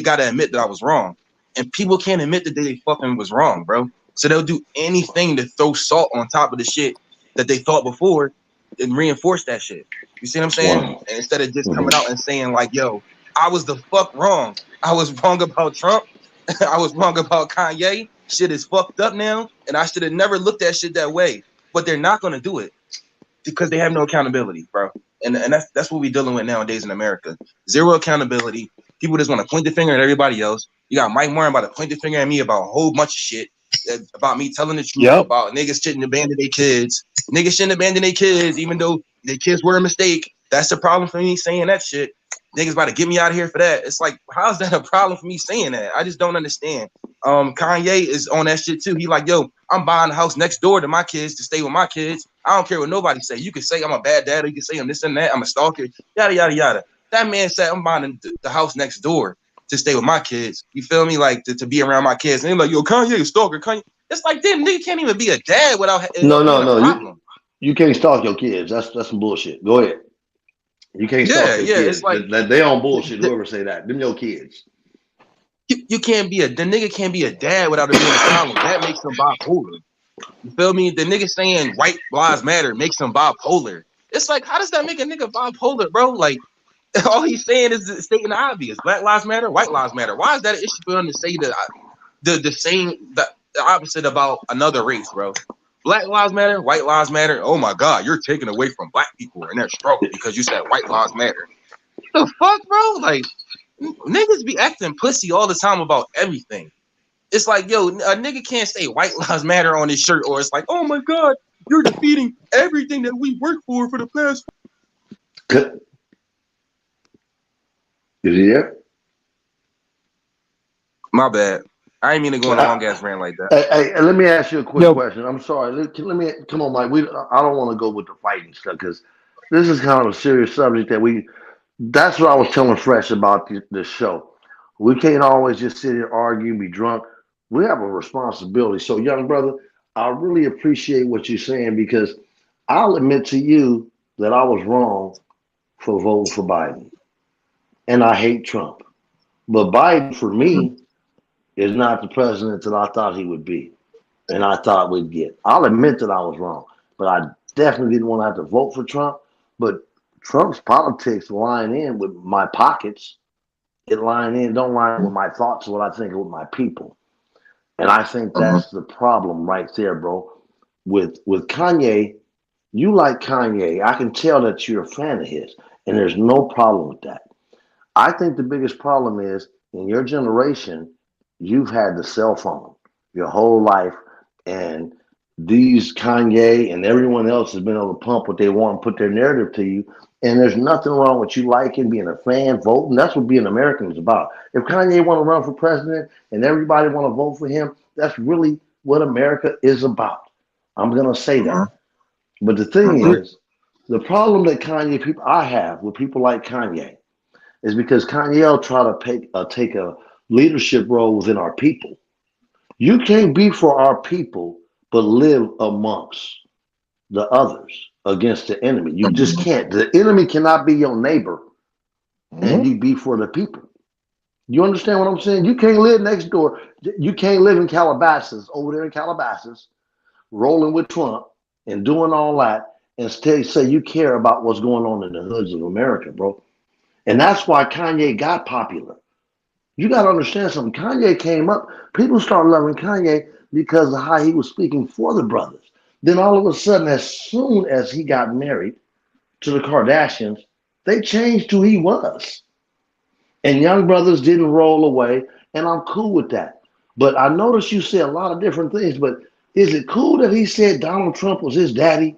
gotta admit that I was wrong, and people can't admit that they fucking was wrong, bro. So they'll do anything to throw salt on top of the shit that they thought before and reinforce that shit. You see what I'm saying? Wow. And instead of just coming out and saying like, yo, I was the fuck wrong. I was wrong about Trump. I was wrong about Kanye. Shit is fucked up now, and I should have never looked at shit that way. But they're not gonna do it because they have no accountability, bro. And that's what we're dealing with nowadays in America. Zero accountability. People just want to point the finger at everybody else. You got Mike Martin about to point the finger at me about a whole bunch of shit. About me telling the truth, about niggas shouldn't abandon their kids. Niggas shouldn't abandon their kids, even though their kids were a mistake. That's the problem for me saying that shit. Niggas about to get me out of here for that. It's like, how's that a problem for me saying that? I just don't understand. Kanye is on that shit too. He like, yo, I'm buying a house next door to my kids to stay with my kids. I don't care what nobody say. You can say I'm a bad dad, or you can say I'm this and that. I'm a stalker, yada yada yada. That man said I'm buying the house next door to stay with my kids. You feel me? Like to be around my kids. And they're like, yo, Kanye a stalker. Kanye. It's like, damn, nigga can't even be a dad without No. problem. You can't stalk your kids. That's some bullshit. Go ahead. You can't stalk your kids. It's like they on bullshit. Whoever say that, them your kids. You can't be the nigga can't be a dad without it being a problem. That makes him bipolar. You feel me? The nigga saying white lives matter makes him bipolar. It's like, how does that make a nigga bipolar, bro? Like, all he's saying is stating the obvious. Black lives matter, white lives matter. Why is that an issue for him to say the opposite about another race, bro? Black lives matter, white lives matter. Oh my God, you're taking away from black people in their struggle because you said white lives matter. What the fuck, bro? Like, niggas be acting pussy all the time about everything. It's like, yo, a nigga can't say white lives matter on his shirt, or it's like, oh my God, you're defeating everything that we worked for the past. Is he there? My bad. I ain't mean to go on a long ass rant like that. Hey, let me ask you a quick question. I'm sorry. Let me come on, Mike. I don't want to go with the fighting stuff because this is kind of a serious subject that's what I was telling Fresh about this show. We can't always just sit here, argue, be drunk. We have a responsibility. So, young brother, I really appreciate what you're saying because I'll admit to you that I was wrong for voting for Biden. And I hate Trump. But Biden, for me, is not the president that I thought he would be and I thought we'd get. I'll admit that I was wrong, but I definitely didn't want to have to vote for Trump. But Trump's politics line in with my pockets. It don't line with my thoughts, what I think with my people. And I think that's the problem right there, bro. With Kanye, you like Kanye. I can tell that you're a fan of his, and there's no problem with that. I think the biggest problem is in your generation, you've had the cell phone your whole life, and these Kanye and everyone else has been able to pump what they want and put their narrative to you. And there's nothing wrong with you liking, being a fan, voting. That's what being American is about. If Kanye want to run for president and everybody want to vote for him, that's really what America is about. I'm going to say that. But the thing is, the problem that I have with people like Kanye is because Kanye will try to take a leadership role within our people. You can't be for our people, but live amongst the others against the enemy. You just can't. The enemy cannot be your neighbor and you be for the people. You understand what I'm saying? You can't live next door. You can't live in Calabasas, over there in Calabasas, rolling with Trump and doing all that and still say you care about what's going on in the hoods of America, bro. And that's why Kanye got popular. You got to understand something. Kanye came up, people started loving Kanye because of how he was speaking for the brothers. Then all of a sudden, as soon as he got married to the Kardashians, they changed who he was. And young brothers didn't roll away, and I'm cool with that. But I noticed you said a lot of different things, but is it cool that he said Donald Trump was his daddy?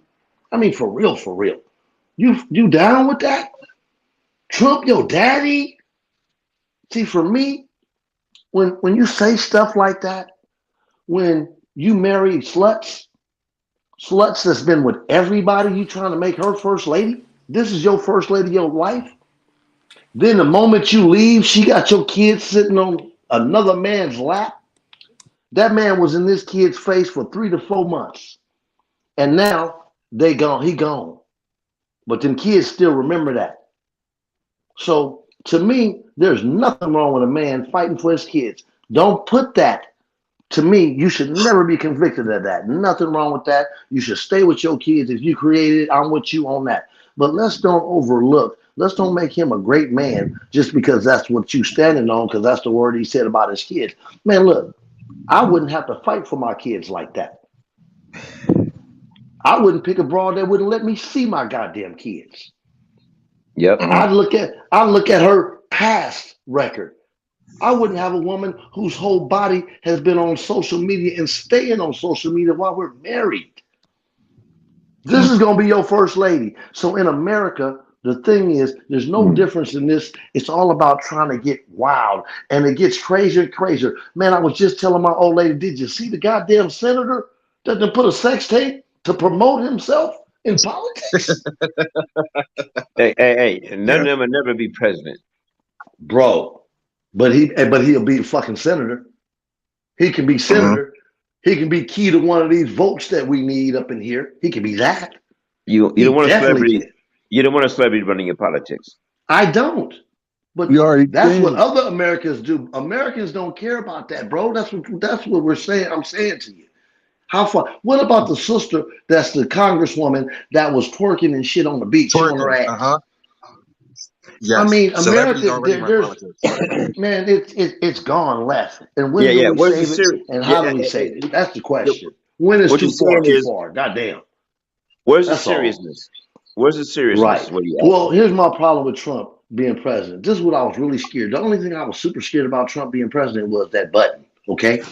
I mean, for real, for real. You down with that? Trump your daddy? See, for me, when you say stuff like that, when you marry sluts that's been with everybody, you trying to make her first lady, this is your first lady of your life. Then the moment you leave, she got your kids sitting on another man's lap. That man was in this kid's face for 3 to 4 months. And now they gone, he gone. But them kids still remember that. So to me, there's nothing wrong with a man fighting for his kids. Don't put that. To me, you should never be convicted of that. Nothing wrong with that. You should stay with your kids. If you created it, I'm with you on that. But let's don't make him a great man just because that's what you standing on, because that's the word he said about his kids. Man, look, I wouldn't have to fight for my kids like that. I wouldn't pick a broad that wouldn't let me see my goddamn kids. Yep. I'd look at her past record. I wouldn't have a woman whose whole body has been on social media and staying on social media while we're married. This is going to be your first lady. So in America, the thing is, there's no difference in this. It's all about trying to get wild. And it gets crazier and crazier. Man, I was just telling my old lady, did you see the goddamn senator that put a sex tape to promote himself in politics? Hey, none of them will never be president. Bro. But he'll be a fucking senator. He can be senator. He can be key to one of these votes that we need up in here. He can be that. You don't want a celebrity. You don't want a celebrity running your politics. I don't. But that's what other Americans do. Americans don't care about that, bro. That's what we're saying. I'm saying to you. How far? What about the sister that's the congresswoman that was twerking and shit on the beach, showing her ass? Yes. I mean, America, man, it's gone left. And when do we save it? And how do we save it? That's the question. When is too far? Goddamn. Where's the seriousness? Where's the seriousness? Right. Well, here's my problem with Trump being president. This is what I was really scared. The only thing I was super scared about Trump being president was that button. Okay.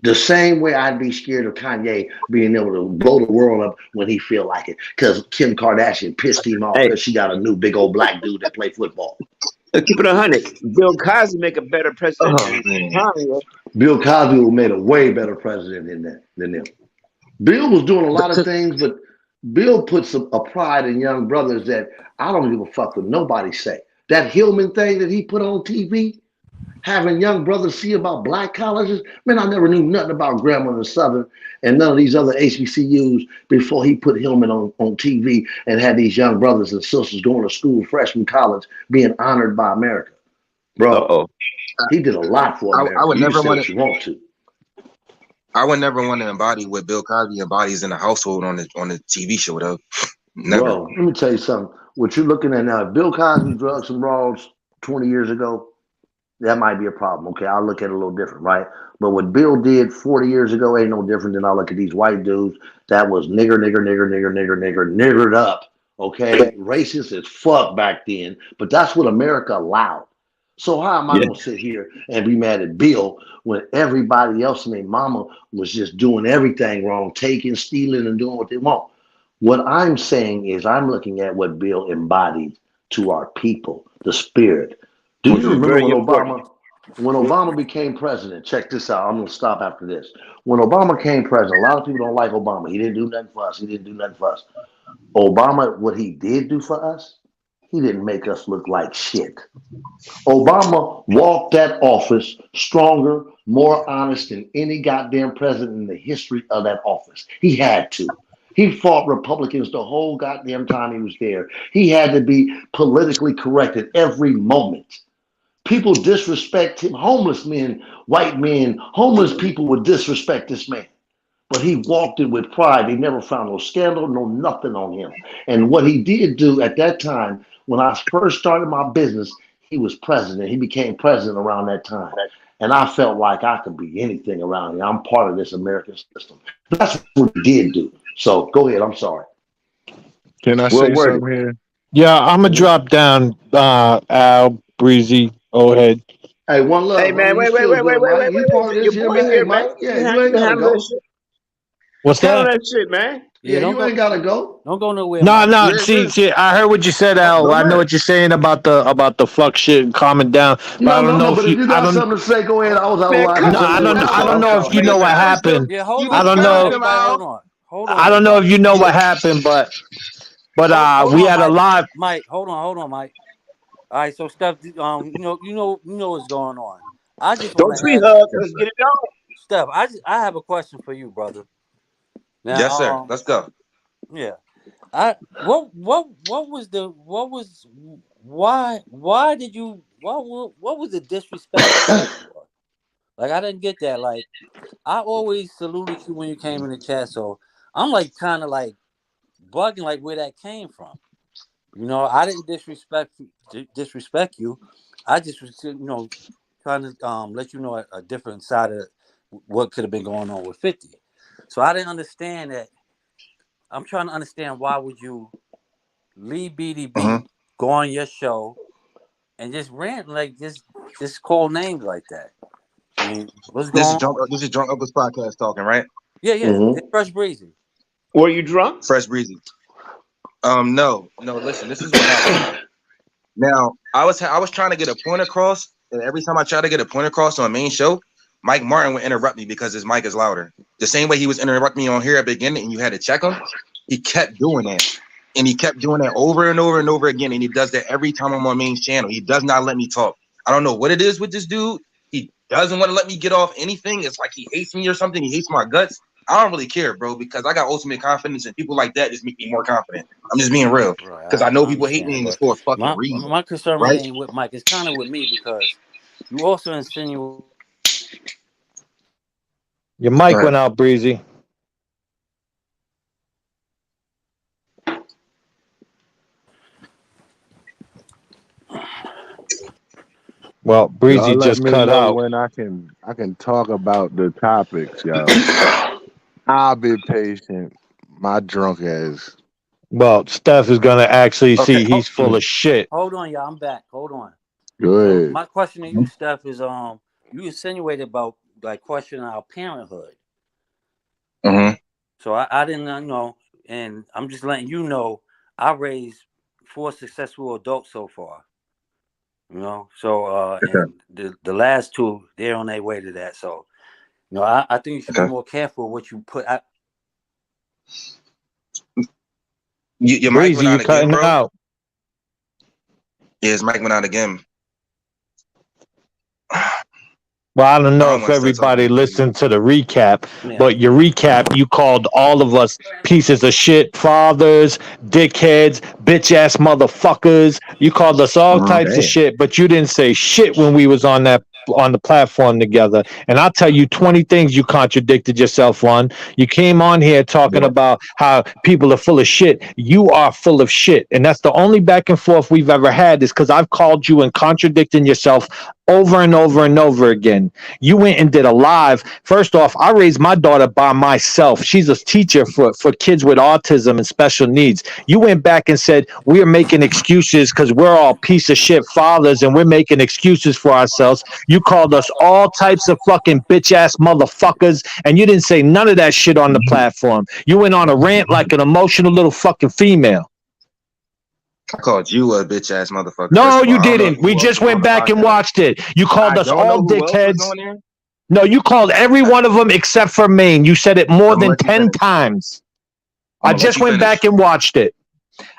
The same way I'd be scared of Kanye being able to blow the world up when he feel like it, because Kim Kardashian pissed him off because she got a new big old black dude that play football. Keep it 100. Bill Cosby make a better president than Kanye. Bill Cosby would made a way better president than them. Bill was doing a lot of things, but Bill puts a pride in young brothers that I don't give a fuck what nobody say. That Hillman thing that he put on TV, having young brothers see about black colleges. Man, I never knew nothing about Grambling and Southern and none of these other HBCUs before he put Hillman on TV and had these young brothers and sisters going to school, freshman college, being honored by America. Bro, he did a lot for America. I would never want to. I would never want to embody what Bill Cosby embodies in the household on the TV show, though. Never. Bro, let me tell you something. What you're looking at now, Bill Cosby drugs and brawls 20 years ago, that might be a problem. Okay, I'll look at it a little different, right? But what Bill did 40 years ago ain't no different than I look at these white dudes that was niggered up. Okay, racist as fuck back then, but that's what America allowed. So how am I gonna sit here and be mad at Bill when everybody else and their mama was just doing everything wrong, taking, stealing, and doing what they want? What I'm saying is I'm looking at what Bill embodied to our people, the spirit. Do you remember when Obama became president? Check this out. I'm going to stop after this. When Obama became president, a lot of people don't like Obama. He didn't do nothing for us. Obama, what he did do for us, he didn't make us look like shit. Obama walked that office stronger, more honest than any goddamn president in the history of that office. He had to. He fought Republicans the whole goddamn time he was there. He had to be politically correct at every moment. People disrespect him. Homeless men, white men, homeless people would disrespect this man. But he walked it with pride. They never found no scandal, no nothing on him. And what he did do at that time, when I first started my business, he was president. He became president around that time. And I felt like I could be anything around here. I'm part of this American system. That's what he did do. So go ahead. I'm sorry. Can I Well say worded. something here? Yeah, I'm gonna drop down. Al, Breezy, go ahead. Hey, one love, Hey brother. man, You wait, wait, still wait, good, wait, wait, Mike. wait, You wait, part of wait. Your this here, boy man. Hey, here, man. Mike. Yeah, You you ain't can gotta handle that go. shit. What's Handle that? that shit, man. Yeah, Yeah, you ain't gotta go. don't go nowhere, No, Mike. no. Yeah, See, yeah. see, I heard what you said, Al. Go I know ahead. what you're saying about the fuck shit and calming down. But I No, don't no, know no. if But if you. you I got don't. something to say, go ahead. I was out of Man, line. cut No, So your I go don't. ahead. shit I'm I don't out. sorry. know I'm if sorry. you know Nigga, what ask him. happened. Yeah, You hold I on, just don't hold on, asked know. him everybody, out. hold on, I don't know Mike. if you know Yeah. what happened, but Hold we on, had a Mike. live. Mike, hold on, Mike. All right, so Steph, you know what's going on. I just want Don't to tree ask hug. Let's get it on. Steph. I have a question for you, brother. Now, Yes, sir. Let's go. yeah, what was the what was why did you what was the disrespect you asked for? Like I didn't get that. Like I always saluted you when you came in the chat, so I'm like kind of like bugging like where that came from. You know, I didn't disrespect you. I just was trying to let you know a different side of what could have been going on with 50. So I didn't understand that. I'm trying to understand why would you leave BDB, Mm-hmm. go on your show, and just rant like just call names like that. I mean, what's This is going on? This is Drunk Uncle's podcast talking, right? Yeah, Mm-hmm. it's Fresh Breezy. Were you drunk? Fresh breezy. No. Listen, this is what happened. Now, I was trying to get a point across, and every time I try to get a point across on a main show, Mike Martin would interrupt me because his mic is louder. The same way he was interrupting me on here at the beginning, and you had to check him. He kept doing that, and he kept doing that over and over and over again. And he does that every time I'm on Main's channel. He does not let me talk. I don't know what it is with this dude. He doesn't want to let me get off anything. It's like he hates me or something. He hates my guts. I don't really care, bro, because I got ultimate confidence, and people like that just make me more confident. I'm just being real, Right, because I know I people hate me understand, and it's but for a fucking reason, my concern right? really ain't with Mike. It's kind of with me because you also insinuate. Your mic Right. went out, Breezy. Well, Breezy Y'all let just me cut know out. when I can talk about the topics, y'all. I'll be patient. My drunk ass. Well, Steph is gonna actually Okay. see he's full of shit. Hold on, y'all. I'm back. Hold on. Go So ahead. my question to you, Steph, is you insinuated about like questioning our parenthood. Mm-hmm. So I didn't know, and I'm just letting you know I raised 4 successful adults so far. You know, so Okay. and the last 2 they're on their way to that. So I think you should be Okay. more careful what you put out. Your mic went Breezy, you out again, cutting bro. out. Yeah, his mic went out again. Well, I don't I know don't if want to start talking everybody crazy. listened to the recap, Yeah. but your recap, you called all of us pieces of shit, fathers, dickheads, bitch ass motherfuckers. You called us all types of Damn. shit, but you didn't say shit when we was on the platform together. And I'll tell you 20 things you contradicted yourself on. You came on here talking What? about how people are full of shit. You are full of shit. And that's the only back and forth we've ever had is because I've called you and contradicting yourself over and over and over again. You went and did a live. First off, I raised my daughter by myself. She's a teacher for kids with autism and special needs. You went back and said, we're making excuses because we're all piece of shit fathers and we're making excuses for ourselves. You called us all types of fucking bitch ass motherfuckers, and you didn't say none of that shit on the platform. You went on a rant like an emotional little fucking female. I called you a bitch ass motherfucker. No, First of all, you I don't know didn't. We who else just was on went the back and podcast. watched it. You called I us don't know all who else was dickheads. on there. No, you called every one of them except for Maine. You said it more I'm gonna than let you 10 finish. times. I'm I gonna let just you went back finish. and watched it.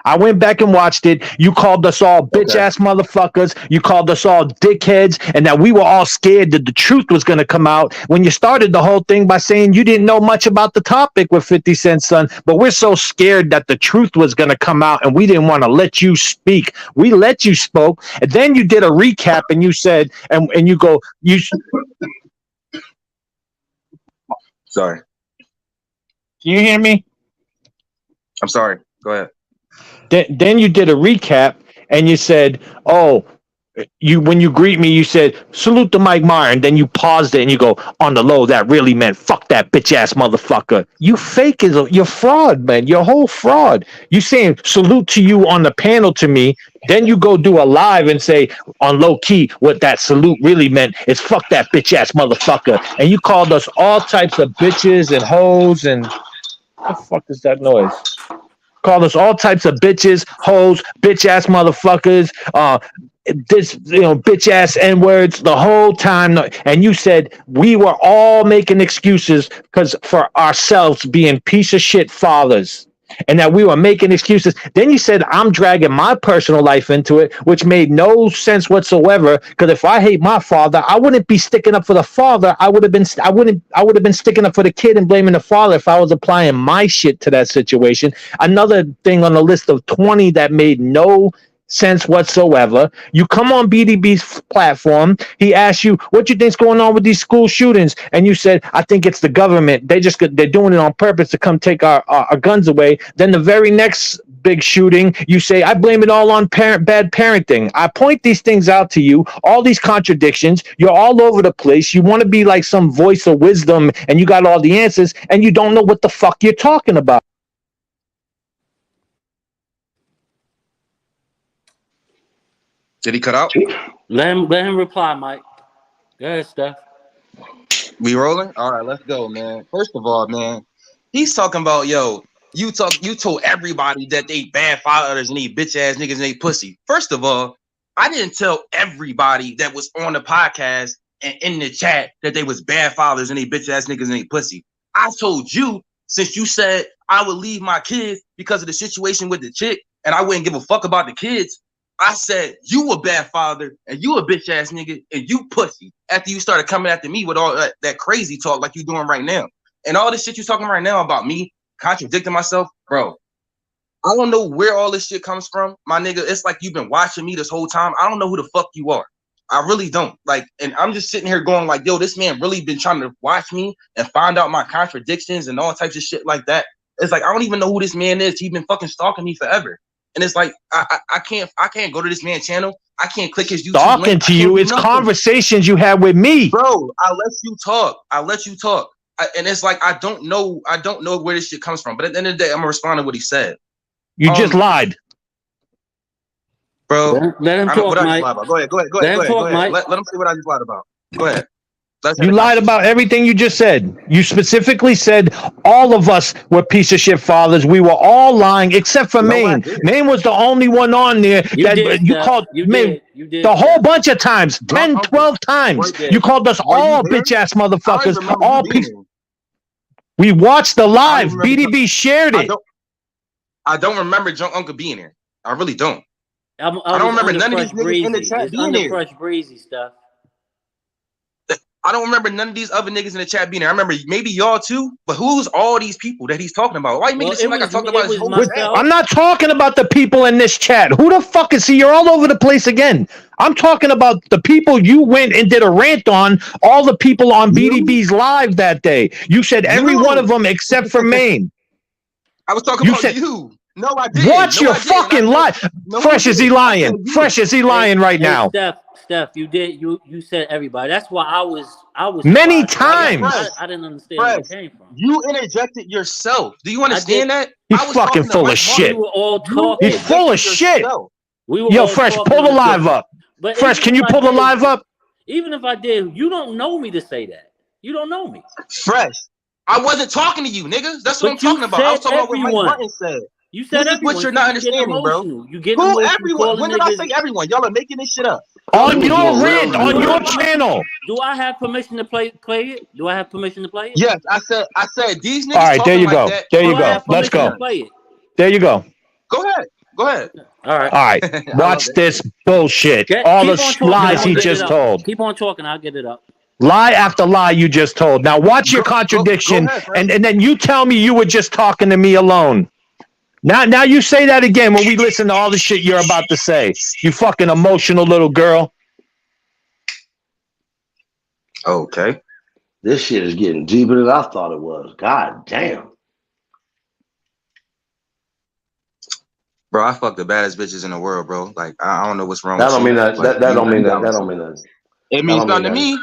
I went back and watched it. You called us all bitch ass motherfuckers. You called us all dickheads, and that we were all scared that the truth was going to come out. When you started the whole thing by saying you didn't know much about the topic with 50 Cent, son, but we're so scared that the truth was going to come out, and we didn't want to let you speak. We let you spoke, and then you did a recap, and you said, and you go, you. Sorry. Can you hear me? I'm sorry. Go ahead. Then you did a recap and you said, "Oh, you when you greet me, you said salute to Mike Meyer," and then you paused it and you go, "On the low, that really meant fuck that bitch ass motherfucker." You fake you're fraud, man. You're a whole fraud. You saying salute to you on the panel to me, then you go do a live and say on low key what that salute really meant is fuck that bitch ass motherfucker, and you called us all types of bitches and hoes and what the fuck is that noise? Called us all types of bitches, hoes, bitch ass motherfuckers, bitch ass N words the whole time. And you said we were all making excuses because for ourselves being piece of shit fathers. And that we were making excuses. Then you said I'm dragging my personal life into it, which made no sense whatsoever. Because if I hate my father, I wouldn't be sticking up for the father. I would have been sticking up for the kid and blaming the father if I was applying my shit to that situation. Another thing on the list of 20 that made no sense whatsoever. You come on BDB's platform. He asks you, "What you think's going on with these school shootings?" And you said, "I think it's the government. They're doing it on purpose to come take our guns away." Then the very next big shooting, you say, "I blame it all on bad parenting." I point these things out to you. All these contradictions. You're all over the place. You want to be like some voice of wisdom, and you got all the answers, and you don't know what the fuck you're talking about. Did he cut out? Let him reply, Mike. Go ahead, Steph. We rolling? All right, let's go, man. First of all, man, he's talking about, yo, you told everybody that they bad fathers and they bitch ass niggas and they pussy. First of all, I didn't tell everybody that was on the podcast and in the chat that they was bad fathers and they bitch ass niggas and they pussy. I told you, since you said I would leave my kids because of the situation with the chick and I wouldn't give a fuck about the kids, I said you a bad father and you a bitch ass nigga and you pussy after you started coming after me with all that crazy talk like you doing right now. And all this shit you talking right now about me contradicting myself, bro. I don't know where all this shit comes from, my nigga. It's like you've been watching me this whole time. I don't know who the fuck you are. I really don't. Like, and I'm just sitting here going like, yo, this man really been trying to watch me and find out my contradictions and all types of shit like that. It's like I don't even know who this man is. He's been fucking stalking me forever. And it's like I can't go to this man's channel. I can't click his YouTube Talking link. to you, it's conversations you had with me, bro. I let you talk. And it's like I don't know where this shit comes from. But at the end of the day, I'm gonna respond to what he said. You just lied, bro. Let him talk, Mike. Go ahead. Let him see what I just lied about. Go ahead. You lied about everything you just said. You specifically said all of us were piece of shit fathers. We were all lying except for Maine. Maine was the only one on there you called Maine the whole bunch of times, 10, 12 times. You called us all bitch ass motherfuckers. All piece. We watched the live. BDB shared it. I don't remember Junk Uncle being here. I really don't. I don't remember none of these niggas in the chat being here. Fresh breezy stuff. I don't remember none of these other niggas in the chat being there. I remember maybe y'all too, but who's all these people that he's talking about? Why you making it seem like I talked about his whole chat? I'm not talking about the people in this chat. Who the fuck is he? You're all over the place again. I'm talking about the people you went and did a rant on, all the people on BDB's live that day. You said every one of them except for Maine. I was talking about you. No, I didn't. Watch your fucking lie. Fresh is he lying? Fresh is he lying right now? Steph, you did. You said everybody. That's why I was many times. I didn't understand where it came from. You interjected yourself. Do you understand that? He's fucking full of shit. We were all talking. He's full of shit. Yo, Fresh, pull the live up. Fresh, can you pull the live up? Even if I did, you don't know me to say that. You don't know me. Fresh, I wasn't talking to you, niggas. That's what I'm talking about. I was talking about what Mike Martin said. You said this is what you're not understanding, bro. You get who everyone? When did I say everyone? Y'all are making this shit up. On your rant, on your channel. Do I have permission to play it? Do I have permission to play it? Yes, I said these niggas. All right, there you go. Like there you go. Let's go. There you go. Go ahead. Go ahead. All right. All right. Watch this bullshit. All the lies he just told. Keep on talking. I'll get it up. Lie after lie you just told. Now watch your contradiction, go ahead, and then you tell me you were just talking to me alone. Now you say that again when we listen to all the shit you're about to say. You fucking emotional little girl. Okay. This shit is getting deeper than I thought it was. God damn. Bro, I fuck the baddest bitches in the world, bro. Like, I don't know what's wrong That with don't you. mean that. Like, That don't mean you that. got That don't mean that. It means something to me.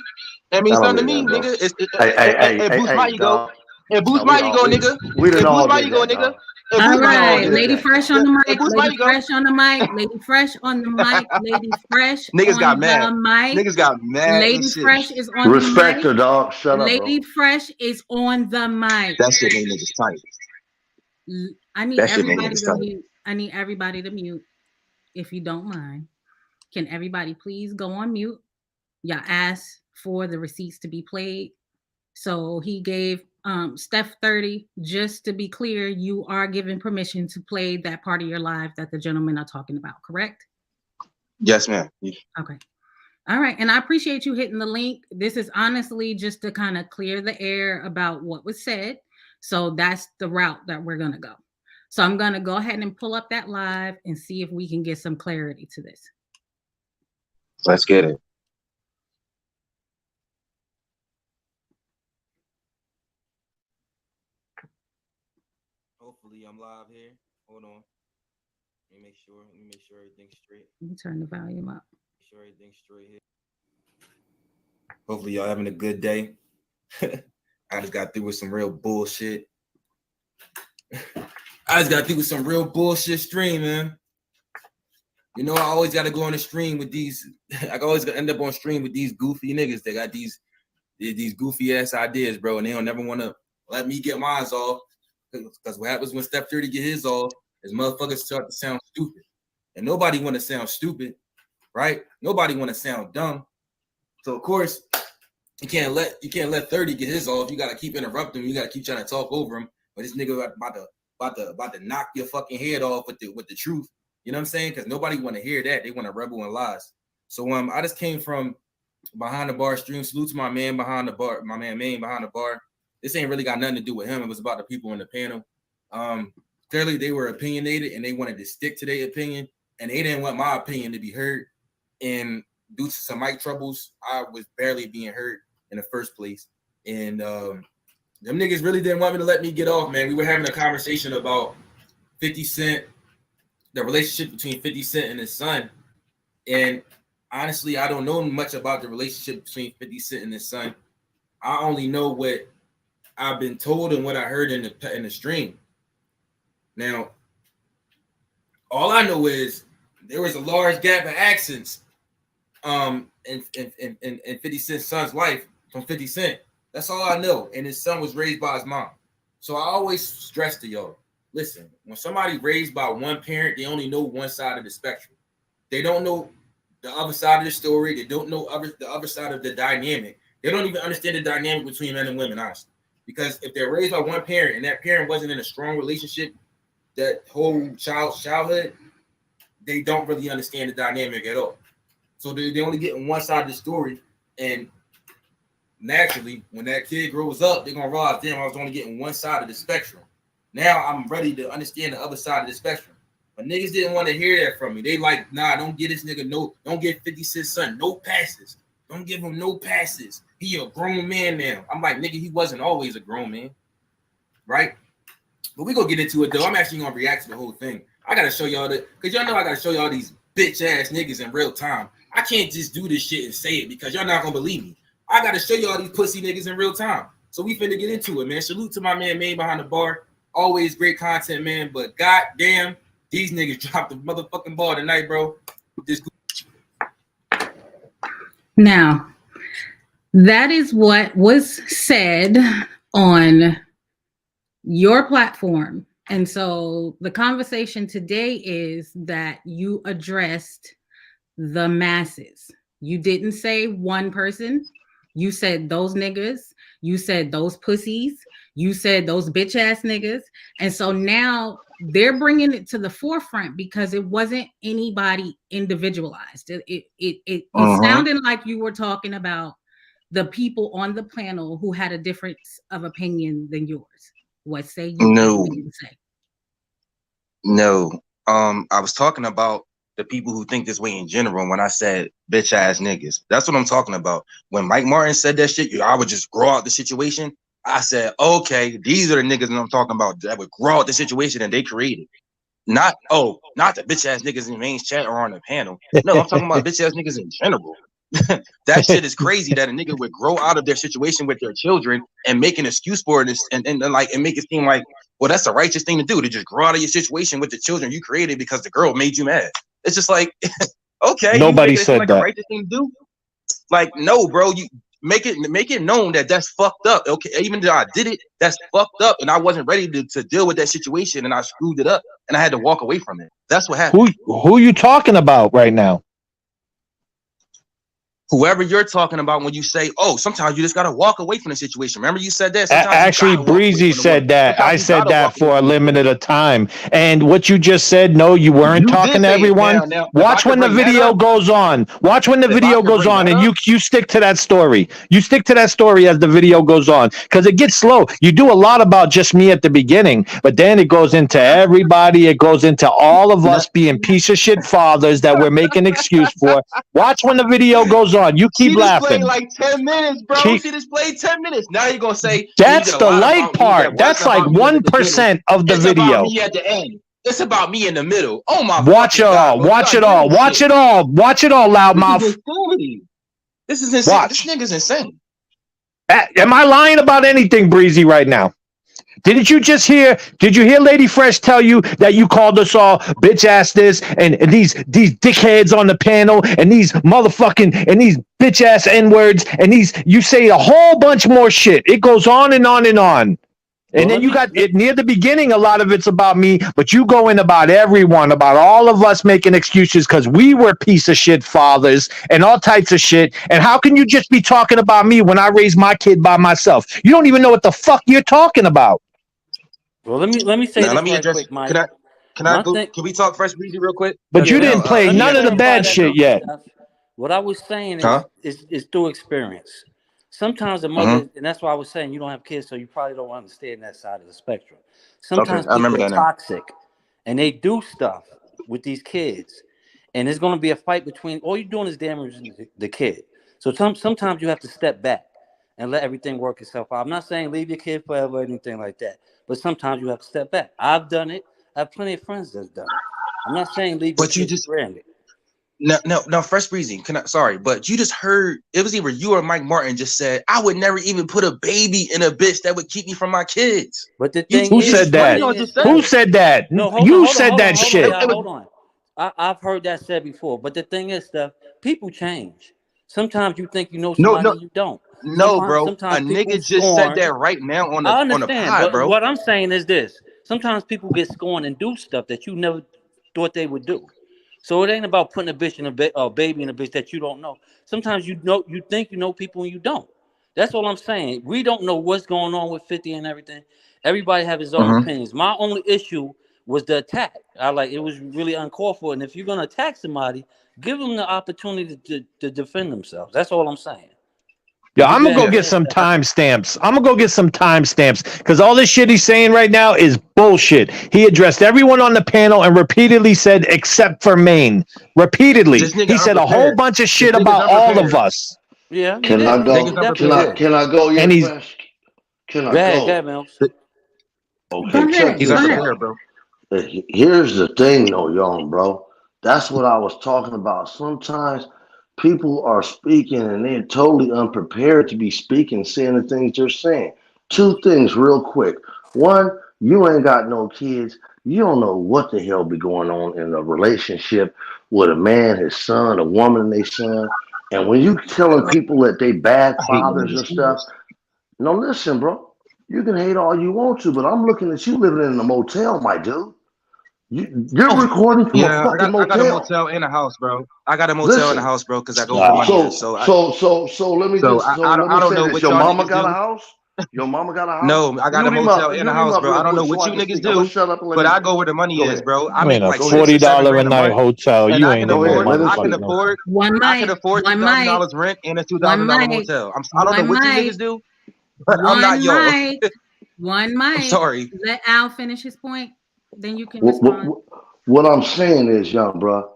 It means That don't something to mean me, that, bro. nigga. It boosts my ego. Dog. It boosts No, my ego, nigga. We done It all boosts my did ego, that, nigga. dog. It All boosts my ego, right, nigga. Lady Fresh on the It mic, boosts my Lady ego. Fresh on the mic, Lady Fresh on the mic, Lady Fresh Niggas on got mad. the mic. Niggas got mad Lady and shit. Fresh is on Respect the her, mic. dog. Shut up, Lady bro. Fresh is on the mic. That shit made niggas tight. I need That shit made everybody niggas to tight. mute. I need everybody to mute, if you don't mind. Can everybody please go on mute? Y'all asked for the receipts to be played. So he gave Steph 30. Just to be clear, you are given permission to play that part of your live that the gentlemen are talking about, correct? Yes, ma'am. Okay. All right. And I appreciate you hitting the link. This is honestly just to kind of clear the air about what was said. So that's the route that we're going to go. So I'm going to go ahead and pull up that live and see if we can get some clarity to this. Let's get it. Hopefully I'm live here. Hold on. Let me make sure everything's straight. Let me turn the volume up. Make sure everything's straight here. Hopefully y'all having a good day. I just got through with some real bullshit. Stream, man. You know, I always got to go on the stream with these. I always end up on stream with these goofy niggas. They got these goofy ass ideas, bro, and they don't never want to let me get mine off. Because what happens when Steph 30 get his off is motherfuckers start to sound stupid, and nobody want to sound stupid, right? Nobody want to sound dumb. So of course, you can't let 30 get his off. You got to keep interrupting him. You got to keep trying to talk over him. But this nigga about to knock your fucking head off with the truth. You know what I'm saying? Because nobody want to hear that. They want to rebel in lies. So I just came from behind the bar stream. Salute to my man behind the bar, my man Maine behind the bar. This ain't really got nothing to do with him. It was about the people in the panel. Clearly they were opinionated and they wanted to stick to their opinion, and they didn't want my opinion to be heard. And due to some mic troubles, I was barely being heard in the first place. And them niggas really didn't want me to let me get off, man. We were having a conversation about 50 Cent, the relationship between 50 Cent and his son. And honestly, I don't know much about the relationship between 50 Cent and his son. I only know what I've been told and what I heard in the stream. Now, all I know is there was a large gap of accents in 50 Cent's son's life from 50 Cent. That's all I know. And his son was raised by his mom. So I always stress to y'all, listen, when somebody raised by one parent, they only know one side of the spectrum. They don't know the other side of the story. They don't know the other side of the dynamic. They don't even understand the dynamic between men and women, honestly. Because if they're raised by one parent and that parent wasn't in a strong relationship that whole childhood, they don't really understand the dynamic at all. So they only get on one side of the story, and naturally, when that kid grows up, they're gonna realize, damn, I was only getting one side of the spectrum. Now I'm ready to understand the other side of the spectrum. But niggas didn't want to hear that from me. They like, nah, don't get this nigga don't get 50 Cent's son no passes. Don't give him no passes. He a grown man now. I'm like, nigga, he wasn't always a grown man, right? But we gonna get into it though. I'm actually gonna react to the whole thing. I gotta show y'all that, because y'all know I gotta show y'all these bitch ass niggas in real time. I can't just do this shit and say it because y'all not gonna believe me. I gotta show y'all these pussy niggas in real time. So we finna get into it, man. Salute to my man Maine behind the bar. Always great content, man. But goddamn, these niggas dropped the motherfucking ball tonight, bro. Now, that is what was said on your platform. And so the conversation today is that you addressed the masses. You didn't say one person. You said those niggas. You said those pussies. You said those bitch ass niggas. And so now they're bringing it to the forefront because it wasn't anybody individualized. It sounded like you were talking about the people on the panel who had a difference of opinion than yours. What say you? No. Say? No. I was talking about the people who think this way in general when I said bitch ass niggas. That's what I'm talking about. When Mike Martin said that shit, I would just grow out the situation. I said, okay, these are the niggas that I'm talking about that would grow out the situation that they created. Not the bitch ass niggas in the main chat or on the panel. No, I'm talking about bitch ass niggas in general. That shit is crazy that a nigga would grow out of their situation with their children and make an excuse for it and make it seem like, well, that's the righteous thing to do, to just grow out of your situation with the children you created because the girl made you mad. It's just like, okay, Nobody you make it said like that. a righteous thing to do. Like, no, bro, you make it known that that's fucked up. Okay, even though I did it, that's fucked up, and I wasn't ready to deal with that situation, and I screwed it up, and I had to walk away from it. That's what happened. Who are you talking about right now? Whoever you're talking about when you say, oh, sometimes you just got to walk away from the situation. Remember you said that? Actually, Breezy said that. I said that for a limited of time. And what you just said, no, you weren't talking to everyone. Watch when the video goes on. Watch when the video goes on, and you stick to that story. You stick to that story as the video goes on, because it gets slow. You do a lot about just me at the beginning, but then it goes into everybody. It goes into all of us being piece of shit fathers that we're making excuse for. Watch when the video goes on. You keep laughing. Like 10 minutes, bro. She just played 10 minutes. Now you're gonna say that's the light part. That's like 1% of the video. About me at the end. It's about me in the middle. Oh my! Watch it all. Watch it all. Watch it all. Watch it all, loudmouth. This is insane. Watch. This nigga's insane. Am I lying about anything, Breezy, right now? Did you hear Lady Fresh tell you that you called us all bitch ass this and these dickheads on the panel and these motherfucking and these bitch ass N-words and you say a whole bunch more shit. It goes on and on and on. And then you got it near the beginning, a lot of it's about me, but you go in about everyone, about all of us making excuses because we were piece of shit fathers and all types of shit. And how can you just be talking about me when I raised my kid by myself? You don't even know what the fuck you're talking about. Well, let me say this right quick, Mike. Can we talk Fresh Breezy real quick? But you didn't play none of the bad shit yet. What I was saying is through experience. Sometimes the mother, and that's why I was saying you don't have kids, so you probably don't understand that side of the spectrum. Sometimes people are toxic, and they do stuff with these kids, and it's going to be a fight between. All you're doing is damaging the kid. So sometimes you have to step back and let everything work itself out. I'm not saying leave your kid forever or anything like that, but sometimes you have to step back. I've done it. I have plenty of friends that's done it. I'm not saying leave your kid stranded. No, Fresh Breezy. But you just heard it was either you or Mike Martin just said, I would never even put a baby in a bitch that would keep me from my kids. But the thing who said that? Who said that? No, you said that shit. Hold on. I've heard that said before. But the thing is, stuff, people change. Sometimes you think you know somebody and you don't. No, bro. A nigga just said that right now on the pod, bro. What I'm saying is this. Sometimes people get scorned and do stuff that you never thought they would do. So it ain't about putting a bitch in a baby in a bitch that you don't know. Sometimes you think you know people and you don't. That's all I'm saying. We don't know what's going on with 50 and everything. Everybody have his own opinions. My only issue was the attack. It was really uncalled for. And if you're gonna attack somebody, give them the opportunity to defend themselves. That's all I'm saying. Yeah, I'm gonna go get some timestamps. Because all this shit he's saying right now is bullshit. He addressed everyone on the panel and repeatedly said, except for Maine. Repeatedly, he said a whole bunch of shit about all of us. Yeah. Can I go? Can I go? And he's. Can I go ahead, Mills. Okay, check this out, bro. Here's the thing, though, young bro. That's what I was talking about. Sometimes people are speaking and they're totally unprepared to be speaking, saying the things they're saying. Two things real quick. One, you ain't got no kids. You don't know what the hell be going on in a relationship with a man, his son, a woman, and their son. And when you telling people that they bad fathers and stuff, no, listen, bro. You can hate all you want to, but I'm looking at you living in a motel, my dude. You're recording from a fucking motel. I got a motel in a house, bro. I got a motel in a house, bro, because I go for money. So let me just. I don't know what your mama got a house. Your mama got a house? No, I got a motel and a house, bro. I don't know so what I you can niggas speak. I'm gonna do, shut up and let but him I go where the money go is, ahead. bro. I I make mean, a like 6 or 7 $40 a grand a night month, hotel. and You I ain't can Go in no ahead. Let him I can speak. motherfucking no. afford One I can mic, afford one mic, $2,000 rent and a one $2,000 mic, motel. I don't know one what you mic, niggas do, but I'm not one y'all. mic, one I'm mic. sorry. Let Al finish his point. Then you can What, respond. what, what I'm saying is, young bro,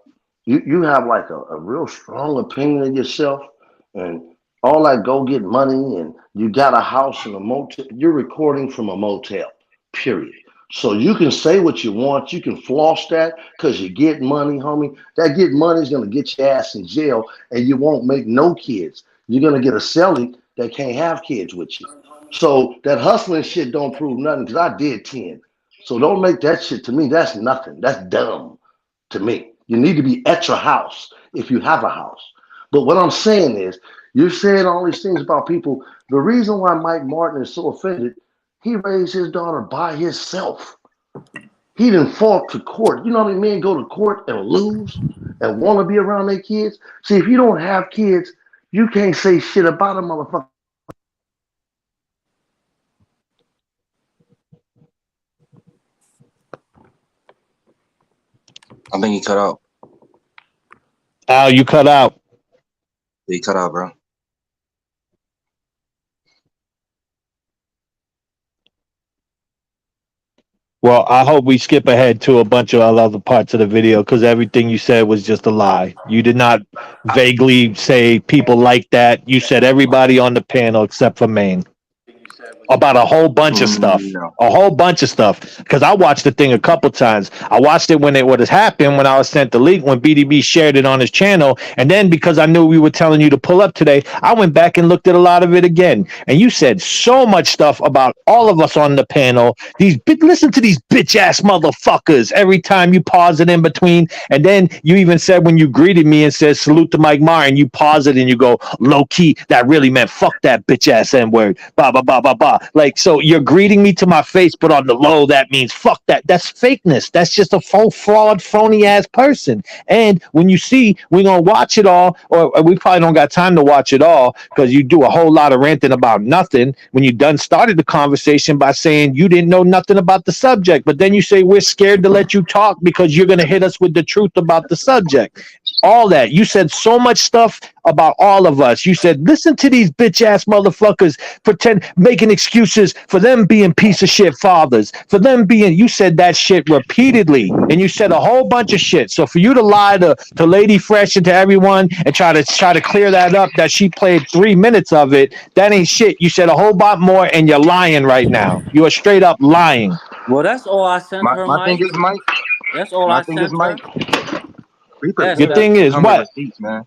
you have like a real strong opinion of yourself, and all that go get money, and you got a house and a motel. You're recording from a motel, period. So you can say what you want. You can floss that because you get money, homie. That get money is gonna get your ass in jail, and you won't make no kids. You're gonna get a celly that can't have kids with you. So that hustling shit don't prove nothing because I did 10. So don't make that shit to me. That's nothing. That's dumb to me. You need to be at your house if you have a house. But what I'm saying is, you're saying all these things about people. The reason why Mike Martin is so offended, he raised his daughter by himself. He didn't fought to court. You know what I mean? Go to court and lose and want to be around their kids. See, if you don't have kids, you can't say shit about a motherfucker. I think he cut out. Al, you cut out. He cut out, bro. Well, I hope we skip ahead to a bunch of other parts of the video because everything you said was just a lie. You did not vaguely say people like that. You said everybody on the panel except for Maine. About a whole bunch of stuff. No. A whole bunch of stuff. Because I watched the thing a couple times. I watched it when it would have happened when I was sent the link when BDB shared it on his channel. And then because I knew we were telling you to pull up today, I went back and looked at a lot of it again. And you said so much stuff about all of us on the panel. Listen to these bitch ass motherfuckers every time you pause it in between. And then you even said when you greeted me and said salute to Mike Martin, you pause it and you go low key. That really meant fuck that bitch ass N word. Ba ba ba ba ba. Like, so you're greeting me to my face, but on the low, that means fuck that. That's fakeness. That's just a full fraud, phony ass person. And when you see, we're going to watch it all, or we probably don't got time to watch it all because you do a whole lot of ranting about nothing when you done started the conversation by saying you didn't know nothing about the subject. But then you say we're scared to let you talk because you're going to hit us with the truth about the subject. All that. You said so much stuff about all of us. You said, listen to these bitch ass motherfuckers making excuses for them being piece of shit fathers, for them being, you said that shit repeatedly. And you said a whole bunch of shit. So for you to lie to Lady Fresh and to everyone and try to clear that up, that she played 3 minutes of it, that ain't shit. You said a whole lot more and you're lying right now. You are straight up lying. Well, that's all I sent her, My thing Mike. is, Mike. That's all My I thing is, sent Mike. her. Be Yes, Your prepared thing Bethany. to is come with what? receipts, man.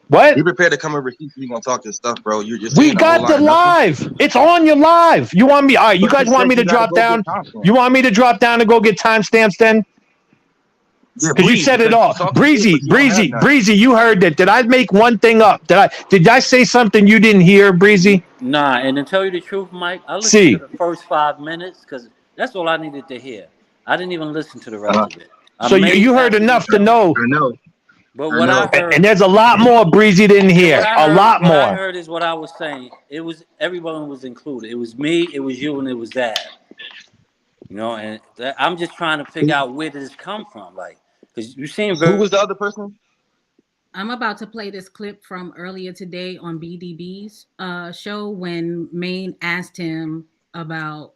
What? Be prepared to come with receipts. We gonna talk this stuff, bro. You're We saying a whole got the lot of nothing. live. It's on your live. You want me? All right. You But you guys want said me to you gotta drop go get down? timestamps. You want me to drop down and go get timestamps then? Yeah, Because you please, said it because all. you talking shit, Breezy, but you don't have Breezy, none. Breezy, you heard that. Did I make one thing up? Did I say something you didn't hear, Breezy? Nah, and to tell you the truth, Mike, I listened to See. the first 5 minutes because that's all I needed to hear. I didn't even listen to the rest Uh, of it. I So may you heard after you enough to finish. know. I know. But I what I know. heard, And there's a lot more Breezy didn't and what hear. I A heard, lot what I more. heard is what I was saying. It was everyone was included. It was me, it was you, and it was Dad. You know, and I'm just trying to figure out where did this come from, like, because you seem Who very. was the other person? I'm about to play this clip from earlier today on BDB's show when Maine asked him about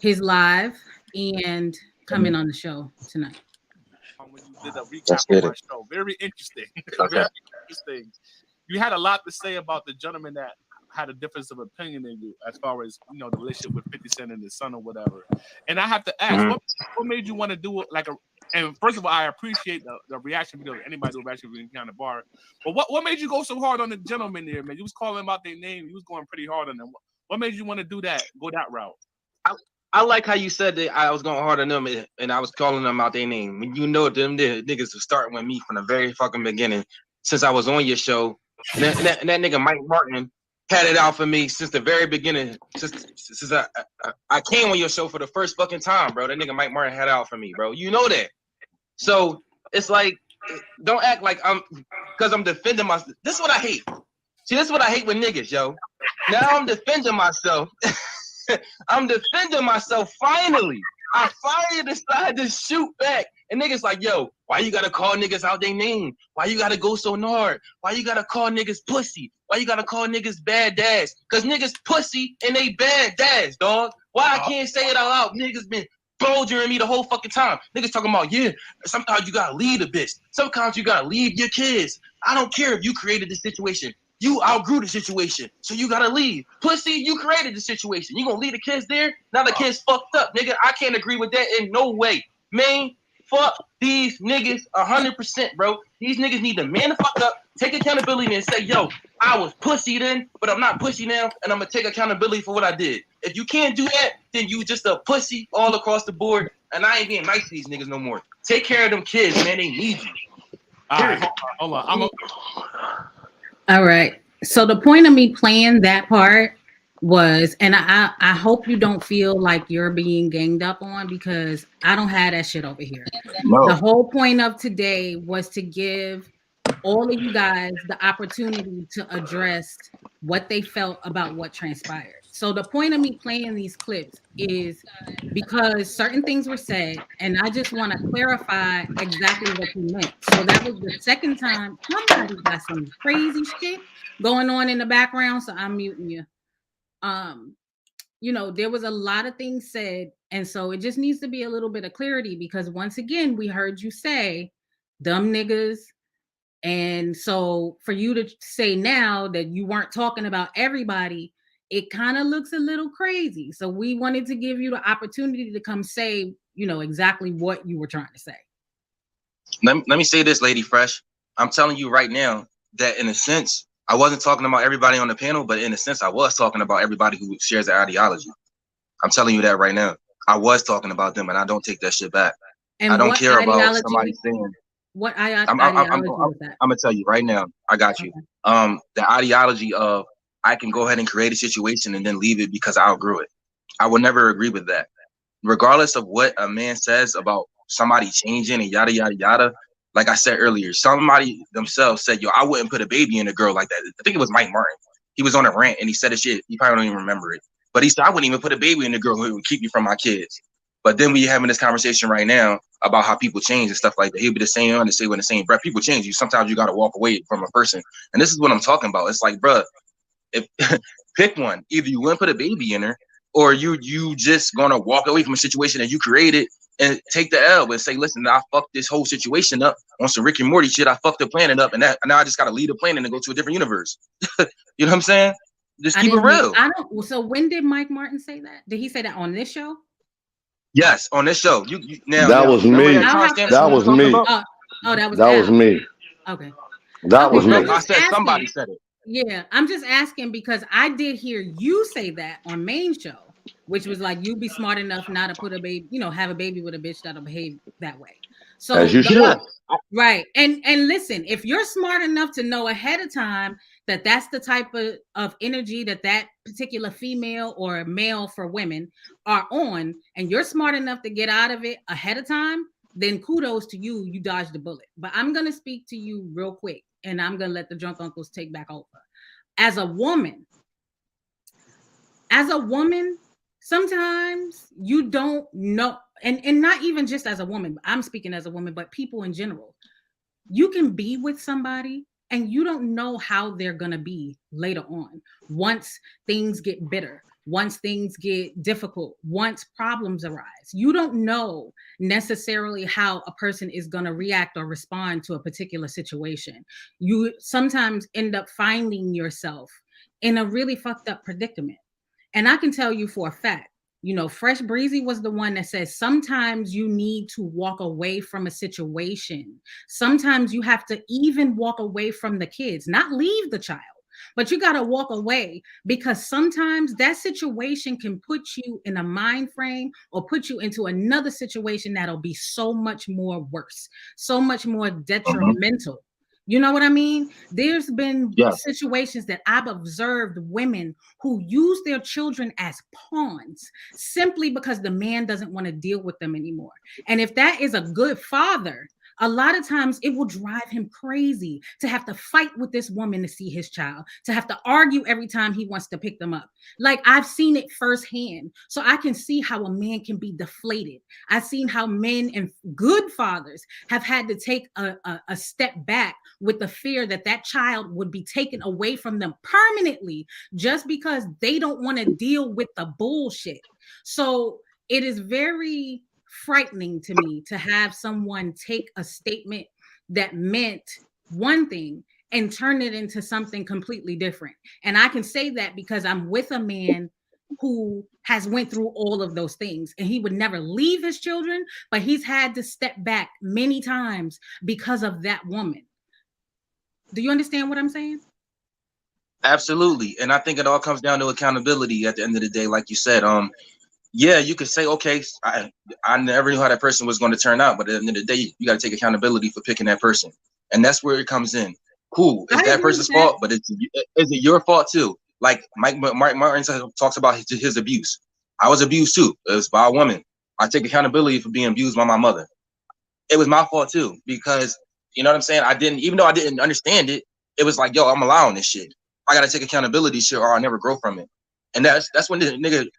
his live and coming on the show tonight. When you did a recap Let's of get my it. show, very interesting. Okay. Very interesting. You had a lot to say about the gentleman that had a difference of opinion than you, as far as the relationship with 50 Cent and his son or whatever. And I have to ask, Mm-hmm. what made you want to do it like a? And first of all, I appreciate the reaction video. Anybody do a reaction video behind the bar, but what made you go so hard on the gentleman there, man? You was calling about their name. You was going pretty hard on them. What made you want to do that? Go that route? I like how you said that I was going hard on them and I was calling them out their name. When you know them niggas was starting with me from the very fucking beginning since I was on your show. And that nigga Mike Martin had it out for me since the very beginning. Since I came on your show for the first fucking time, bro. That nigga Mike Martin had it out for me, bro. You know that. So it's like, don't act like because I'm defending myself. This is what I hate. See, that's what I hate with niggas, yo. Now I'm defending myself. I'm defending myself finally. I finally decided to shoot back. And niggas like, yo, why you gotta call niggas out their name? Why you gotta go so hard? Why you gotta call niggas pussy? Why you gotta call niggas bad dads? Cause niggas pussy and they bad dads, dog. Why I can't say it out loud? Niggas been bulging me the whole fucking time. Niggas talking about, yeah, sometimes you gotta leave the bitch. Sometimes you gotta leave your kids. I don't care if you created the situation. You outgrew the situation, so you gotta leave. Pussy, you created the situation. You gonna leave the kids there? Now the kids fucked up, nigga. I can't agree with that in no way. Man, fuck these niggas 100%, bro. These niggas need to man the fuck up, take accountability and say, yo, I was pussy then, but I'm not pussy now, and I'm gonna take accountability for what I did. If you can't do that, then you just a pussy all across the board, and I ain't being nice to these niggas no more. Take care of them kids, man. They need you. All right, hold on. All right. So the point of me playing that part was, and I hope you don't feel like you're being ganged up on, because I don't have that shit over here. No. The whole point of today was to give all of you guys the opportunity to address what they felt about what transpired. So the point of me playing these clips is because certain things were said, and I just want to clarify exactly what you meant. So that was the second time somebody got some crazy shit going on in the background, so I'm muting you. You know, there was a lot of things said, and so it just needs to be a little bit of clarity, because once again, we heard you say dumb niggas. And so for you to say now that you weren't talking about everybody, it kind of looks a little crazy. So we wanted to give you the opportunity to come say, you know, exactly what you were trying to say. Let me say this, Lady Fresh. I'm telling you right now that in a sense, I wasn't talking about everybody on the panel, but in a sense, I was talking about everybody who shares the ideology. I'm telling you that right now. I was talking about them, and I don't take that shit back. And I don't care about somebody saying. What I'm ideology was that? gonna tell you right now. I got you. Okay. The ideology of I can go ahead and create a situation and then leave it because I outgrew it. I would never agree with that. Regardless of what a man says about somebody changing and yada yada yada. Like I said earlier, somebody themselves said, yo, I wouldn't put a baby in a girl like that. I think it was Mike Martin. He was on a rant and he said a shit. You probably don't even remember it. But he said, I wouldn't even put a baby in a girl who would keep me from my kids. But then we having this conversation right now about how people change and stuff like that. He'll be the same on the same in the same breath. People change. You sometimes you gotta walk away from a person. And this is what I'm talking about. It's like, bruh, if pick one. Either you wouldn't put a baby in her, or you just gonna walk away from a situation that you created and take the L and say, listen, I fucked this whole situation up on some Rick and Morty shit. I fucked the planet up, and now I just gotta leave the planet and go to a different universe. You know what I'm saying? Just keep it real. So when did Mike Martin say that? Did he say that on this show? Yes, on this show. That was me. That was me. Oh, that was me. Okay. That was me. I said somebody said it. Yeah, I'm just asking because I did hear you say that on main show, which was like, you be smart enough not to put a baby, you know, have a baby with a bitch that'll behave that way. So as you should. Right. And listen, if you're smart enough to know ahead of time that that's the type of energy that particular female or male for women are on, and you're smart enough to get out of it ahead of time, then kudos to you. You dodged the bullet. But I'm going to speak to you real quick, and I'm going to let the drunk uncles take back over. As a woman, sometimes you don't know, and not even just as a woman, I'm speaking as a woman, but people in general, you can be with somebody and you don't know how they're going to be later on. Once things get bitter, once things get difficult, once problems arise, you don't know necessarily how a person is going to react or respond to a particular situation. You sometimes end up finding yourself in a really fucked up predicament. And I can tell you for a fact, you know, Fresh Breezy was the one that says sometimes you need to walk away from a situation. Sometimes you have to even walk away from the kids, not leave the child, but you got to walk away, because sometimes that situation can put you in a mind frame or put you into another situation that'll be so much more worse, so much more detrimental. You know what I mean? There's been situations that I've observed women who use their children as pawns simply because the man doesn't want to deal with them anymore. And if that is a good father, A lot of times it will drive him crazy to have to fight with this woman to see his child, to have to argue every time he wants to pick them up. Like, I've seen it firsthand. So I can see how a man can be deflated. I've seen how men and good fathers have had to take a step back with the fear that that child would be taken away from them permanently just because they don't want to deal with the bullshit. So it is very frightening to me to have someone take a statement that meant one thing and turn it into something completely different. And I can say that because I'm with a man who has went through all of those things, and he would never leave his children, but he's had to step back many times because of that woman. Do you understand what I'm saying? Absolutely. And I think it all comes down to accountability at the end of the day, like you said. Yeah, you could say, okay, I never knew how that person was going to turn out, but at the end of the day, you got to take accountability for picking that person. And that's where it comes in. Cool. It's that person's fault, but is it your fault too? Like Mike Martin talks about his abuse. I was abused too. It was by a woman. I take accountability for being abused by my mother. It was my fault too, because you know what I'm saying? Even though I didn't understand it, it was like, yo, I'm allowing this shit. I got to take accountability shit or I'll never grow from it. And that's when the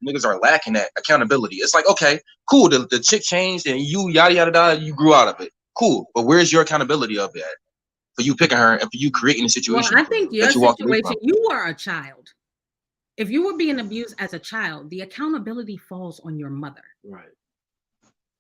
niggas are lacking that accountability. It's like, okay, cool, the chick changed and you yada yada yada, you grew out of it. Cool, but where's your accountability of that? For you picking her and for you creating a situation. Well, I think your situation, you are a child. If you were being abused as a child, the accountability falls on your mother. Right.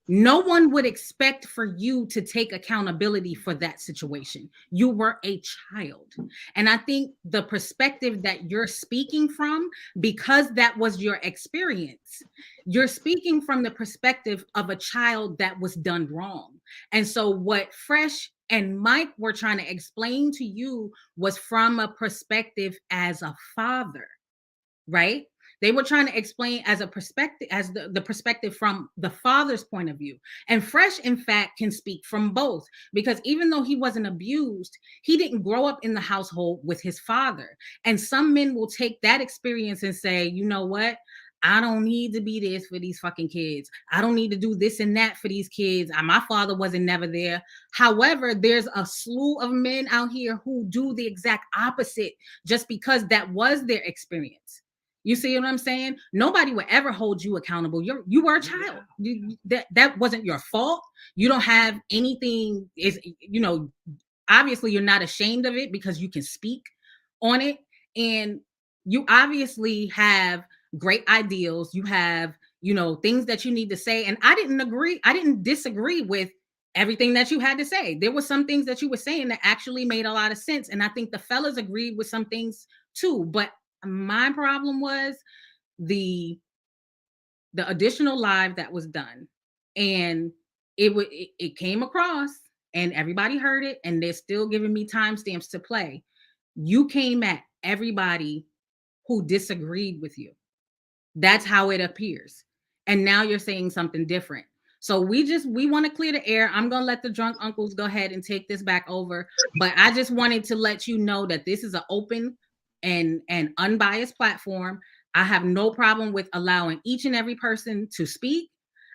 No one would expect for you to take accountability for that situation. You were a child. And I think the perspective that you're speaking from, because that was your experience, you're speaking from the perspective of a child that was done wrong. And so what Fresh and Mike were trying to explain to you was from a perspective as a father, right? They were trying to explain as a perspective, as the perspective from the father's point of view. And Fresh, in fact, can speak from both, because even though he wasn't abused, he didn't grow up in the household with his father. And some men will take that experience and say, you know what? I don't need to be this for these fucking kids. I don't need to do this and that for these kids. My father wasn't never there. However, there's a slew of men out here who do the exact opposite just because that was their experience. You see what I'm saying? Nobody would ever hold you accountable. You were a child. That wasn't your fault. You don't have anything. Obviously you're not ashamed of it because you can speak on it, and you obviously have great ideals. You have, things that you need to say. And I didn't disagree with everything that you had to say. There were some things that you were saying that actually made a lot of sense, and I think the fellas agreed with some things too. But my problem was the additional live that was done, and it came across and everybody heard it, and they're still giving me timestamps to play. You came at everybody who disagreed with you. That's how it appears. And now you're saying something different. So we want to clear the air. I'm going to let the drunk uncles go ahead and take this back over. But I just wanted to let you know that this is an open and unbiased platform. I have no problem with allowing each and every person to speak.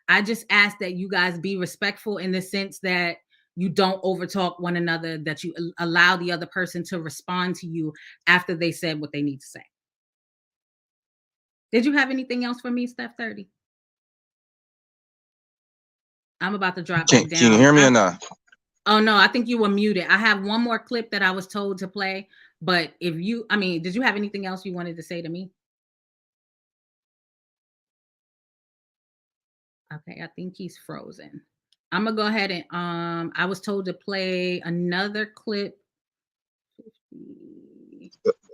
I just ask that you guys be respectful in the sense that you don't overtalk one another, that you allow the other person to respond to you after they said what they need to say. Did you have anything else for me, Steph 30? I'm about to drop back down. Can you hear me or not? Oh, no, I think you were muted. I have one more clip that I was told to play. But did you have anything else you wanted to say to me? Okay, I think he's frozen. I'm going to go ahead and I was told to play another clip.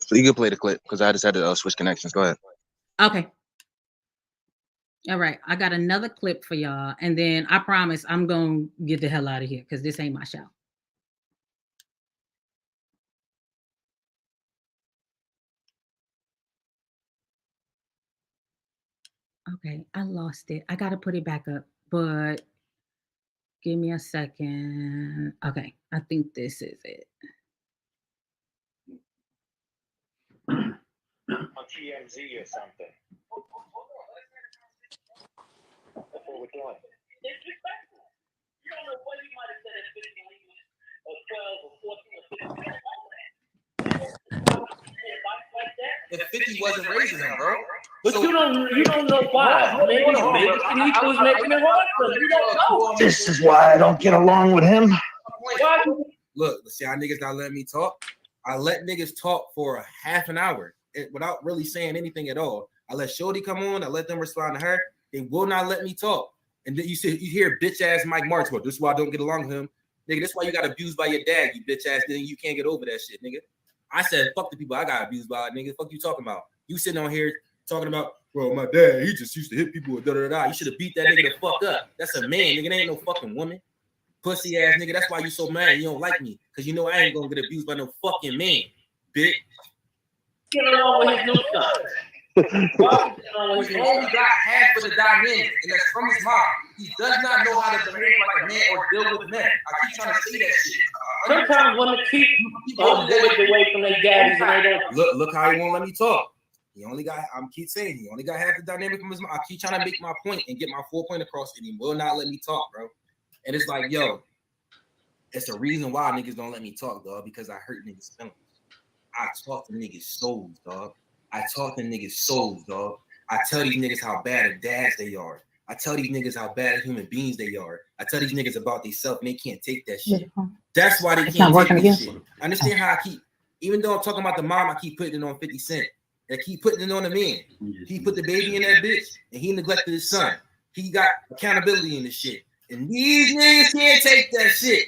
So you can play the clip because I just had to switch connections. Go ahead. Okay. All right. I got another clip for y'all. And then I promise I'm going to get the hell out of here because this ain't my show. Okay. I lost it. I got to put it back up, but give me a second. Okay. I think this is it. On TMZ or something. That's what we're doing. Disrespectful. You don't know what he might have said at 50 wasn't raising him, bro. But you don't know why. Maybe he was making it hard for him. You don't know. This is why I don't get along with him. Look, see how niggas not letting me talk? I let niggas talk for a half an hour without really saying anything at all. I let Shorty come on. I let them respond to her. They will not let me talk. And then you hear bitch ass Mike Martin. Well, this is why I don't get along with him. Nigga, that's why you got abused by your dad, you bitch ass nigga. You can't get over that shit, nigga. I said, fuck the people I got abused by, nigga. Fuck you talking about. You sitting on here talking about, bro, my dad, he just used to hit people with da-da-da-da. You should have beat that nigga the fuck up. That's a man, nigga. That ain't no fucking woman. Pussy ass nigga. That's why you so mad you don't like me. Because you know I ain't gonna get abused by no fucking man, bitch. Get along with his new son. He only got half of the dynamic, and that's from his mom. He does not know how to behave like a man or deal with men. I keep trying to say that shit. Sometimes women keep away from their daddies and they don't. Look how he won't let me talk. He only got, keep saying he only got half the dynamic from his mom. I keep trying to make my point and get my full point across, and he will not let me talk, bro. And it's like, yo, it's the reason why niggas don't let me talk, dog, because I hurt niggas' feelings. I talk to niggas' souls, dog. I talk to niggas' souls, dog. I tell these niggas how bad of dads they are. I tell these niggas how bad of human beings they are. I tell these niggas about themselves and they can't take that shit. That's why they can't take this shit. Understand how I keep, even though I'm talking about the mom, I keep putting it on 50 Cent. I keep putting it on the man. He put the baby in that bitch and he neglected his son. He got accountability in this shit. And these niggas can't take that shit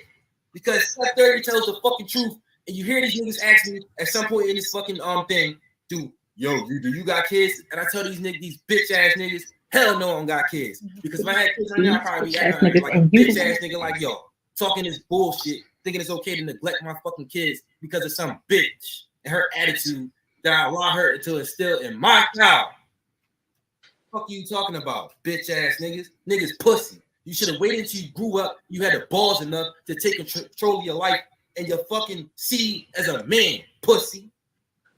because Step 30 tells the fucking truth. And you hear these niggas ask me at some point in this fucking thing, do you got kids? And I tell these niggas, these bitch ass niggas, hell no, I don't got kids. Because if I had kids right now, I'd probably be acting like a bitch ass nigga like, yo, talking this bullshit, thinking it's okay to neglect my fucking kids because of some bitch and her attitude that I allow her to instill in my child. Fuck you talking about, bitch ass niggas? Niggas pussy. You should have waited until you grew up, you had the balls enough to take control of your life and your fucking seed as a man, pussy.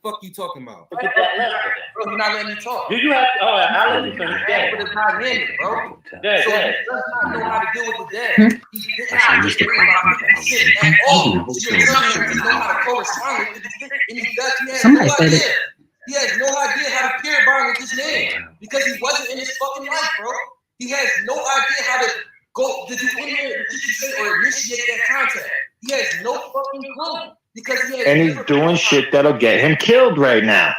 Fuck you talking about? Bro, you're not letting me talk. Do you have? I'll let you finish that. But it's not men, bro. Dad, so he does not know how to deal with the dad. He did not get shit at all. You're telling him to know how to correspond with this nigga, and he does. He has no idea. He has no idea how to peer bond with this man because he wasn't in his fucking life, bro. He has no idea how to go to do anything or initiate that contact. He has no fucking clue. And he's doing shit that'll get him killed right now.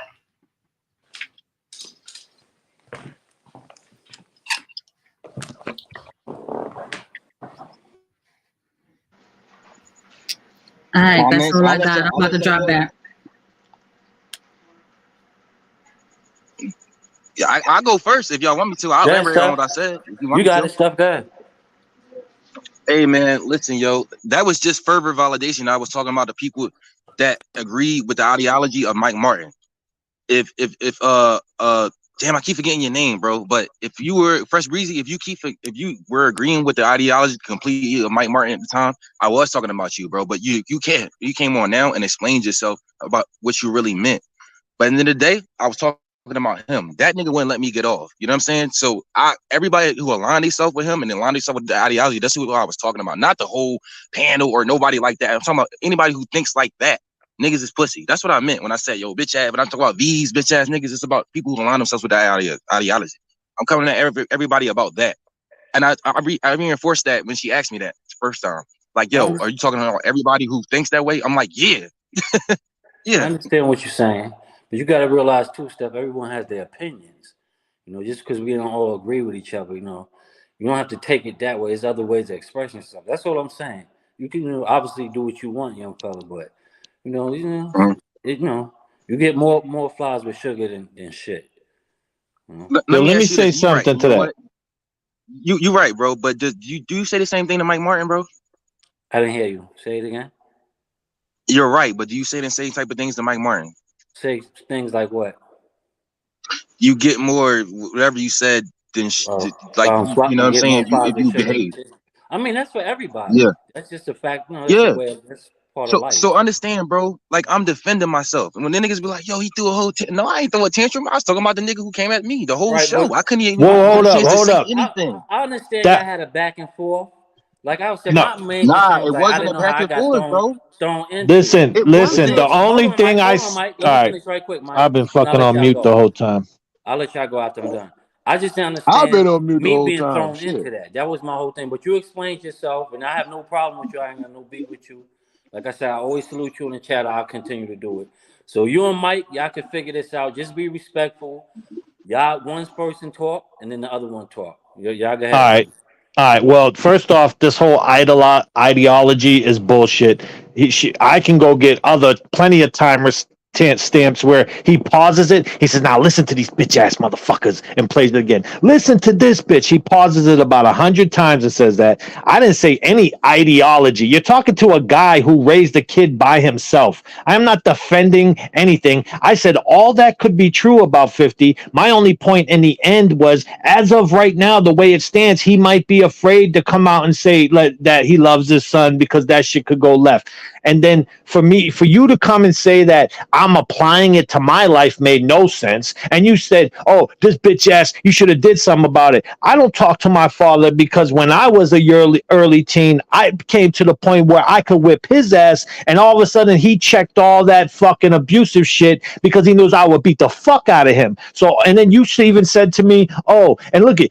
All right, that's all I got. I'm about to drop back. Yeah, I go first if y'all want me to. I'll elaborate on what I said. If you got it, stuff good. Hey man, listen, yo, that was just further validation. I was talking about the people that agree with the ideology of Mike Martin. If damn, I keep forgetting your name, bro. But if you were Fresh Breezy, if you were agreeing with the ideology completely of Mike Martin at the time, I was talking about you, bro. But you came on now and explained yourself about what you really meant. But at the end of the day, I was talking about him. That nigga wouldn't let me get off. You know what I'm saying? So everybody who aligned themselves with him and aligned themselves with the ideology, that's who I was talking about. Not the whole panel or nobody like that. I'm talking about anybody who thinks like that. Niggas is pussy. That's what I meant when I said, yo, bitch ass. But I'm talking about these bitch ass niggas. It's about people who align themselves with that ideology. I'm coming at everybody about that. And I reinforced that when she asked me that first time. Like, yo, are you talking about everybody who thinks that way? I'm like, yeah. Yeah. I understand what you're saying. But you got to realize too, Steph, everyone has their opinions. You know, just because we don't all agree with each other, you know, you don't have to take it that way. There's other ways of expressing yourself. That's all I'm saying. You can obviously do what you want, young fella, but you get more flies with sugar than shit. Let me say something to that. You're right, bro. But do you say the same thing to Mike Martin, bro? I didn't hear you. Say it again. You're right, but do you say the same type of things to Mike Martin? Say things like what? You get more whatever you said than you know what I'm saying. If you behave, I mean that's for everybody. Yeah, that's just a fact. No, that's the way that's part of life. So understand, bro. Like I'm defending myself, and when the niggas be like, "Yo, he threw a whole," no, I ain't throw a tantrum. I was talking about the nigga who came at me the whole show. I couldn't even. Hold up. I understand y'all had a back and forth, Like I said, No. my main issue was it like I wasn't didn't a know how back I and got forth, bro. thrown into Listen, it. listen. The Hold only on, Mike. thing Hold on, Mike. Let all me right. finish right quick, Mike, I've been and I'll fucking let on y'all mute the go. whole time. I'll let y'all go after I'm done. I just didn't I've been understand on mute the me whole being time. thrown Shit. into that. That was my whole thing. But you explained yourself, and I have no problem with you. I ain't got no beef with you. Like I said, I always salute you in the chat. I'll continue to do it. So you and Mike, y'all can figure this out. Just be respectful. Y'all, one person talk, and then the other one talk. Y'all go ahead All and right. finish. All right. Well, first off, this whole ideology is bullshit. I can go get other plenty of timers stamps where he pauses it. He says, "Now listen to these bitch ass motherfuckers," and plays it again. Listen to this bitch. He pauses it about 100 times and says that. I didn't say any ideology. You're talking to a guy who raised a kid by himself. I'm not defending anything. I said all that could be true about 50. My only point in the end was, as of right now, the way it stands, he might be afraid to come out and say that he loves his son because that shit could go left. And then for you to come and say that I'm applying it to my life made no sense. And you said, "Oh, this bitch ass, you should have did something about it." I don't talk to my father because when I was a early teen, I came to the point where I could whip his ass, and all of a sudden he checked all that fucking abusive shit because he knows I would beat the fuck out of him. So, and then you even said to me, "Oh, and look at."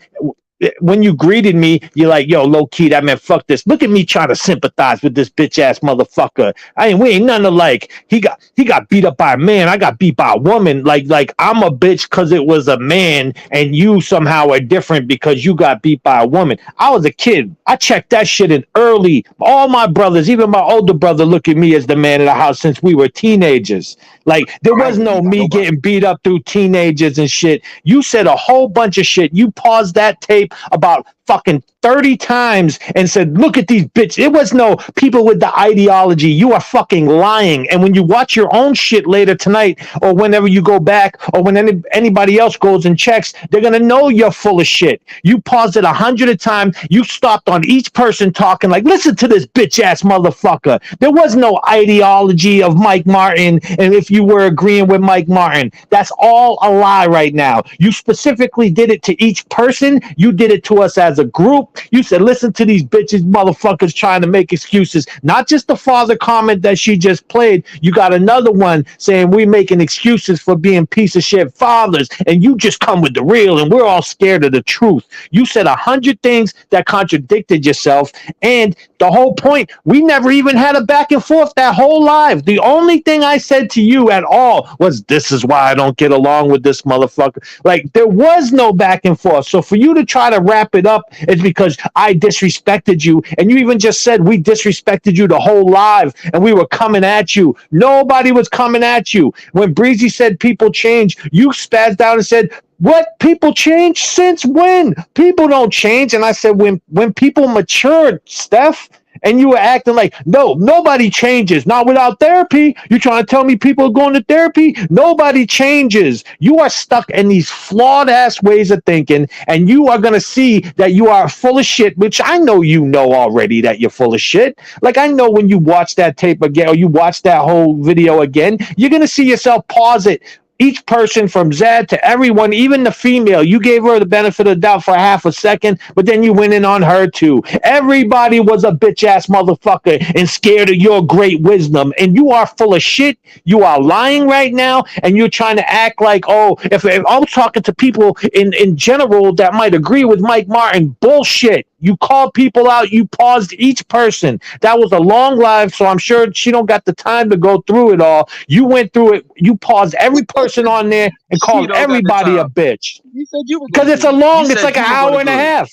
When you greeted me, you're like, "Yo, low key, that meant fuck this." Look at me trying to sympathize with this bitch ass motherfucker. We ain't nothing alike. He got beat up by a man. I got beat by a woman. Like I'm a bitch because it was a man, and you somehow are different because you got beat by a woman. I was a kid. I checked that shit in early. All my brothers, even my older brother, look at me as the man of the house since we were teenagers. Like there I was ain't no beat by me nobody. getting beat up through teenagers and shit. You said a whole bunch of shit. You paused that tape about fucking 30 times and said, "Look at these bitches." It was no people with the ideology. You are fucking lying. And when you watch your own shit later tonight or whenever you go back or when anybody else goes and checks, they're going to know you're full of shit. You paused it 100 of times. You stopped on each person talking like, "Listen to this bitch ass motherfucker." There was no ideology of Mike Martin. And if you were agreeing with Mike Martin, that's all a lie right now. You specifically did it to each person. You did it to us as a group. You said, "Listen to these bitches, motherfuckers trying to make excuses." Not just the father comment that she just played. You got another one saying we making excuses for being piece of shit fathers, and you just come with the real, and we're all scared of the truth. You said 100 things that contradicted yourself, and the whole point, we never even had a back and forth that whole live. The only thing I said to you at all was, "This is why I don't get along with this motherfucker." Like there was no back and forth. So for you to try to wrap it up is because I disrespected you, and you even just said we disrespected you the whole live, and we were coming at you. Nobody was coming at you. When Breezy said people change, you spazzed out and said, "What? People change? Since when? People don't change." And I said, when people matured, Steph, and you were acting like, "No, nobody changes. Not without therapy." You trying to tell me people are going to therapy? Nobody changes. You are stuck in these flawed ass ways of thinking, and you are going to see that you are full of shit, which I know you know already that you're full of shit. Like I know when you watch that tape again or you watch that whole video again, you're going to see yourself pause it. Each person from Zad to everyone, even the female, you gave her the benefit of the doubt for half a second, but then you went in on her too. Everybody was a bitch ass motherfucker and scared of your great wisdom. And you are full of shit. You are lying right now, and you're trying to act like, "Oh, if I'm talking to people in general that might agree with Mike Martin," bullshit. You called people out. You paused each person. That was a long live, so I'm sure she don't got the time to go through it all. You went through it. You paused every person on there and She called don't got the everybody a time. bitch. You said you were Because gonna it's do a it. You long, it's said like an you were gonna hour and a do it. half.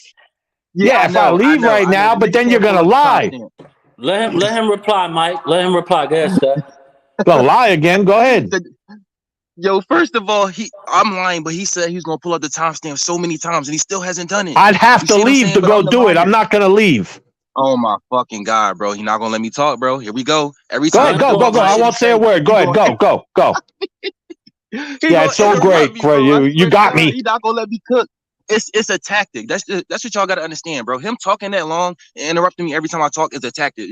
Yeah, Yeah, if I leave right I know. now, The but nigga then you're can't going pull to up the lie. timestamp. Let him reply, Mike. Let him reply. Go ahead, Steph. Gonna lie again. Go ahead. Yo, first of all, I'm lying, but he said he was gonna pull up the timestamp so many times, and he still hasn't done it. I'd have You to see what I'm leave saying? to But go I'm the do it. I'm liar. not going to leave. Oh my fucking god, bro! He not gonna let me talk, bro. Here we go. Every Go time ahead. I Go, come go, off go. my I shit, he won't say a say word. Go he ahead. gonna Go, go, go. he Yeah, gonna it's so interrupt great, me, bro. bro. I You swear to got God, me. he not gonna let me cook. It's a tactic. That's what y'all gotta understand, bro. Him talking that long and interrupting me every time I talk is a tactic.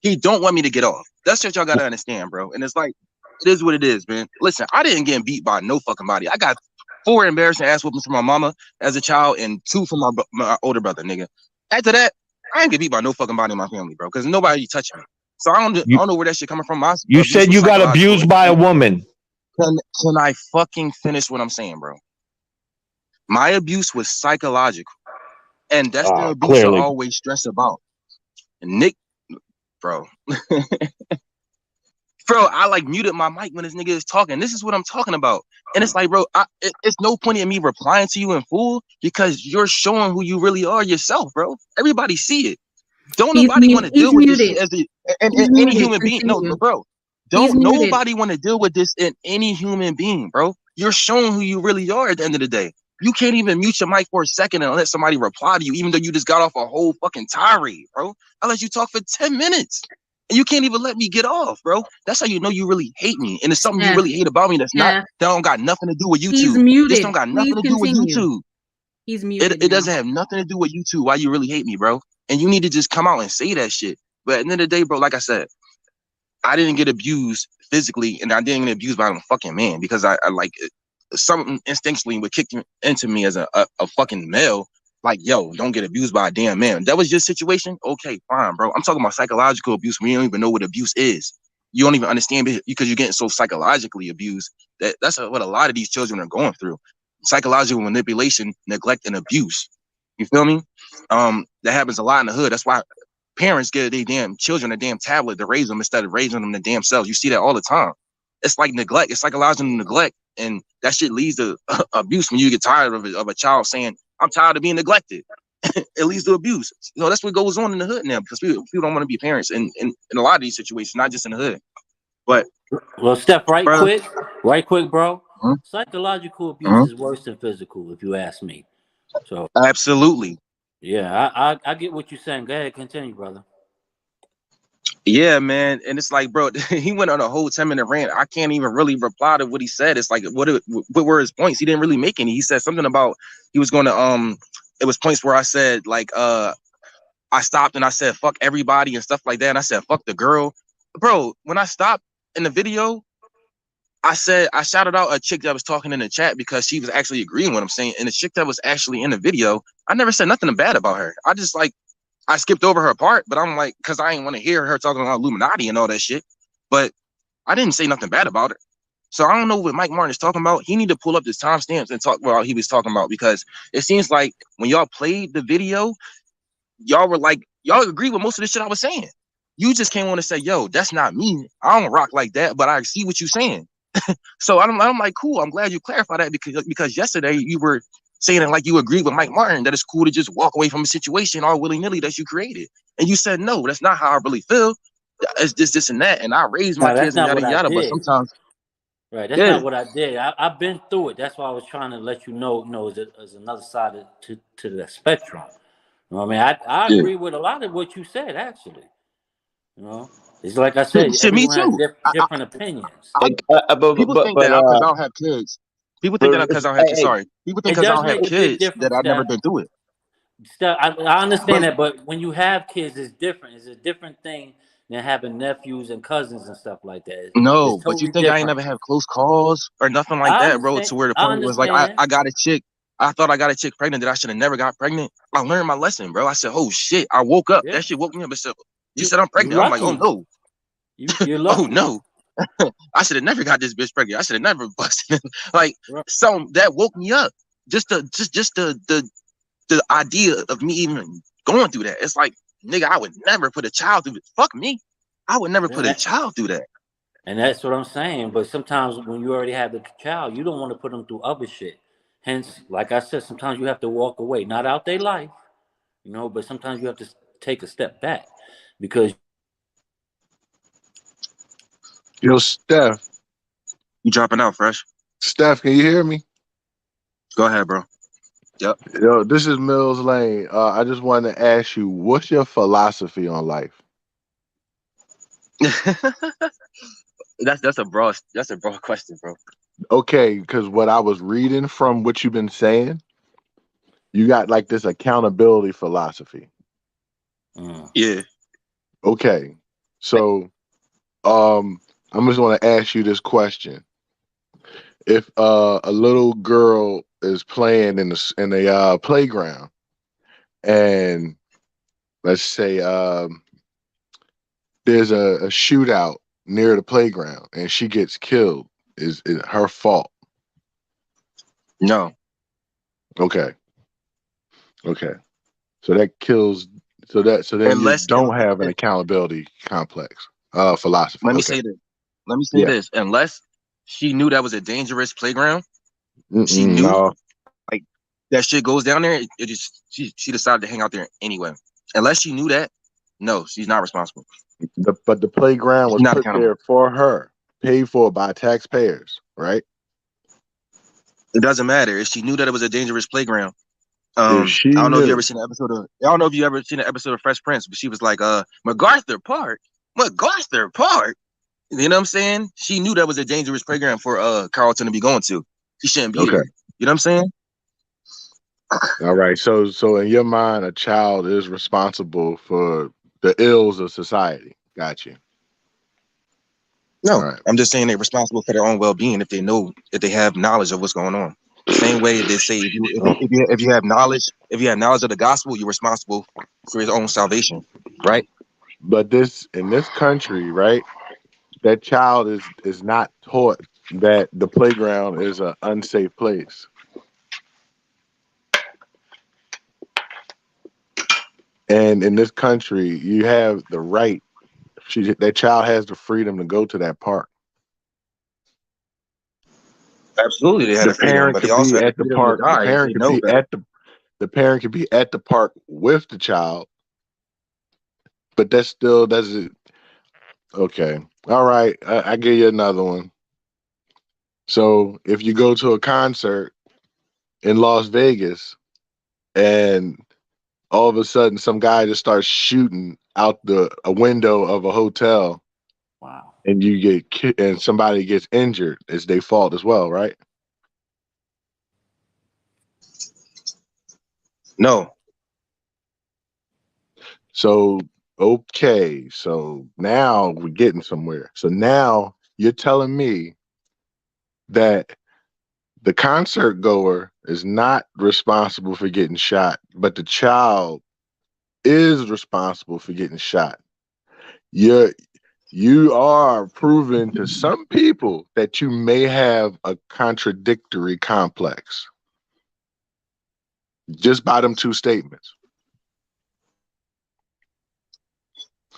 He don't want me to get off. That's what y'all gotta understand, bro. And it's like it is what it is, man. Listen, I didn't get beat by no fucking body. I got 4 embarrassing ass whoopings from my mama as a child and 2 from my older brother, nigga. After that, I ain't get beat by no fucking body in my family, bro, because nobody touched me. So I don't know where that shit coming from. My You abuse said was you got psychological. abused by a woman. Can I fucking finish what I'm saying, bro? My abuse was psychological, and that's the abuse I Clearly. always stress about. And Nick, bro, bro, I like muted my mic when this nigga is talking. This is what I'm talking about, and it's like, bro, it's no point in me replying to you in full because you're showing who you really are yourself, bro. Everybody see it. Don't nobody want to deal with this shit as any human being. No, bro. Don't nobody want to deal with this in any human being, bro. You're showing who you really are at the end of the day. You can't even mute your mic for a second and let somebody reply to you, even though you just got off a whole fucking tirade, bro. I let you talk for 10 minutes. And you can't even let me get off, bro. That's how you know you really hate me. And it's something you really hate about me that don't got nothing to do with YouTube. He's muted. This don't got nothing to do with Continue. YouTube. He's muted. It doesn't have nothing to do with YouTube, why you really hate me, bro. And you need to just come out and say that shit. But at the end of the day, bro, like I said, I didn't get abused physically, and I didn't get abused by a fucking man because I like something instinctually would kick into me as a fucking male. Like, yo, don't get abused by a damn man. That was your situation? Okay, fine, bro. I'm talking about psychological abuse. We don't even know what abuse is. You don't even understand it because you're getting so psychologically abused. That's what a lot of these children are going through. Psychological manipulation, neglect, and abuse. You feel me? That happens a lot in the hood. That's why parents get their damn children a damn tablet to raise them instead of raising them the damn selves. You see that all the time. It's like neglect. It's psychological neglect. And that shit leads to abuse when you get tired of a child saying, I'm tired of being neglected. It leads to abuse. You know, that's what goes on in the hood now because people don't want to be parents in a lot of these situations, not just in the hood. But well, Steph, right quick, bro. Mm-hmm. Psychological abuse is worse than physical, if you ask me. So absolutely. Yeah, I get what you're saying. Go ahead, continue, brother. Yeah, man. And it's like, bro, he went on a whole 10-minute rant. I can't even really reply to what he said. It's like, what were his points? He didn't really make any. He said something about he was going to, it was points where I said, like, I stopped and I said, fuck everybody and stuff like that. And I said, fuck the girl. Bro, when I stopped in the video, I shouted out a chick that was talking in the chat because she was actually agreeing with what I'm saying. And the chick that was actually in the video, I never said nothing bad about her. I just like, I skipped over her part, but I'm like, because I didn't want to hear her talking about Illuminati and all that shit. But I didn't say nothing bad about her. So I don't know what Mike Martin is talking about. He need to pull up his timestamps and talk about what he was talking about, because it seems like when y'all played the video, y'all were like, y'all agree with most of the shit I was saying. You just came on to say, yo, that's not me. I don't rock like that, but I see what you're saying. So I'm like, cool. I'm glad you clarified that because yesterday you were saying it like you agreed with Mike Martin that it's cool to just walk away from a situation all willy-nilly that you created. And you said, no, that's not how I really feel. It's this, and that. And I raised my kids and yada, yada. But sometimes. Right. That's not what I did. I've been through it. That's why I was trying to let you know, there's another side to the spectrum. You know what I mean? I agree with a lot of what you said, actually. You know? It's like I said, everyone has different opinions. People think that because I don't have kids. People think that because I don't have kids. Sorry. People think because I don't have kids that I've never been through it. I understand that, but when you have kids, it's different. It's a different thing than having nephews and cousins and stuff like that. No, but you think I ain't never have close calls or nothing like that, bro? To where the point was like, I got a chick. I thought I got a chick pregnant that I should have never got pregnant. I learned my lesson, bro. I said, oh shit. I woke up. That shit woke me up. And said, you said I'm pregnant. I'm like, oh no. You're lucky. Oh no. I should have never got this bitch pregnant. I should have never busted. Like, so that woke me up. Just the idea of me even going through that. It's like, nigga, I would never put a child through it. Fuck me. I would never put a child through that. And that's what I'm saying. But sometimes when you already have the child, you don't want to put them through other shit. Hence, like I said, sometimes you have to walk away. Not out their life, but sometimes you have to take a step back because. Yo, Steph. You dropping out, Fresh? Steph, can you hear me? Go ahead, bro. Yep. Yo, this is Mills Lane. I just wanted to ask you, what's your philosophy on life? That's a broad question, bro. Okay, because what I was reading from what you've been saying, you got like this accountability philosophy. Yeah. Okay. So I'm just want to ask you this question. If a little girl is playing in the playground and let's say there's a shootout near the playground and she gets killed, is it her fault? No. Okay. Okay. So that kills. So then you Unless, don't have an accountability complex philosophy. let me Okay. say this. Let me say Yeah. this. Unless she knew that was a dangerous playground, she Mm-mm, knew no. like that shit goes down there. It just she decided to hang out there anyway. Unless she knew that, no, she's not responsible. But the playground She's was not put accountable. there for her, paid for by taxpayers, right? It doesn't matter if she knew that it was a dangerous playground. If I she don't know if you ever knew. seen an episode of. I don't know if you ever seen an episode of Fresh Prince, but she was like, MacArthur Park, MacArthur Park. You know what I'm saying? She knew that was a dangerous playground for Carlton to be going to. She shouldn't be Okay. there. You know what I'm saying? All right. So in your mind, a child is responsible for the ills of society. Got you. No, All right. I'm just saying they're responsible for their own well-being if they have knowledge of what's going on. The same way they say if you have knowledge of the gospel, you're responsible for your own salvation, right? But in this country, right, that child is not taught that the playground is an unsafe place. And in this country, you have the right. That child has the freedom to go to that park. Absolutely, they had The the freedom, parent but they could also be had the at the freedom to park. The die if they parent could know be better. the parent could be at the park with the child, but that still doesn't. Okay, all right. I give you another one. So if you go to a concert in Las Vegas and all of a sudden some guy just starts shooting out a window of a hotel. Wow. And you get and somebody gets injured, it's their fault as well, right? No. So okay, so now we're getting somewhere. So now you're telling me that the concert goer is not responsible for getting shot, but the child is responsible for getting shot. You are proving to some people that you may have a contradictory complex just by them two statements.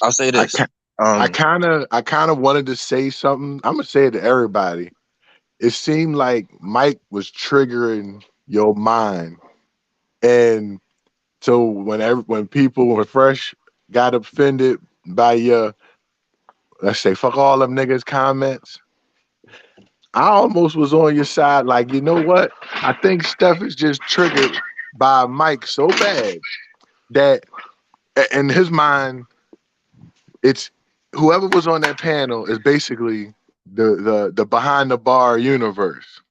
I'll say this. I kind of wanted to say something. I'm gonna say it to everybody. It seemed like Mike was triggering your mind, and so when people when Fresh got offended by your, let's say, fuck all them niggas comments, I almost was on your side. Like, you know what? I think Steph is just triggered by Mike so bad that in his mind, it's whoever was on that panel is basically the behind the bar universe.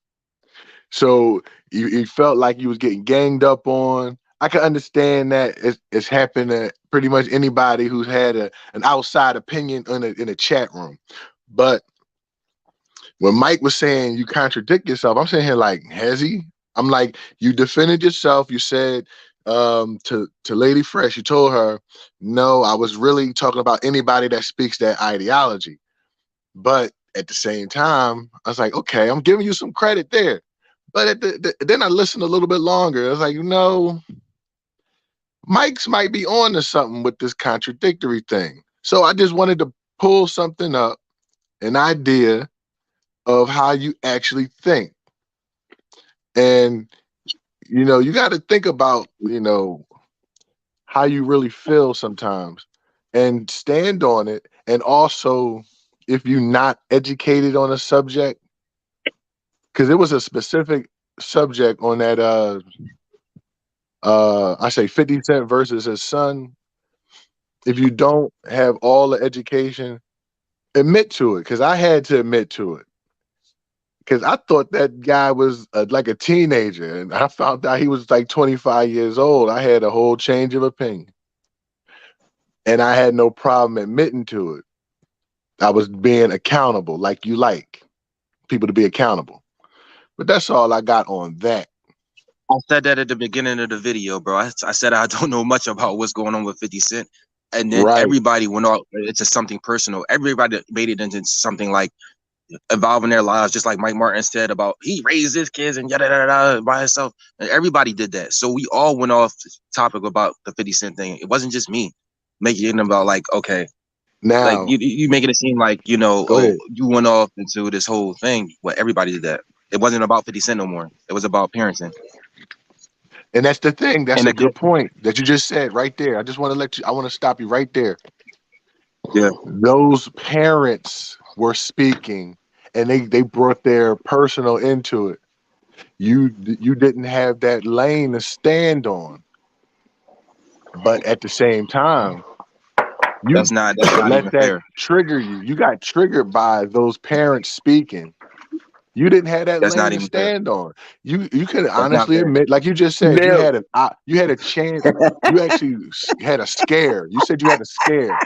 So you felt like you was getting ganged up on. I can understand that it's happened to pretty much anybody who's had an outside opinion in a chat room. But when Mike was saying you contradict yourself, I'm saying here like, has he? I'm like, you defended yourself. You said to Lady Fresh, you told her, no, I was really talking about anybody that speaks that ideology. But at the same time, I was like, okay, I'm giving you some credit there. But then I listened a little bit longer. I was like, Mike's might be on to something with this contradictory thing. So I just wanted to pull something up, an idea of how you actually think. And, you got to think about, how you really feel sometimes and stand on it. And also, if you're not educated on a subject, because it was a specific subject on that, I say 50 Cent versus his son. If you don't have all the education, admit to it, because I had to admit to it. Because I thought that guy was like a teenager, and I found out he was like 25 years old. I had a whole change of opinion. And I had no problem admitting to it. I was being accountable, like you like people to be accountable. But that's all I got on that. I said that at the beginning of the video, bro. I said I don't know much about what's going on with 50 Cent. And then Right. everybody went off into something personal. Everybody made it into something like involving their lives, just like Mike Martin said about he raised his kids and yada yada yada by himself. And everybody did that. So we all went off topic about the 50 Cent thing. It wasn't just me making it about like, okay, Now, like you making it seem like, you know, Go ahead. you went off into this whole thing. Well, everybody did that. It wasn't about 50 Cent no more. It was about parenting. And that's the thing. That's And a good point that you just said right there. I just want to I want to stop you right there. Yeah. Those parents were speaking and they brought their personal into it. You didn't have that lane to stand on. But at the same time, that's not let even that fair. trigger you. You got triggered by those parents speaking. You didn't have that That's lane not to even fair. stand on. You could That's not honestly fair. admit, like you just said, you Mills. had a chance. You actually had a scare. You said you had a scare.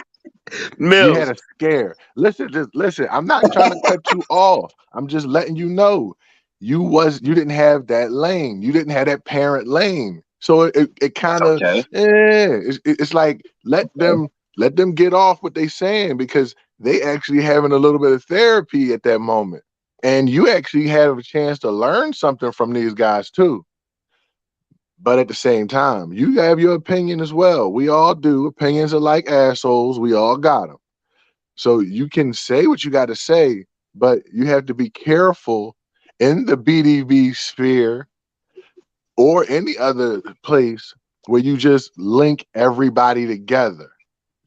You Mills. had a scare. Listen, just listen. I'm not trying to cut you off. I'm just letting you know you didn't have that lane. You didn't have that parent lane. So it kind of Okay. it's like let them get off what they saying because they actually having a little bit of therapy at that moment. And you actually have a chance to learn something from these guys too. But at the same time, you have your opinion as well. We all do. Opinions are like assholes. We all got them. So you can say what you got to say, but you have to be careful in the BDB sphere or any other place where you just link everybody together.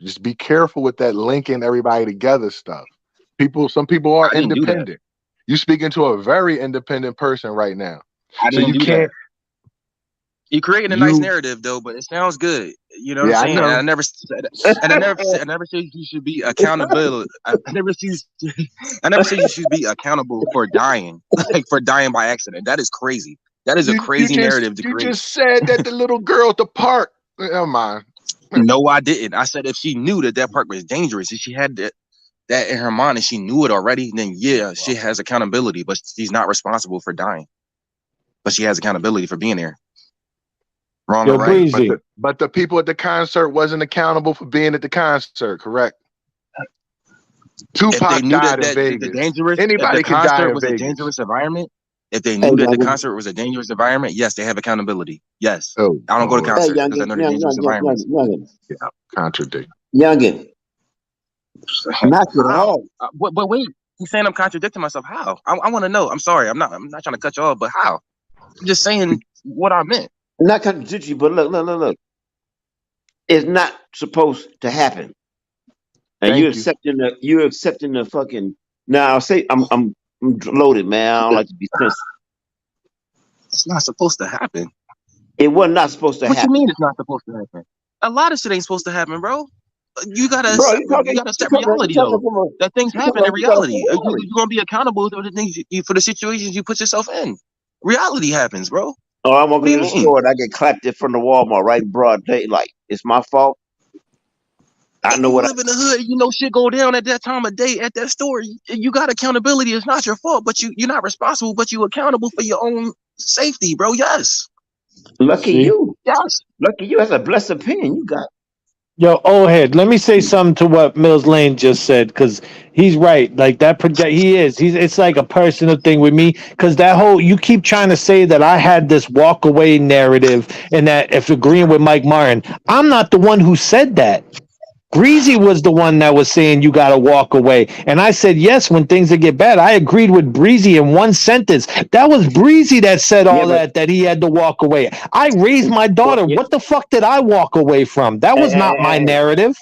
Just be careful with that linking everybody together stuff. Some people are I didn't do that. independent. You speaking to a very independent person right now. I So didn't you do can't. that. You creating a nice narrative though, but it sounds good. You know what Yeah, I I'm saying? know. And I never said you should be accountable. I never said you should be accountable for dying, like for dying by accident. That is crazy. That is a crazy narrative to You create. just said that the little girl at the park. Never mind. No, I didn't. I said if she knew that park was dangerous, if she had that in her mind and she knew it already, then yeah, she has accountability, but she's not responsible for dying. But she has accountability for being there. Wrong or right? But the people at the concert wasn't accountable for being at the concert, correct? Tupac died in Vegas. Anybody could die in was Vegas. a dangerous environment, if they knew that the concert was a dangerous environment, yes, they have accountability. Yes. Oh, I don't go to concerts because I know they're dangerous environments. Yeah, contradict. Youngin. Not at all. But wait, he's saying I'm contradicting myself. How? I want to know. I'm sorry. I'm not trying to cut you off, but how? I'm just saying what I meant. Not contradict you, but look. It's not supposed to happen. And you're accepting the fucking. Now I'll say I'm loaded, man. I don't like to be sensitive. It's not supposed to happen. It was not supposed to happen. What you mean it's not supposed to happen? A lot of shit ain't supposed to happen, bro. You gotta accept reality though. That things happen in reality. You're gonna be accountable for the things for the situations you put yourself in. Reality happens, bro. Oh, I'm walking to the store and I get clapped in front of Walmart right in broad daylight. It's my fault. I know what you live in the hood. You know shit go down at that time of day at that store. You got accountability. It's not your fault, but you're not responsible. But you accountable for your own safety, bro. Yes. Lucky you. Yes. Lucky you. That's a blessed opinion you got. Yo, old head, let me say something to what Mills Lane just said, because he's right. Like that project, it's like a personal thing with me, because that whole, you keep trying to say that I had this walk away narrative and that if agreeing with Mike Martin, I'm not the one who said that. Breezy was the one that was saying you got to walk away. And I said, yes, when things get bad. I agreed with Breezy in one sentence. That was Breezy that said all that he had to walk away. I raised my daughter. What the fuck did I walk away from? That was not my narrative.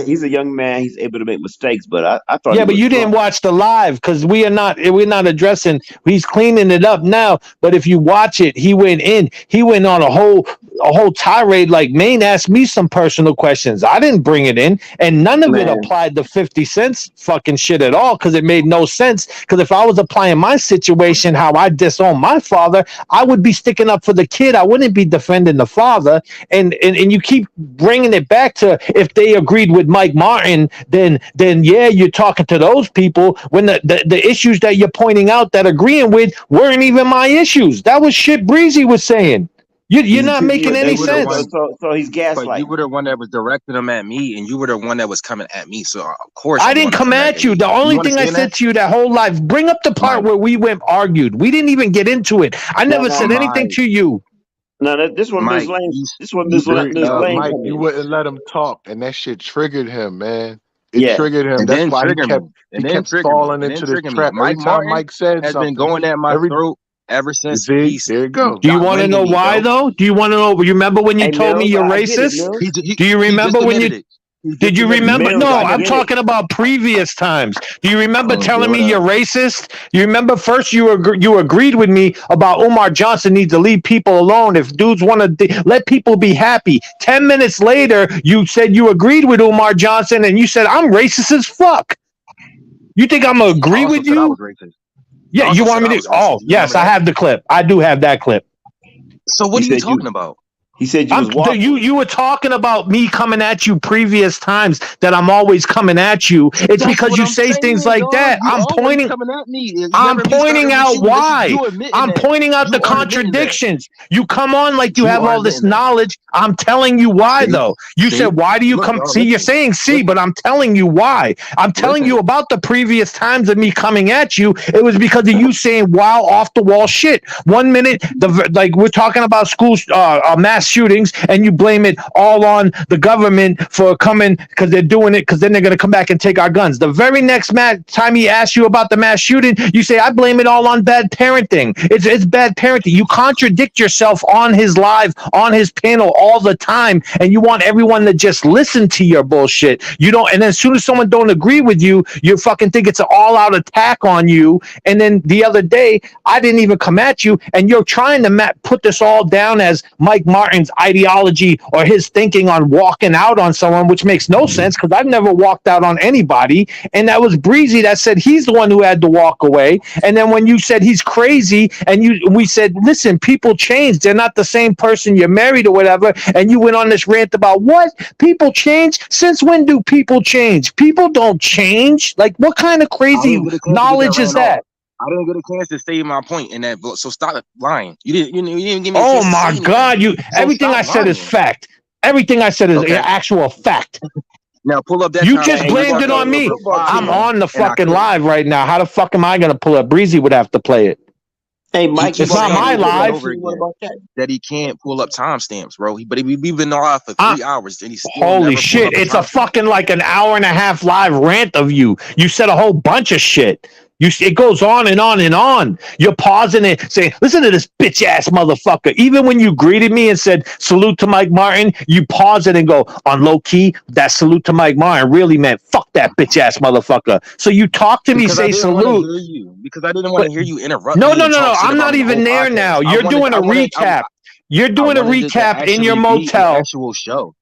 He's a young man. He's able to make mistakes, but I thought. Yeah, but you didn't watch the live because we're not addressing. He's cleaning it up now. But if you watch it, he went on a whole a whole tirade like Maine asked me some personal questions. I didn't bring it in, and none of it Man. applied to 50 Cent's fucking shit at all because it made no sense. Because if I was applying my situation, how I disown my father, I would be sticking up for the kid. I wouldn't be defending the father. And you keep bringing it back to if they agreed with Mike Martin, then yeah, you're talking to those people when the issues that you're pointing out that agreeing with weren't even my issues. That was shit Breezy was saying. You're not making any sense. So he's gaslighting. But you were the one that was directing them at me, and you were the one that was coming at me. So of course I didn't come at you. The only thing I said to you that whole life, bring up the part where we went argued. We didn't even get into it. I never said anything to you. No, this one Miss Lane. This one Miss Lane. Mike, you wouldn't let him talk, and that shit triggered him, man. It triggered him. That's why he kept falling into the trap. Every time Mike said has something, been going at my throat ever since. There you go. Do you want to know why, though? Do you want to know? You remember when you told me you're racist? Do you remember when you? Did you remember? No, I'm talking about previous times. Do you remember telling me you're racist? You remember first you agreed with me about Umar Johnson needs to leave people alone. If dudes want to let people be happy. 10 minutes later, you said you agreed with Umar Johnson, and you said I'm racist as fuck. You think I'm gonna agree with you? Yeah, you want me to? Oh, yes, I have the clip. I do have that clip. So what are you talking about? He said you were talking about me coming at you previous times that I'm always coming at you. It's because you say things like that. I'm pointing out why. I'm pointing out the contradictions. You come on like you have all this knowledge. I'm telling you why, though. You said, why do you come? See, you're saying see, but I'm telling you why. I'm telling you about the previous times of me coming at you. It was because of you saying wild off the wall shit. 1 minute, like we're talking about school mass shootings, and you blame it all on the government for coming because they're doing it because then they're going to come back and take our guns. The very next time he asks you about the mass shooting, you say, I blame it all on bad parenting. It's bad parenting. You contradict yourself on his live, on his panel all the time, and you want everyone to just listen to your bullshit. You don't, and then as soon as someone don't agree with you, you fucking think it's an all-out attack on you. And then the other day, I didn't even come at you, and you're trying to put this all down as Mike Martin's ideology or his thinking on walking out on someone, which makes no sense because I've never walked out on anybody. And that was Breezy that said he's the one who had to walk away. And then when you said he's crazy, and we said, listen, people change. They're not the same person you're married or whatever. And you went on this rant about what? People change? Since when do people change? People don't change. Like, what kind of crazy knowledge is that? I didn't get a chance to say my point in that book, so stop lying. You didn't give me a chance Oh to my say God! anything. Everything I said is fact. Everything I said is actual fact. Now pull up that. You just blamed it on me. I'm on the fucking live right now. How the fuck am I gonna pull up? Breezy would have to play it. Hey, Mike, it's not my live. That he can't pull up timestamps, bro. We've been live for 3 hours, and he's still holy shit! It's a fucking like an hour and a half live rant of you. You said a whole bunch of shit. It goes on and on and on. You're pausing it, saying, listen to this bitch ass motherfucker. Even when you greeted me and said, salute to Mike Martin, you pause it and go, on low key, that salute to Mike Martin really meant fuck that bitch ass motherfucker. So you talk to me, say salute. Because I didn't want to hear you interrupt. No. I'm not even there now. You're doing a recap. You're doing a recap in your motel. Actual show.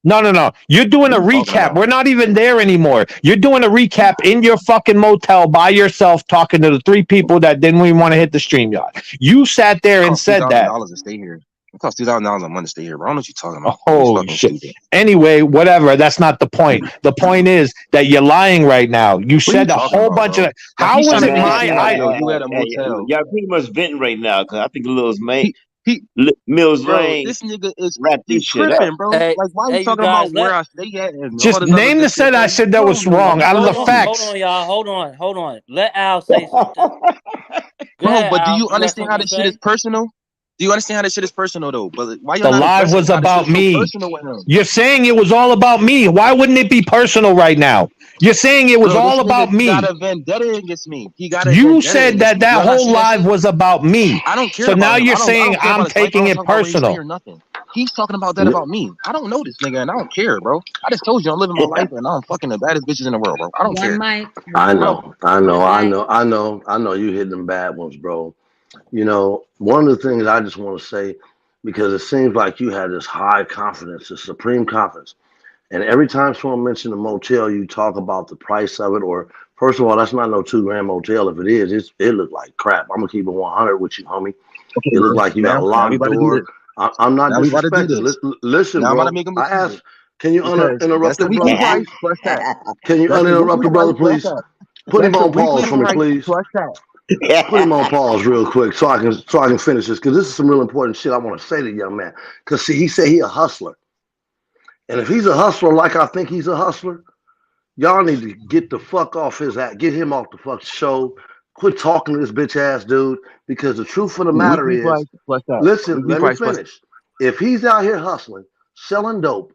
No. You're doing a recap. We're not even there anymore. You're doing a recap in your fucking motel by yourself, talking to the 3 people that didn't even want to hit the StreamYard. You sat there and said that. $2,000 to stay here. It costs $2,000 a month to stay here, bro. I don't know what you're talking about. Oh shit. Stupid. Anyway, whatever. That's not the point. The point is that you're lying right now. You said a whole bunch of. How was it my? Y'all pretty much venting right now because I think Lil's mate. Mills Lane. This nigga is tripping, bro. Like, why are you talking about where I stay at? Just name the set I said that was wrong. Out of the facts. Hold on, y'all. Hold on. Let Al say something. Bro, but do you understand how this shit is personal? Do you understand how this shit is personal though? But why the live was about me? You're saying it was all about me. Why wouldn't it be personal right now? You're saying it was all about me. He got a vendetta against me. You said that whole live was about me. I don't care. So now you're saying I'm taking it personal. He's talking about that about me. I don't know this nigga, and I don't care, bro. I just told you I'm living my life, and I'm fucking the baddest bitches in the world, bro. I don't care. I know. You hit them bad ones, bro. You know, one of the things I just want to say because it seems like you had this high confidence, this supreme confidence. And every time someone mentioned a motel, you talk about the price of it. Or first of all, that's not no $2 grand motel. If it is, it looked like crap. I'm gonna keep it 100 with you, homie. Okay, It looked bro. like you got a Now we locked about to do door. this. I'm not Now we about to do disrespecting. this. Listen, Now I'm about to bro. make him I exclusive asked, can you because uninterrupt that's the that brother, weekly price please? plus that. Can you That's the uninterrupt weekly the price brother, plus please? that. Put him That's the on pause weekly for me, price please. plus that. Put him on pause real quick so I can finish this because this is some real important shit I want to say to the young man. Because see, he said he a hustler, and if he's a hustler like I think he's a hustler, y'all need to get the fuck off his ass. Get him off the fuck show. Quit talking to this bitch ass dude. Because the truth of the matter Weekly is, price plus that. listen, Weekly let me price plus. finish. If he's out here hustling, selling dope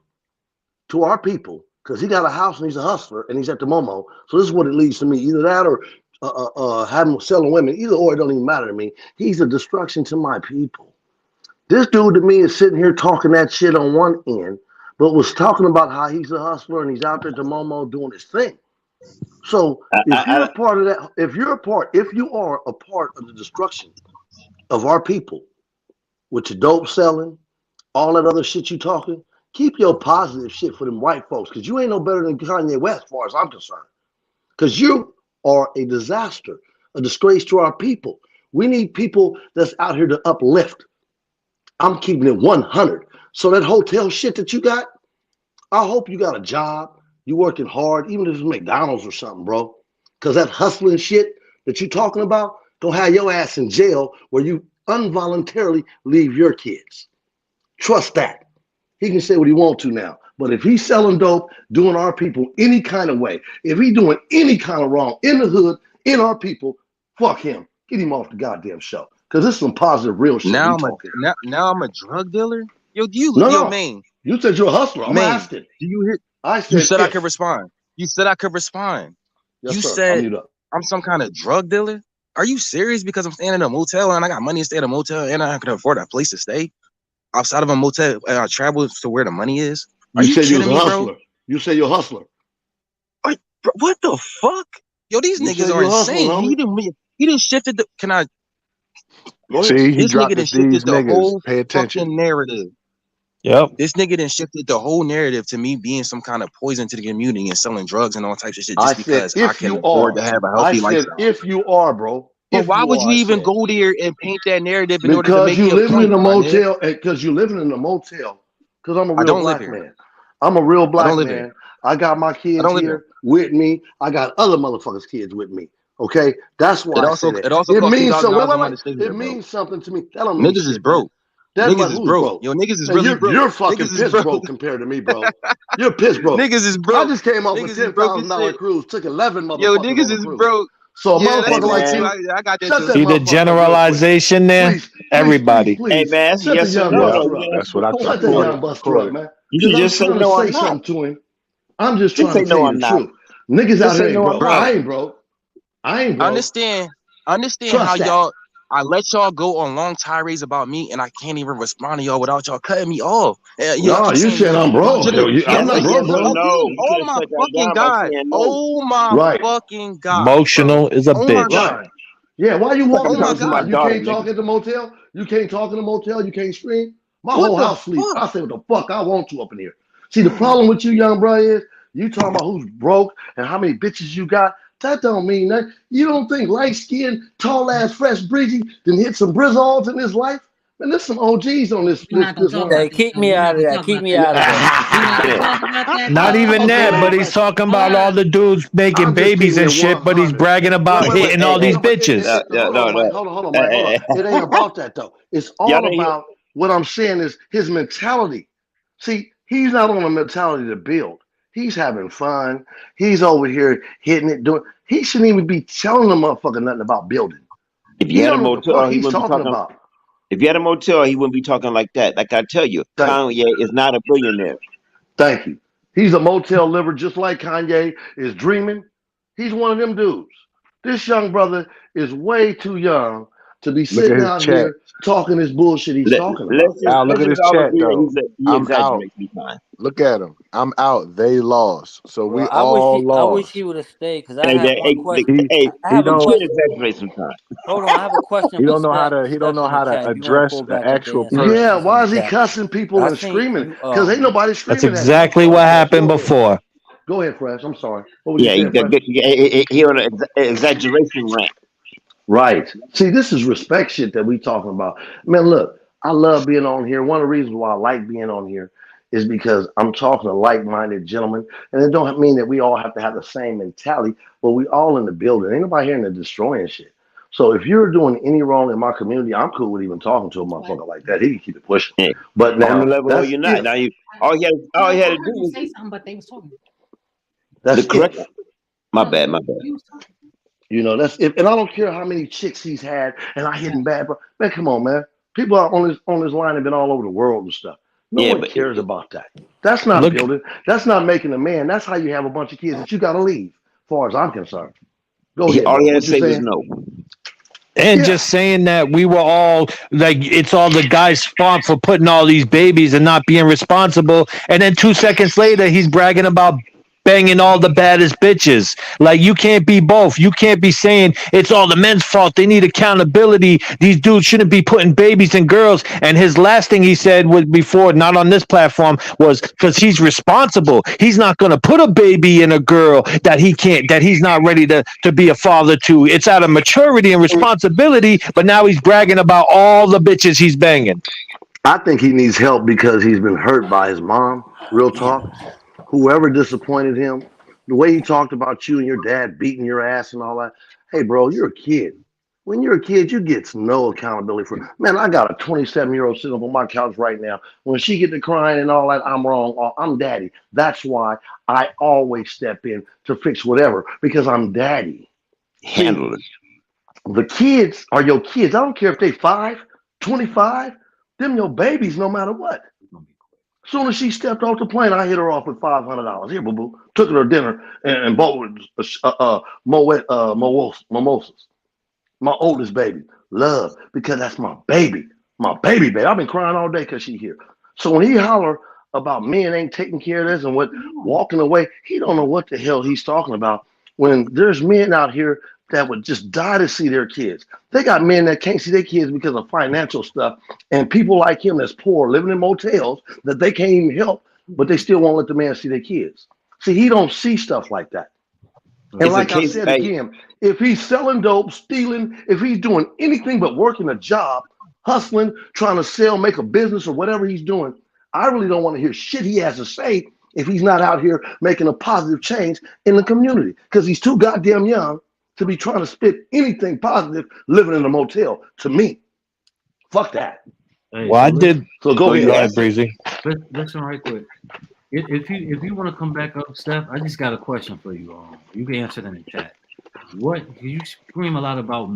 to our people, because he got a house and he's a hustler and he's at the Momo. So this is what it leads to me. Either that or having selling women. Either or, it don't even matter to me. He's a destruction to my people. This dude to me is sitting here talking that shit on one end, but was talking about how he's a hustler and he's out there at the Momo doing his thing. So if you're a part of that, if you are a part of the destruction of our people with your dope selling, all that other shit you talking, keep your positive shit for them white folks, because you ain't no better than Kanye West, as far as I'm concerned. Because you are a disaster, a disgrace to our people. We need people that's out here to uplift. I'm keeping it 100. So that hotel shit that you got, I hope you got a job. You working hard, even if it's McDonald's or something, bro. Because that hustling shit that you talking about gonna have your ass in jail where you involuntarily leave your kids. Trust that. He can say what he wants to now. But if he's selling dope, doing our people any kind of way, if he's doing any kind of wrong in the hood, in our people, fuck him. Get him off the goddamn show. Because this is some positive, real shit we talking. Now I'm a drug dealer. No, Man. You said you're a hustler. I'm Man, asking. do you hear? I You said said I if. could respond. You said I could respond. Yes, You sir. I'm said mute up. I'm some kind of drug dealer. Are you serious? Because I'm staying in a motel and I got money to stay at a motel and I can afford a place to stay outside of a motel and I travel to where the money is. Are You you said you was kidding a me, hustler. bro? You said you're a hustler. Bro, what the fuck? Yo, these You niggas said are you're hustling, insane. homie. He didn't shifted the. Can I? Go ahead. See, he This nigga dropped done it. These shifted the niggas. whole Pay attention. fucking narrative. Yep. This nigga done shifted the whole narrative to me being some kind of poison to the community and selling drugs and all types of shit I just said because I if can you afford are. to have a I healthy said lifestyle. if you are, bro. But If why you would are, you I even said. go there and paint that narrative in order to Because make you your living in point, a my nigga? motel, because you living in a motel. Because I'm a I real don't live black here. man. I'm a real I don't black live here. man. I got my I kids don't live here. here with me. I got other motherfuckers' kids with me. Okay, that's It why I also say that. it also It costs means so. Wait, $2,000 a wait, month wait. to stay It here, bro. means something to me. That don't mean Niggas is shit, man. broke. That's Niggas what is who's broke. broke. Yo, niggas is Man, really broke. you're fucking Niggas is piss broke. broke compared to me, bro. You're piss broke. Niggas is I broke. just came off a Niggas is broke as $10,000 shit. cruise. Took 11 Yo, motherfuckers niggas on a is cruise. broke. So a Yeah, that's Hey motherfucker cool like man, too. you, I got that shut too. that See the motherfucker up real quick. generalization there? Please, please, please, Everybody. hey please. man, Shut the yes sir, young no, Yeah, no, buster you up. that's answer the what I Shut thought. that question. Caught young it. buster Caught up, it. man. You Because can I'm just say trying to no, I'm say not. something to him. I'm just Just trying say to tell no, you I'm the not. truth. Niggas out Just here say ain't no, I'm broke. Bro, not. I ain't broke. I ain't broke. understand how Trust that. y'all I let y'all go on long tirades about me and I can't even respond to y'all without y'all cutting me off. Y'all No, keep you saying said I'm broke. I'm That's a not broke, yes or bro. no. You oh could have my shut that fucking down by god. saying no. Oh my Right, fucking god, bro. Emotional is a Oh my bitch. right. god. Yeah, why you Like walking I'm Oh my talking to my outside? god. You daughter, can't nigga. talk at the motel? You can't talk in the motel? You can't scream? My What whole the house sleep. fuck? I say what the fuck I want to up in here. See, the problem with you, young bro, is you talking about who's broke and how many bitches you got. That don't mean nothing. You don't think light skinned, tall ass, fresh breezy then hit some brizzles in his life? Man, there's some OGs on this We're not gonna this talk line. about Hey, that keep though. me We're not out of gonna that. talk Keep about me that. out of that. We're not gonna Yeah. talk about that Not though. even Okay, that, but well, he's talking Hold about all on. the dudes making I'm just babies keeping and it shit, but he's 100. bragging about Wait. hitting Hey, all these hey, bitches. no, Hold on, no, Mike. no. Hold on, Mike. Hold on. Hey, It ain't about that though. It's y'all all didn't hear. about what I'm saying is his mentality. See, he's not on a mentality to build. He's having fun. He's over here hitting it, doing. He shouldn't even be telling the motherfucker nothing about building. If you He had a don't know what the fuck motel, he he's wouldn't be talking talking. about. If you had a motel, he wouldn't be talking like that. Like I tell you, Thank you. Kanye is not a billionaire. Thank you. He's a motel liver just like Kanye is dreaming. He's one of them dudes. This young brother is way too young. to be Look at sitting his out chat. here talking this bullshit he's talking about. Al, look Let's at just his all chat agree though. that he I'm out. exaggerates sometimes. Look at him. I'm out. They lost. So Bro, we all I wish he lost. would have stayed because I Hey, have that, one hey, question. He I he have a the don't kid question. exaggerates sometimes. Hold on, I have a question he for don't know how to Steph in the chat. If you want to address pull an back up there actual and say your Yeah, person. piece in why the is he chat, cussing but people I and seen screaming? you. Because ain't nobody That's screaming at him. I'm exactly sorry, what Fresh. happened Go ahead. before. Go ahead, Fresh. I'm sorry. What was you Yeah, saying, Fresh? he on an exaggeration rant. Right. See, this is respect shit that we talking about. Man, look, I love being on here. One of the reasons why I like being on here is because I'm talking to like-minded gentlemen. And it don't mean that we all have to have the same mentality, but we all in the building. Ain't nobody here in the destroying shit. So if you're doing any wrong in my community, I'm cool with even talking to a motherfucker like that. He can keep it pushing. Hey, But on the now level or that's you're not. if. Now you all he had to do heard you was say something, but they was talking. the That's correct. if. My bad, my bad. You was talking. You know, that's if, and I don't care how many chicks he's had, and I hit him bad, bro. Man, come on, man. People are on this line have been all over the world and stuff. No Yeah, one but cares about that. That's not Look, building. That's not making a man. That's how you have a bunch of kids that you got to leave, as far as I'm concerned. Go ahead, all bro. he had What to you say was saying? no. and Yeah. just saying that we were all like, it's all the guy's fault for putting all these babies and not being responsible. And then 2 seconds later, he's bragging about banging all the baddest bitches. Like, you can't be both. You can't be saying it's all the men's fault. They need accountability. These dudes shouldn't be putting babies and girls. And his last thing he said was before, not on this platform, was because he's responsible. He's not going to put a baby in a girl that he's not ready to be a father to. It's out of maturity and responsibility. But now he's bragging about all the bitches he's banging. I think he needs help because he's been hurt by his mom. Real talk. Whoever disappointed him, the way he talked about you and your dad beating your ass and all that. Hey, bro, you're a kid. When you're a kid, you get no accountability for. Man, I got a 27-year-old sitting up on my couch right now. When she get to crying and all that, I'm wrong. I'm daddy. That's why I always step in to fix whatever because I'm daddy. See, Handle it. the kids are your kids. I don't care if they 5, 25. Them your babies no matter what. As soon as she stepped off the plane, I hit her off with $500. Here, boo boo. Took her to dinner and bought mimosas. My oldest baby, love, because that's my baby, baby. I've been crying all day because she here. So when he holler about men ain't taking care of this and what walking away, he don't know what the hell he's talking about. When there's men out here that would just die to see their kids. They got men that can't see their kids because of financial stuff, and people like him that's poor, living in motels that they can't even help, but they still won't let the man see their kids. See, he don't see stuff like that. And It's a like I case. said Hey, again, if he's selling dope, stealing, if he's doing anything but working a job, hustling, trying to sell, make a business or whatever he's doing, I really don't want to hear shit he has to say if he's not out here making a positive change in the community because he's too goddamn young to be trying to spit anything positive living in a motel. To me, fuck that. Hey, Well, so I did. So go you Go ahead. ahead, answer. Breezy. listen right quick. If you want to come back up, Steph, I just got a question for you. You can answer it in the chat. What you scream a lot about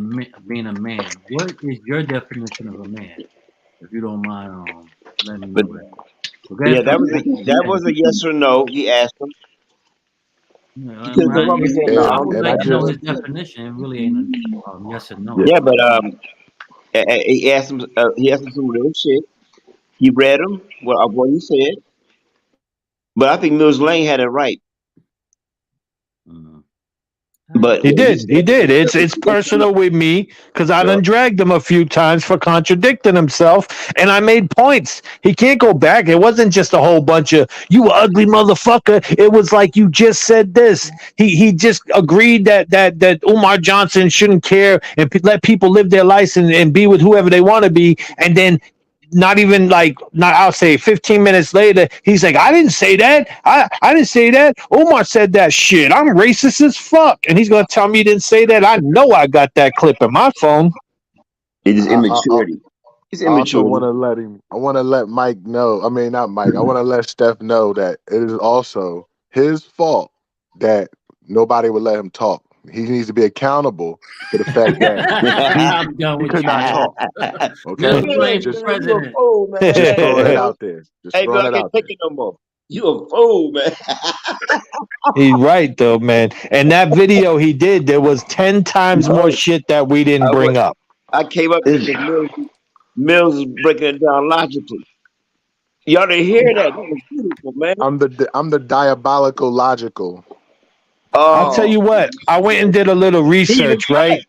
being a man? What is your definition of a man? If you don't mind, let me But know that. So go yeah, ahead, that Fresh. was a yes or no. He asked him. He couldn't come up and say no. I I don't would And do I like that. to know just his definition. It really ain't a yes or no. yeah. Yeah, but he asked him. He asked him some real shit. He read him what he said. But I think Mills Lane had it right. Mm. But He he did. He said did. It's yes or no. personal with me because I Yeah. done dragged him a few times for contradicting himself, and I made points. He can't go back. It wasn't just a whole bunch of "you ugly motherfucker." It was like you just said this. He just agreed that Umar Johnson shouldn't care and let people live their lives and be with whoever they want to be, and then not even like not I'll say 15 minutes later, he's like, I didn't say that. I didn't say that. Omar said that shit. I'm racist as fuck. And he's gonna tell me he didn't say that. I know I got that clip in my phone. It is I immaturity. It's I also want immaturity. to let him. I want to let Mike know. I mean, not Mike. I want to let Steph know that it is also his fault that nobody would let him talk. He needs to be accountable for the fact that he I'm done he with could you, not man. talk. Mills Okay, Lane for just You a president. fool, man. throwing Hey, it Bill. out there. Just Hey, Bill. throwing I it can't out take there. it no more. You a fool, man. He's right though, man. And that video he did, there was 10 times more Oh, shit that we didn't I would. bring up. I came up It's, because Mills is breaking it down logically. Y'all didn't hear that? That was beautiful, man. I'm the diabolical logical. I'll tell Oh, you what. I went and did a little he even research, right? cried.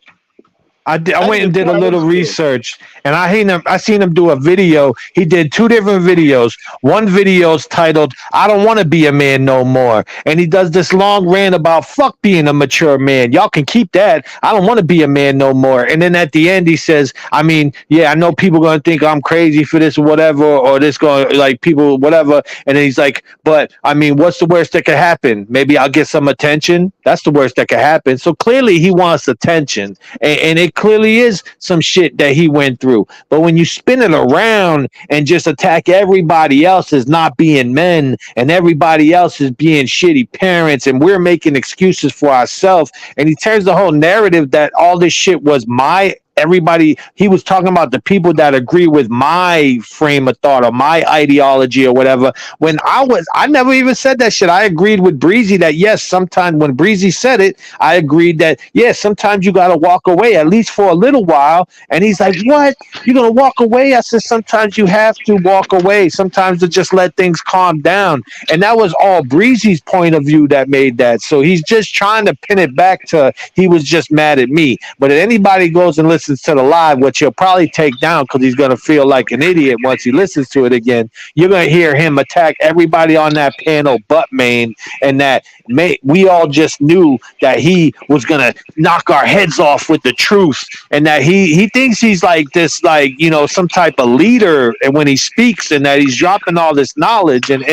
I I went and even did a cried little yesterday. research, and I seen him do a video. He did two different videos. One video's titled "I don't want to be a man no more," and he does this long rant about fuck being a mature man. Y'all can keep that. I don't want to be a man no more. And then at the end, he says, "I mean, yeah, I know people gonna think I'm crazy for this or whatever, or this going like people whatever." And then he's like, "But I mean, what's the worst that could happen? Maybe I'll get some attention. That's the worst that could happen." So clearly, he wants attention, and it clearly is some shit that he went through. But when you spin it around and just attack everybody else as not being men and everybody else as being shitty parents, and we're making excuses for ourselves, and he turns the whole narrative that all this shit was my everybody he was talking about the people that agree with my frame of thought or my ideology or whatever when I never even said that shit. I agreed with Breezy that yes, sometimes when Breezy said it, I agreed that yes, sometimes you got to walk away at least for a little while. And he's like, what, you're gonna walk away? I said sometimes you have to walk away, sometimes to just let things calm down. And that was all Breezy's point of view that made that. So he's just trying to pin it back to he was just mad at me. But if anybody goes and listens to the live, which he'll probably take down because he's going to feel like an idiot once he listens to it again, you're going to hear him attack everybody on that panel but Maine, and that we all just knew that he was going to knock our heads off with the truth, and that he thinks he's like this, like, you know, some type of leader, and when he speaks, and that he's dropping all this knowledge, and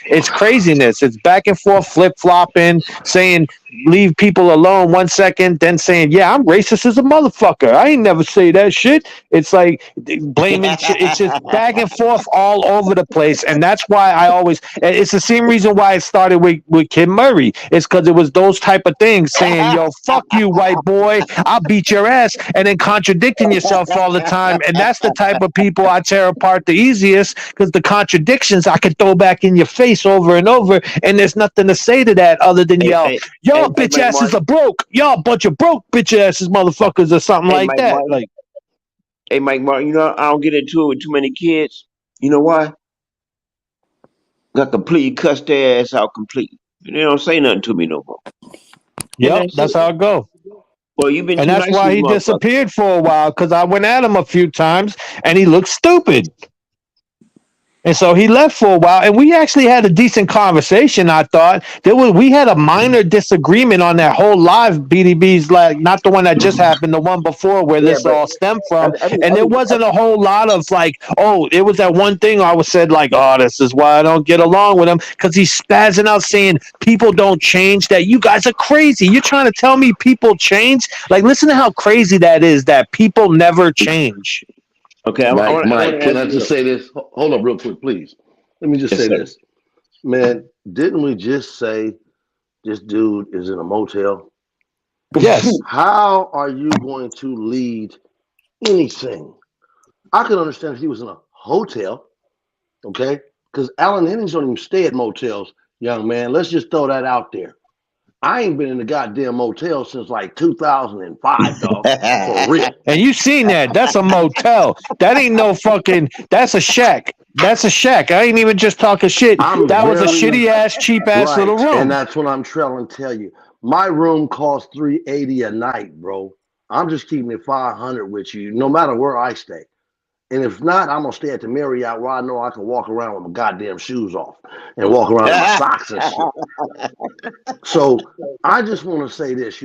it's craziness. It's back and forth, flip-flopping, saying leave people alone 1 second, then saying, yeah, I'm racist as a motherfucker. I ain't never say that shit. It's like blaming shit. It's just back and forth all over the place. And that's why I always, it's the same reason why it started with Kid Murray. It's because it was those type of things saying, yo, fuck you, white boy. I'll beat your ass. And then contradicting yourself all the time. And that's the type of people I tear apart the easiest, because the contradictions I can throw back in your face over and over. And there's nothing to say to that other than yell, y'all bitch Mike asses Martin. are broke. Y'all bunch of broke bitch asses motherfuckers or something like Mike that. Martin. Like, Hey, Mike Martin. You know I don't get into it with too many kids. You know why? Got completely cussed their ass out completely. They don't say nothing to me no more. yep, that's how it go. Well, you've been And too that's nice to why these he motherfuckers. disappeared for a while, because I went at him a few times and he looked stupid. And so he left for a while, and we actually had a decent conversation. I thought we had a minor disagreement on that whole live BDB's, like not the one that just happened, the one before where Yeah, this but all stemmed from. I And there wasn't a whole lot of like, oh, it was that one thing I was said like, oh, this is why I don't get along with him, because he's spazzing out saying people don't change. That you guys are crazy. You're trying to tell me people change? Like, listen to how crazy that is. That people never change. Okay, I Mike, want to Mike, can ask I just you. say this? Hold up real quick, please. Let me just Yes, say sir. this. Man, didn't we just say this dude is in a motel? Yes. How are you going to lead anything? I could understand if he was in a hotel, okay? Because Alan Hennings don't even stay at motels, young man. Let's just throw that out there. I ain't been in the goddamn motel since like 2005, dog. For real. And you seen that? That's a motel. That ain't no fucking. That's a shack. That's a shack. I ain't even just talking shit. I'm That was a very shitty ass, cheap ass right, little and room. that's what I'm trying to tell you. My room costs $380 a night, bro. I'm just keeping it 500 with you, no matter where I stay. And if not, I'm gonna stay at the Marriott where I know I can walk around with my goddamn shoes off and walk around in my socks and shit. So I just want to say this,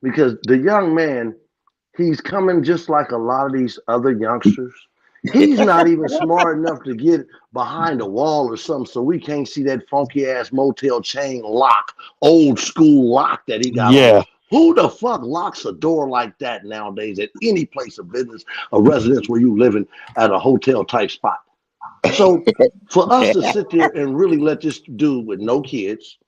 because the young man, he's coming just like a lot of these other youngsters. He's not even smart enough to get behind a wall or something, so we can't see that funky ass motel chain lock, old school lock that he got on it. Yeah, Who the fuck locks a door like that nowadays at any place of business, a residence where you living at a hotel type spot? So for us to sit there and really let this dude with no kids,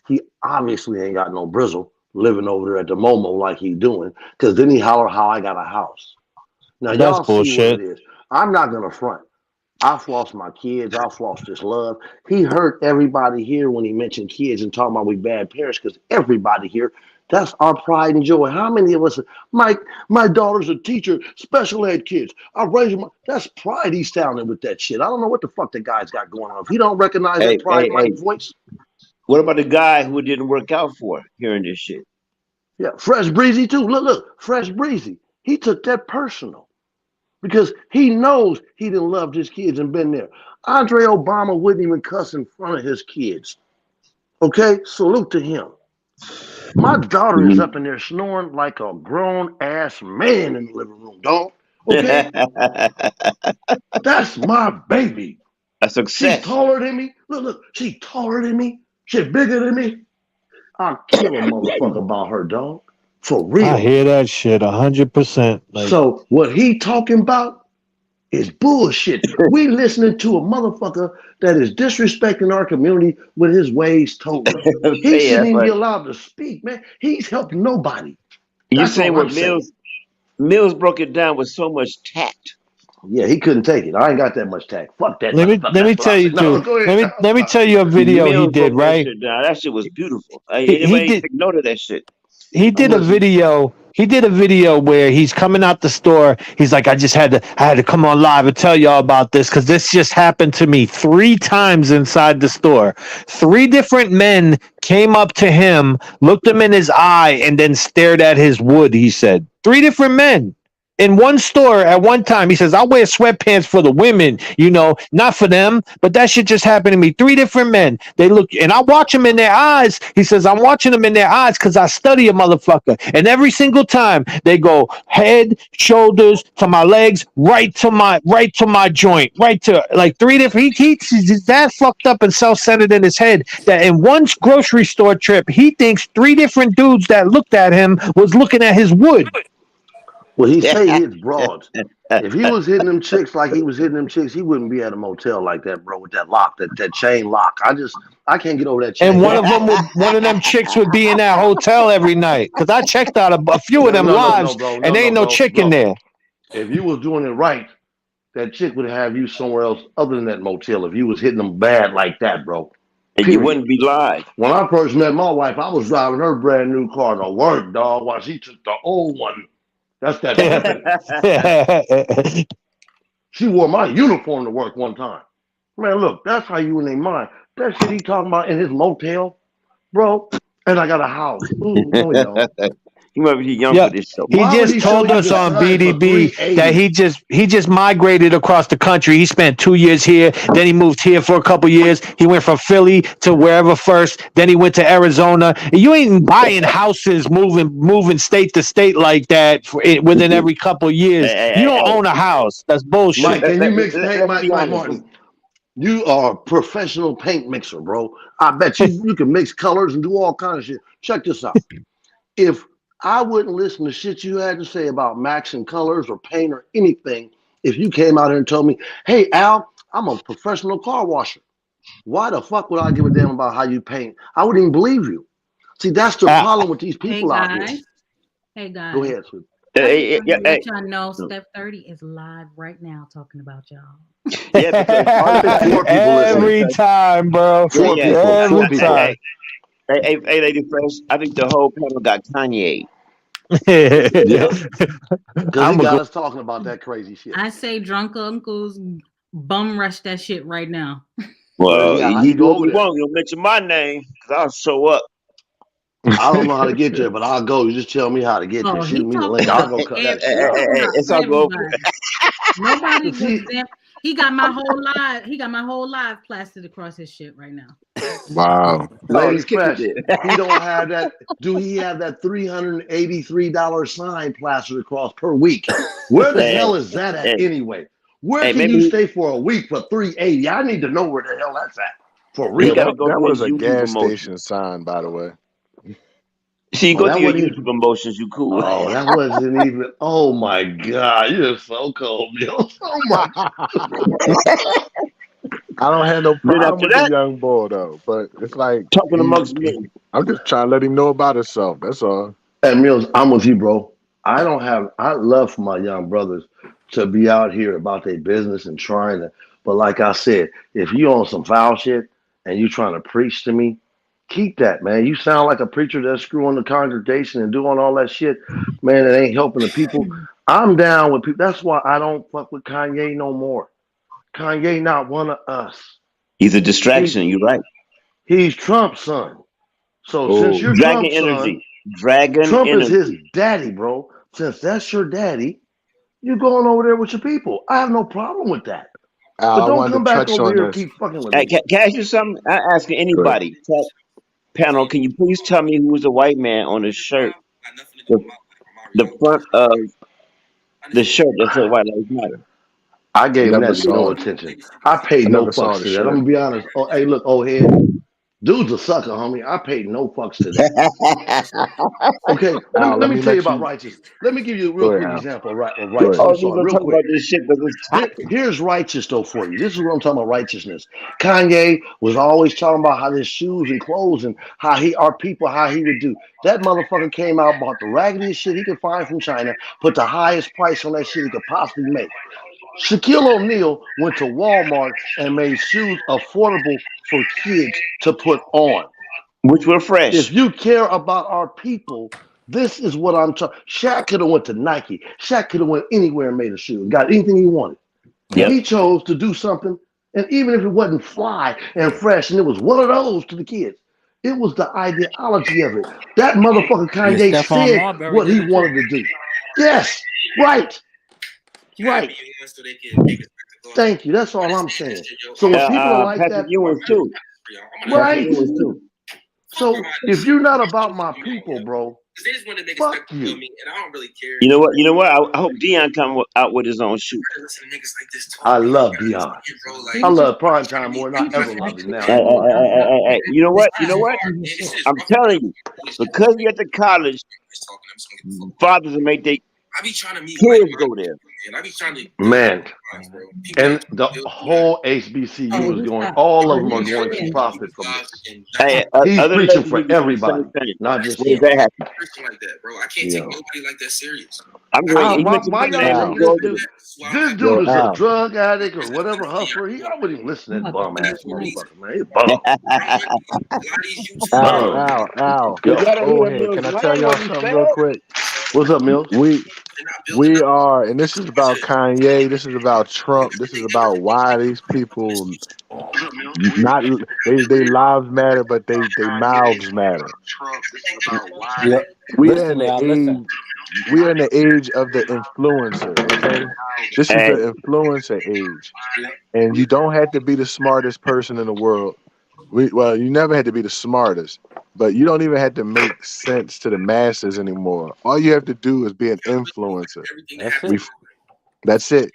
he obviously ain't got no brizzle living over there at the Momo like he doing, because then he holler how I got a house. Now that's y'all see what it bullshit. is. I'm not gonna front. I've lost my kids. I've lost this love. He hurt everybody here when he mentioned kids and talking about we bad parents, because everybody here That's our pride and joy. How many of us, Mike, my daughter's a teacher, special ed kids. I raised my, that's pride he's sounding with that shit. I don't know what the fuck the guy's got going on. If he don't recognize that pride Mike voice. What about the guy who it didn't work out for hearing this shit? Yeah, Fresh Breezy too. Look, Fresh Breezy. He took that personal because he knows he didn't love his kids and been there. Andre Obama wouldn't even cuss in front of his kids. Okay, salute to him. My daughter is up in there snoring like a grown ass man in the living room, dog. Okay, that's my baby. A success. She's taller than me. Look, she's taller than me. She's bigger than me. I'll kill a motherfucker about her, dog. For real. I hear that shit 100%. Like, so what he talking about is bullshit. We listening to a motherfucker that is disrespecting our community with his ways totally. He shouldn't even be allowed to speak, man. He's helping nobody. You saying what Mills broke it down with so much tact. Yeah, he couldn't take it. I ain't got that much tact. Fuck that. Let me tell you too. Let me tell you a video he did, right? That shit was beautiful. Anybody take note of that shit. He did a video. He did a video where he's coming out the store. He's like, I had to come on live and tell y'all about this because this just happened to me 3 times inside the store. 3 different men came up to him, looked him in his eye, and then stared at his wood. He said 3 different men. In one store at one time, he says, I'll wear sweatpants for the women, not for them. But that shit just happened to me. 3 different men. They look, and I watch them in their eyes. He says, I'm watching them in their eyes because I study a motherfucker. And every single time they go head, shoulders to my legs, right to my joint, right to like 3 different. He's that fucked up and self-centered in his head that in one grocery store trip, he thinks 3 different dudes that looked at him was looking at his wood. Well, he say he hits broads. If he was hitting them chicks like he was hitting them chicks, he wouldn't be at a motel like that, bro, with that lock, that chain lock. I can't get over that chain. And one of them chicks would be in that hotel every night. Because I checked out a few of them lives, and there ain't no chick in there. If you was doing it right, that chick would have you somewhere else other than that motel if you was hitting them bad like that, bro. And you wouldn't be live. When I first met my wife, I was driving her brand new car to work, dog, while she took the old one. That's that. She wore my uniform to work one time. Man, look, that's how you in their mind. That shit he talking about in his motel, bro. And I got a house. Ooh, no, he don't. He might be young for this show. He just told us on BDB that he just migrated across the country. He spent 2 years here, then he moved here for a couple years. He went from Philly to wherever first, then he went to Arizona. You ain't buying houses, moving state to state like that within every couple years. You don't own a house. That's bullshit. Mike, can you mix paint, Mike Martin? You are a professional paint mixer, bro. I bet you can mix colors and do all kinds of shit. Check this out. If I wouldn't listen to shit you had to say about maxing colors or paint or anything if you came out here and told me, hey, Al, I'm a professional car washer. Why the fuck would I give a damn about how you paint? I wouldn't even believe you. See, that's the problem with these people out here. Hey, guys. Go ahead, sweet. Let y'all know Steph 30 is live right now talking about y'all. Yeah, because 4 people every time, bro. 4 people. Every time. Hey, Lady Fresh, I think the whole panel got Kanye. Yeah. Because he got us talking about that crazy shit. I say drunk uncles bum rush that shit right now. Well, you do what you want. You'll mention my name because I'll show up. I don't know how to get there, but I'll go. You just tell me how to get there. Shoot me the link. I'll go cut that shit. It's all go. Nobody was He got my whole live plastered across his shit right now. Wow. Lady Fresh, he don't have that. Do he have that $383 sign plastered across per week? Where the hell is that at anyway? Where can you stay for a week for $380? I need to know where the hell that's at. For real. That was a gas station sign, by the way. See, you go to your YouTube emotions, you cool. Oh, that wasn't even. Oh my God, you're so cold, Bill. So much. I don't have no problem with the young boy though, but it's like talking amongst men. I'm just trying to let him know about himself. That's all. And Mills, I'm with you, bro. I love for my young brothers to be out here about their business and trying to. But like I said, if you on some foul shit and you trying to preach to me, Keep that, man. You sound like a preacher that's screwing the congregation and doing all that shit, man. It ain't helping the people. I'm down with people. That's why I don't fuck with Kanye no more. Kanye not one of us. He's a distraction. You're right. He's Trump's son. So since Oh, you're dragon Trump's son, energy. Dragon Trump is his energy. daddy, bro. Since that's your daddy, you're going over there with your people. I have no problem with that. But I don't wanted come to back touch over on here and this. keep fucking with Hey, me. can I ask you something? I'm asking Go ahead. anybody. Panel, can you please tell me who was the white man on the shirt? The front of the shirt that said White Lives Matter. I gave Never that no saw it. attention. I paid I no never saw fucks the to that. I'm shirt. gonna be honest. Oh, hey, look, old head. Dude's a sucker, homie. I paid no fucks to that. Okay, Al, let let me me tell you let about you righteous. Let me give you a go real ahead, quick Al. example of Go righteous. ahead. Oh, I'm you sorry, gonna real talk quick. about this shit because it's topic. Here's righteous though for you. This is what I'm talking about righteousness. Kanye was always talking about how his shoes and clothes and how our people, how he would do. That motherfucker came out, bought the raggediest shit he could find from China, put the highest price on that shit he could possibly make. Shaquille O'Neal went to Walmart and made shoes affordable for kids to put on. Which were If fresh. you care about our people, this is what I'm talking. Shaq could have went to Nike. Shaq could have went anywhere and made a shoe and got anything he wanted. Yep. He chose to do something, and even if it wasn't fly and fresh, and it was one of those to the kids, it was the ideology of it. That motherfucker Yeah, Kanye Stephon said Marbury what did he it too. wanted to do. Yes, right, right. Thank you. That's all I'm saying. So when people are like Patrick that, Ewing too. Patrick right? Ewing too. So if you're not about my people, bro, fuck you. You know what? You know what? I hope Dion come out with his own shoe. I love Dion. He I was just love primetime more than I he was ever just loved him actually now Hey, hey, anymore. hey, hey, hey, hey. You know what? You know what? on his shit. I'm telling you, because you're at the college, fathers will make their kids go there. Man, and the whole Oh, HBCU is he going, stopped. all of Oh, them are he's going to in. profit from this. Hey, He's other preaching legends for do the everybody, same thing. not just When does him. that happen? You know. I'm going. He mentioned Why something y'all that Al. taking you go this with dude? it. This dude Yo, is a Al. drug addict or whatever hustler. I wouldn't even listen to I'm that about to bum finish ass tonight. motherfucker, man. He's a bum. Bum. Al. You Yo. gotta Oh, hear hey, Mills can I tell land y'all what he something real said. quick? What's up, Mills? We are, and this is about Kanye. This is about Trump. This is about why these people not they lives matter, but they mouths matter. Yeah. We are in Listen, the now, listen. age. We are in the age of the influencer. Okay, this is Hey, the influencer age, and you don't have to be the smartest person in the world. Well, you never had to be the smartest, but you don't even have to make sense to the masses anymore. All you have to do is be an influencer. That's We it. That's it.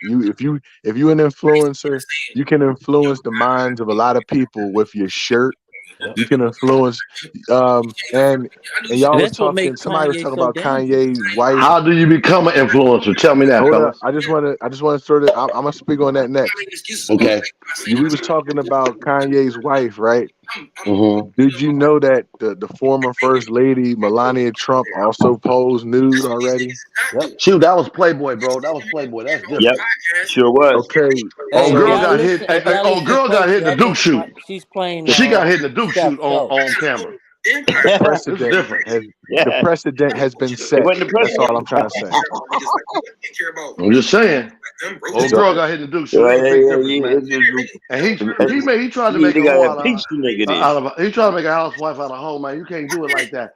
If you an influencer, you can influence the minds of a lot of people with your shirt. Yep. You can influence and y'all And was that's what talking makes somebody was Kanye talking so about dangerous. Kanye's wife. How do you become an influencer? Tell me that, Hold up. fellas. I just want to throw that. I'm gonna speak on that next. Okay. We was talking about Kanye's wife, right? Mm-hmm. Did you know that the former first lady Melania Trump also posed nude already? Yep. Shoot, that was Playboy, bro. That was Playboy. That's yep, different. sure was. Okay, Oh, Hey, girl so got hit. if y'all Oh, listen girl got hit in closely, the I Duke think shoot. she's playing She got hit in the Duke Steph's shoot show. on camera. the It's precedent different. has the Yeah, precedent has been it set. wasn't the That's all president. I'm trying to say. I'm just saying. Old So girl got hit in the Duke shoot. Yeah, It's a yeah, big yeah, difference, yeah, man. And he tried to you make either a hoe gotta out impeach the nigga then. of he tried to make a housewife out of a hoe, man. You can't do it like that.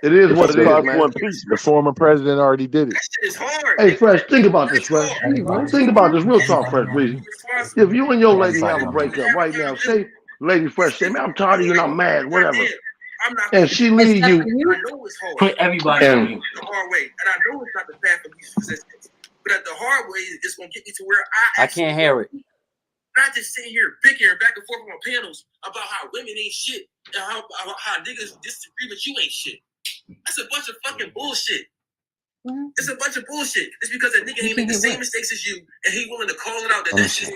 It is what it's it is, Cause for man. the impeachment. former president already did it. Hey, Fresh, think about this, Fresh. He roasted Think about her. this. Real talk, Fresh, please. If you and your lady have a breakup right now, say, Lady Fresh, say, man, I'm tired of you and I'm mad, whatever. And she leave Except you, for you. Put everybody on and you. I can't hear it. You can hear what? Let me see.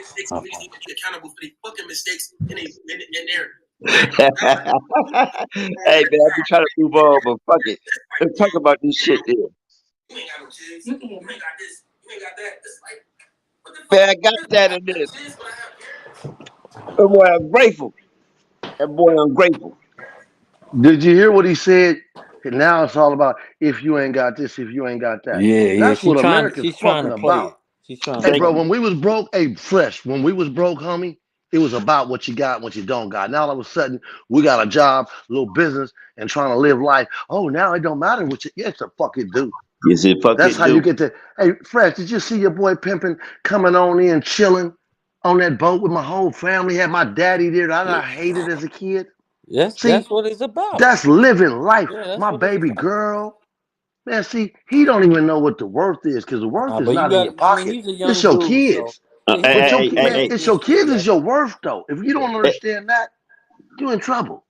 Hey man, I be trying to move on, but fuck it. Let's talk about this shit there. Man, I got that in this. Boy, I'm grateful. That boy ungrateful. Did you hear what he said? Now it's all about if you ain't got this, if you ain't got that. Yeah. That's what America's She's trying fucking to play about. it. She's trying to Hey, Thank play bro, you. when we was broke, hey, fresh, when we was broke, homie, it was about what you got, what you don't got. Now all of a sudden, we got a job, little business, and trying to live life. Oh, now it don't matter what you, yes, the fuck it do. Yes, it fuck That's it how you do. get to, hey, fresh, did you see your boy pimping coming on in, chilling on that boat with my whole family? Had my daddy there that I it. hated as a kid. Yes, See, that's what it's about. that's living life. Yeah, that's My what it's baby about. girl. Man, see, he don't even know what the worth is because the worth is But you not in got. your I mean, pocket. he's a It's young your dude, so kids. yeah, he But got your he man, got Hey, it's things your to do. kids is Yeah, your worth though. If you don't hey, understand that, you're in trouble.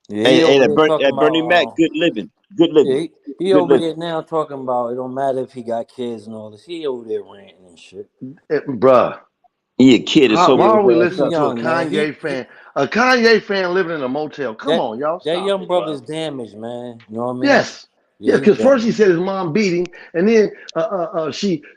yeah. He over there talking that Bernie Mac, about. good living. Good Yeah, living. he Good over living. there now talking about it don't matter if he got kids and all this. He over there ranting and shit. Bruh, He a kid is why sober are we his ass He listening up. to a young, man. Kanye fan? A Kanye fan living in a motel. Come That on, y'all, that stop young it, bro. brother's damaged, man. You know what I mean? Yes. Yeah, Yeah, he's because first he damaged. said his mom beat him, and then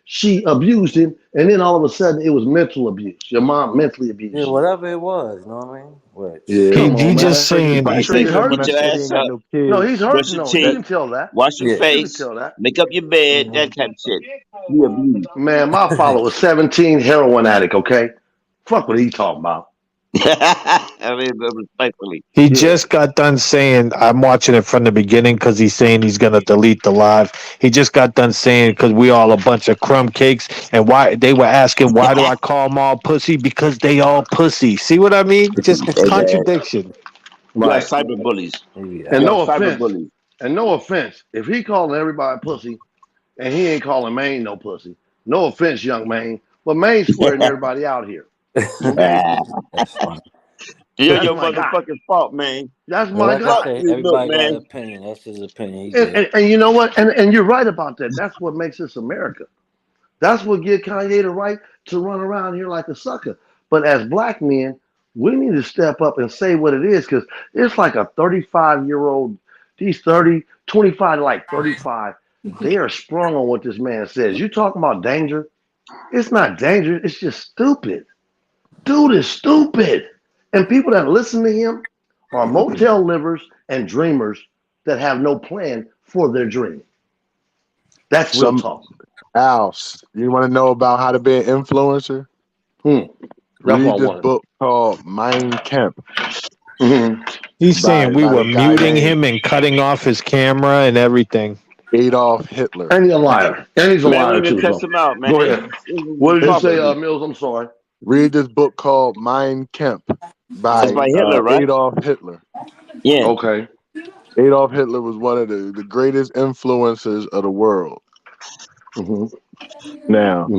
she abused him, and then all of a sudden it was mental abuse. Your mom mentally Yeah, abused you. whatever it was. You know what I mean? Which. He Come on, he Brush, just man. saying brush He's your, hurt. get your ass up. No, he's Brush hurt. your No, you teeth. can tell that. Wash your Yeah. You can face. tell that. Make up your bed. Mhm. That type of shit. He abused. Man, my father was 17, heroin addict, okay? Fuck what he talking about. I mean, but respectfully. He Yeah. just got done saying, I'm watching it from the beginning because he's saying he's going to delete the live. He just got done saying, because we all a bunch of crumb cakes. And why they were asking, why do I call them all pussy? Because they all pussy. See what I mean? Just contradiction. Y'all Right. cyber bullies. And Y'all no cyber offense, bullies. if he calling everybody pussy and he ain't calling Maine no pussy, no offense, young Maine, but Maine's squaring everybody out here. Okay? That's funny. That's Your my guy. motherfucking fault, man. That's Well, my like I Fuck guy. say, you, everybody got an milkman. opinion. That's his opinion. He And, good. and, and you know what? And you're right about that. That's what makes us America. That's what gives Kanye the right to run around here like a sucker. But as black men, we need to step up and say what it is because it's like a 35-year-old, these 30, 25 to like 35, they are sprung on what this man says. You talking about danger? It's not danger, it's just stupid. Dude is stupid. And people that listen to him are motel livers and dreamers that have no plan for their dream. That's real Some talk. else. You want to know about how to be an influencer? That's what I Read this wanted. book called Mein Kampf He's saying we by were the guy muting named him and cutting off his camera and everything. Adolf Hitler. And he's a liar. And he's a Man, we liar even too. cuss So him out, man. go ahead. What did you His, say, Mills? I'm sorry. read this book called Mein Kampf That's by by Hitler, right? Adolf Hitler. Yeah. Okay. Adolf Hitler was one of the greatest influencers of the world. Now,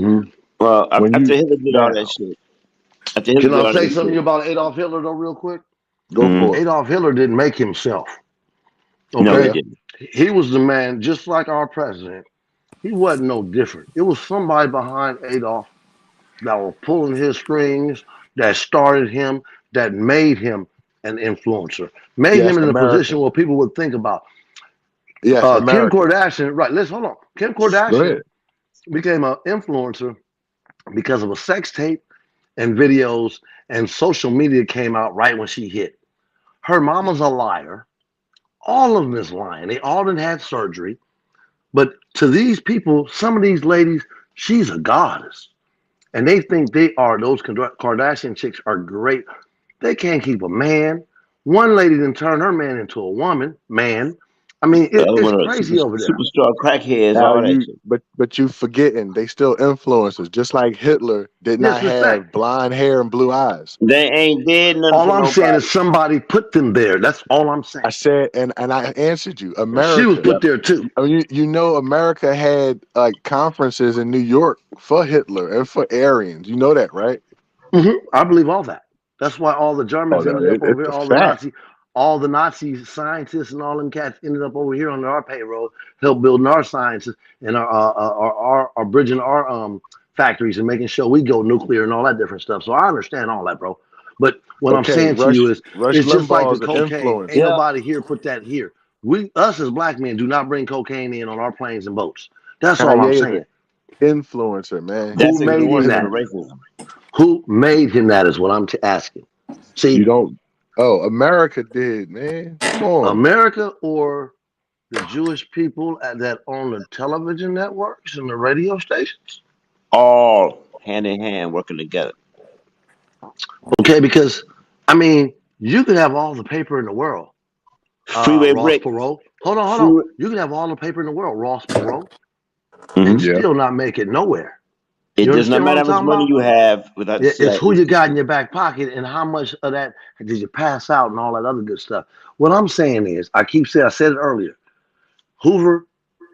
Well, when after you Hitler did all that now shit. After Hitler Can did I all say that something shit. about Adolf Hitler though, real quick? go for it. Adolf Hitler didn't make himself. No, he Okay. didn't. He was the man, just like our president. He wasn't no different. It was somebody behind Adolf that were pulling his strings, that started him, that made him an influencer, made Yes, him in a position America. where people would think about. Yes, Kim America. Kardashian, right? Let's hold on. Kim Go Kardashian ahead. became an influencer because of a sex tape and videos, and social media came out right when she hit. Her mama's a liar. All of them is lying. They all done had surgery. But to these people, some of these ladies, she's a goddess. And they think they are, those Kardashian chicks are great. They can't keep a man. One lady didn't turn her man into a woman, man. I mean, The other it's one, crazy over there. superstar crackheads, Now all that you shit. but you forgetting they still influencers, just like Hitler did not Disrespect. have blonde hair and blue eyes. They ain't did nothing All for I'm saying is nobody. somebody put them there. That's all I'm saying. I said and I answered you. She was America. put there too. I mean you know America had like conferences in New York for Hitler and for Aryans. You know that, right? I believe all that. That's why all the Germans ended up over It's here. a fact. All the Nazi scientists and all them cats ended up over here on our payroll, help building our sciences and our bridging our factories and making sure we go nuclear and all that different stuff. So I understand all that, bro. But what I'm Okay, saying to you is, Rush it's just like Limbaugh the is an cocaine. Ain't influencer. Yeah. nobody here put that here. Us as black men do not bring cocaine in on our planes and boats. That's all I'm Kanye is saying. an influencer, man. Who That's made him influences that? and racism. Who made him that is what I'm asking. You See, don't. Oh, America did, man. Come on. America or the Jewish people that own the television networks and the radio stations? All hand in hand working together. Okay, because I mean, you could have all the paper in the world, Freeway Ross Rick. Perot. Hold on, hold on. Freeway. You could have all the paper in the world, Ross Perot, and Mm-hmm. Yeah. still not make it nowhere. It You does not understand what matter I'm how much talking money about? you have without the It's who you it's got in your back pocket and how much of that did you pass out and all that other good stuff. What I'm saying is, I keep saying, I said it earlier. Hoover,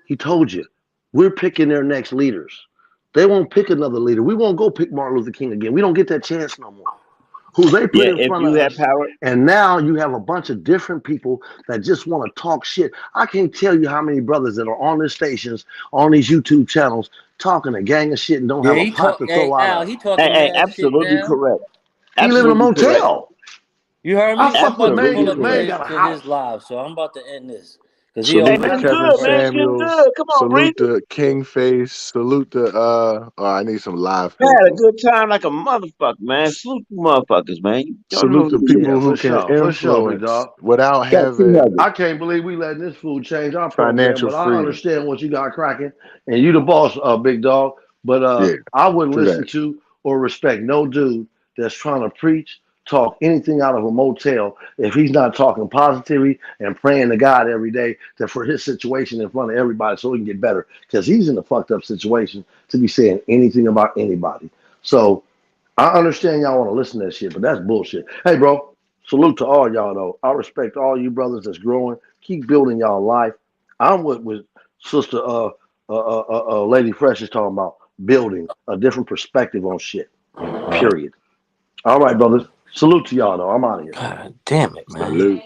he told you, we're picking their next leaders. They won't pick another leader. We won't go pick Martin Luther King again. We don't get that chance no more. Who they put yeah, in if front of you have us, power. and now you have a bunch of different people that just want to talk shit. I can't tell you how many brothers that are on these stations, on these YouTube channels, talking a gang of shit and don't Yeah, have a he pot talk. to Hey throw out Al, of. he Hey, talking hey, mad shit absolutely now. correct. He live in a Absolutely correct. motel. You heard I me? I'm fuck with about to pull Absolutely man. up to Man correct. got a his house. live, so I'm about to end this because he Hey Salute over to man, there it's talking Kevin good, man. crazy. It's getting Samuels. good. Come on, Salute Breezy. to King Face. Salute to oh, I need some live I had a people. good time like a motherfucker, man. Salute you motherfuckers, man. You don't know Salute to who it is. people Yeah, who can for sure, big influence dog. without Got two having nuggets. I can't believe we letting this fool change our program, financial but I freedom. understand what you got cracking, and you the boss, big dog. But Yeah, I wouldn't true listen that. to or respect no dude that's trying to preach, talk anything out of a motel if he's not talking positivity and praying to God every day for his situation in front of everybody so he can get better. Because he's in a fucked up situation to be saying anything about anybody. So I understand y'all want to listen to that shit, but that's bullshit. Hey, bro, salute to all y'all though. I respect all you brothers that's growing. Keep building y'all life. I'm with Sister Lady Fresh is talking about building a different perspective on shit. Right. Period. All right, brothers. Salute to y'all though. I'm out of here. God damn it, man. Salute.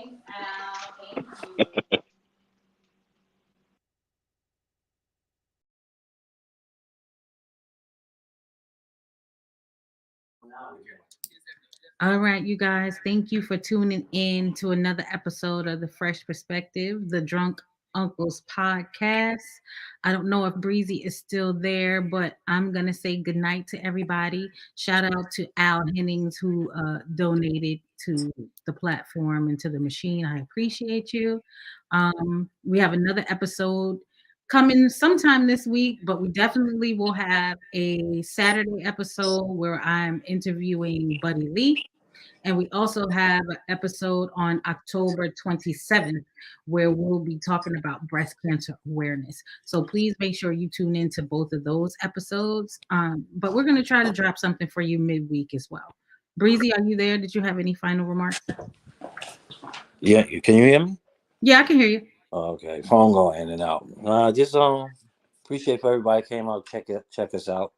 All right, you guys, thank you for tuning in to another episode of the Fresh Perspective, the Drunk Uncles podcast. I don't know if Breezy is still there, but I'm going to say goodnight to everybody. Shout out to Al Hennings, who donated to the platform and to the machine. I appreciate you. We have another episode coming sometime this week, but we definitely will have a Saturday episode where I'm interviewing Buddy Lee. And we also have an episode on October 27th where we'll be talking about breast cancer awareness. So please make sure you tune in to both of those episodes. But we're going to try to drop something for you midweek as well. Breezy, are you there? Did you have any final remarks? Yeah, can you hear me? Yeah, I can hear you. Okay, phone going in and out. Just appreciate if everybody came out check us out.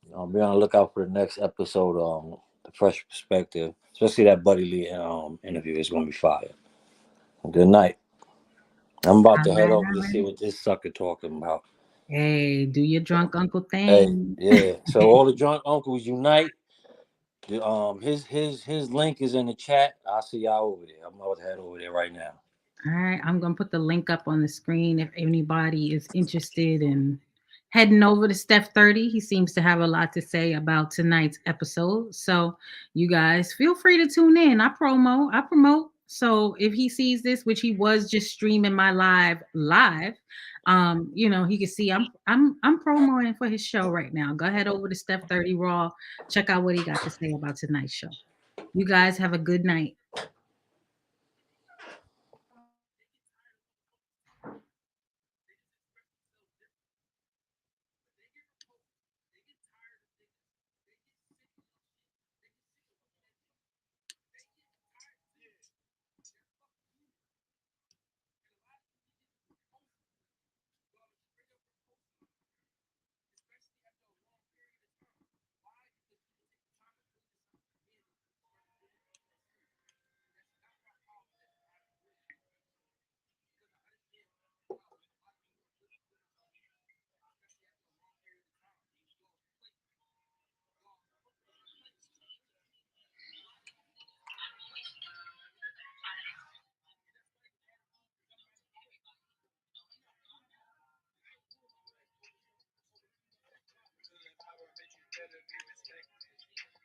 Be on the lookout for the next episode. The Fresh Perspective, especially that Buddy Lee interview is going to be fire. Good night. I'm about to head over to see what this sucker talking about. Hey, do your drunk uncle Hey, thing. yeah. So all the drunk uncles unite. His link is in the chat. I'll see y'all over there. I'm about to head over there right now. All right, I'm going to put the link up on the screen if anybody is interested in heading over to Steph 30. He seems to have a lot to say about tonight's episode. So you guys feel free to tune in. I promote. So if he sees this, which he was just streaming my live, he can see I'm promoting for his show right now. Go ahead over to Steph 30 Raw. Check out what he got to say about tonight's show. You guys have a good night.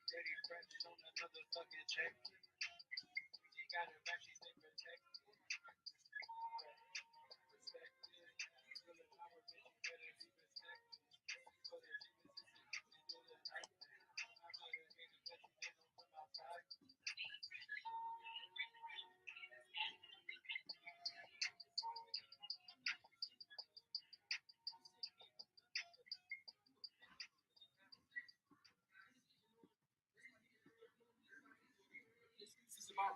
Ready, fresh on another fucking check.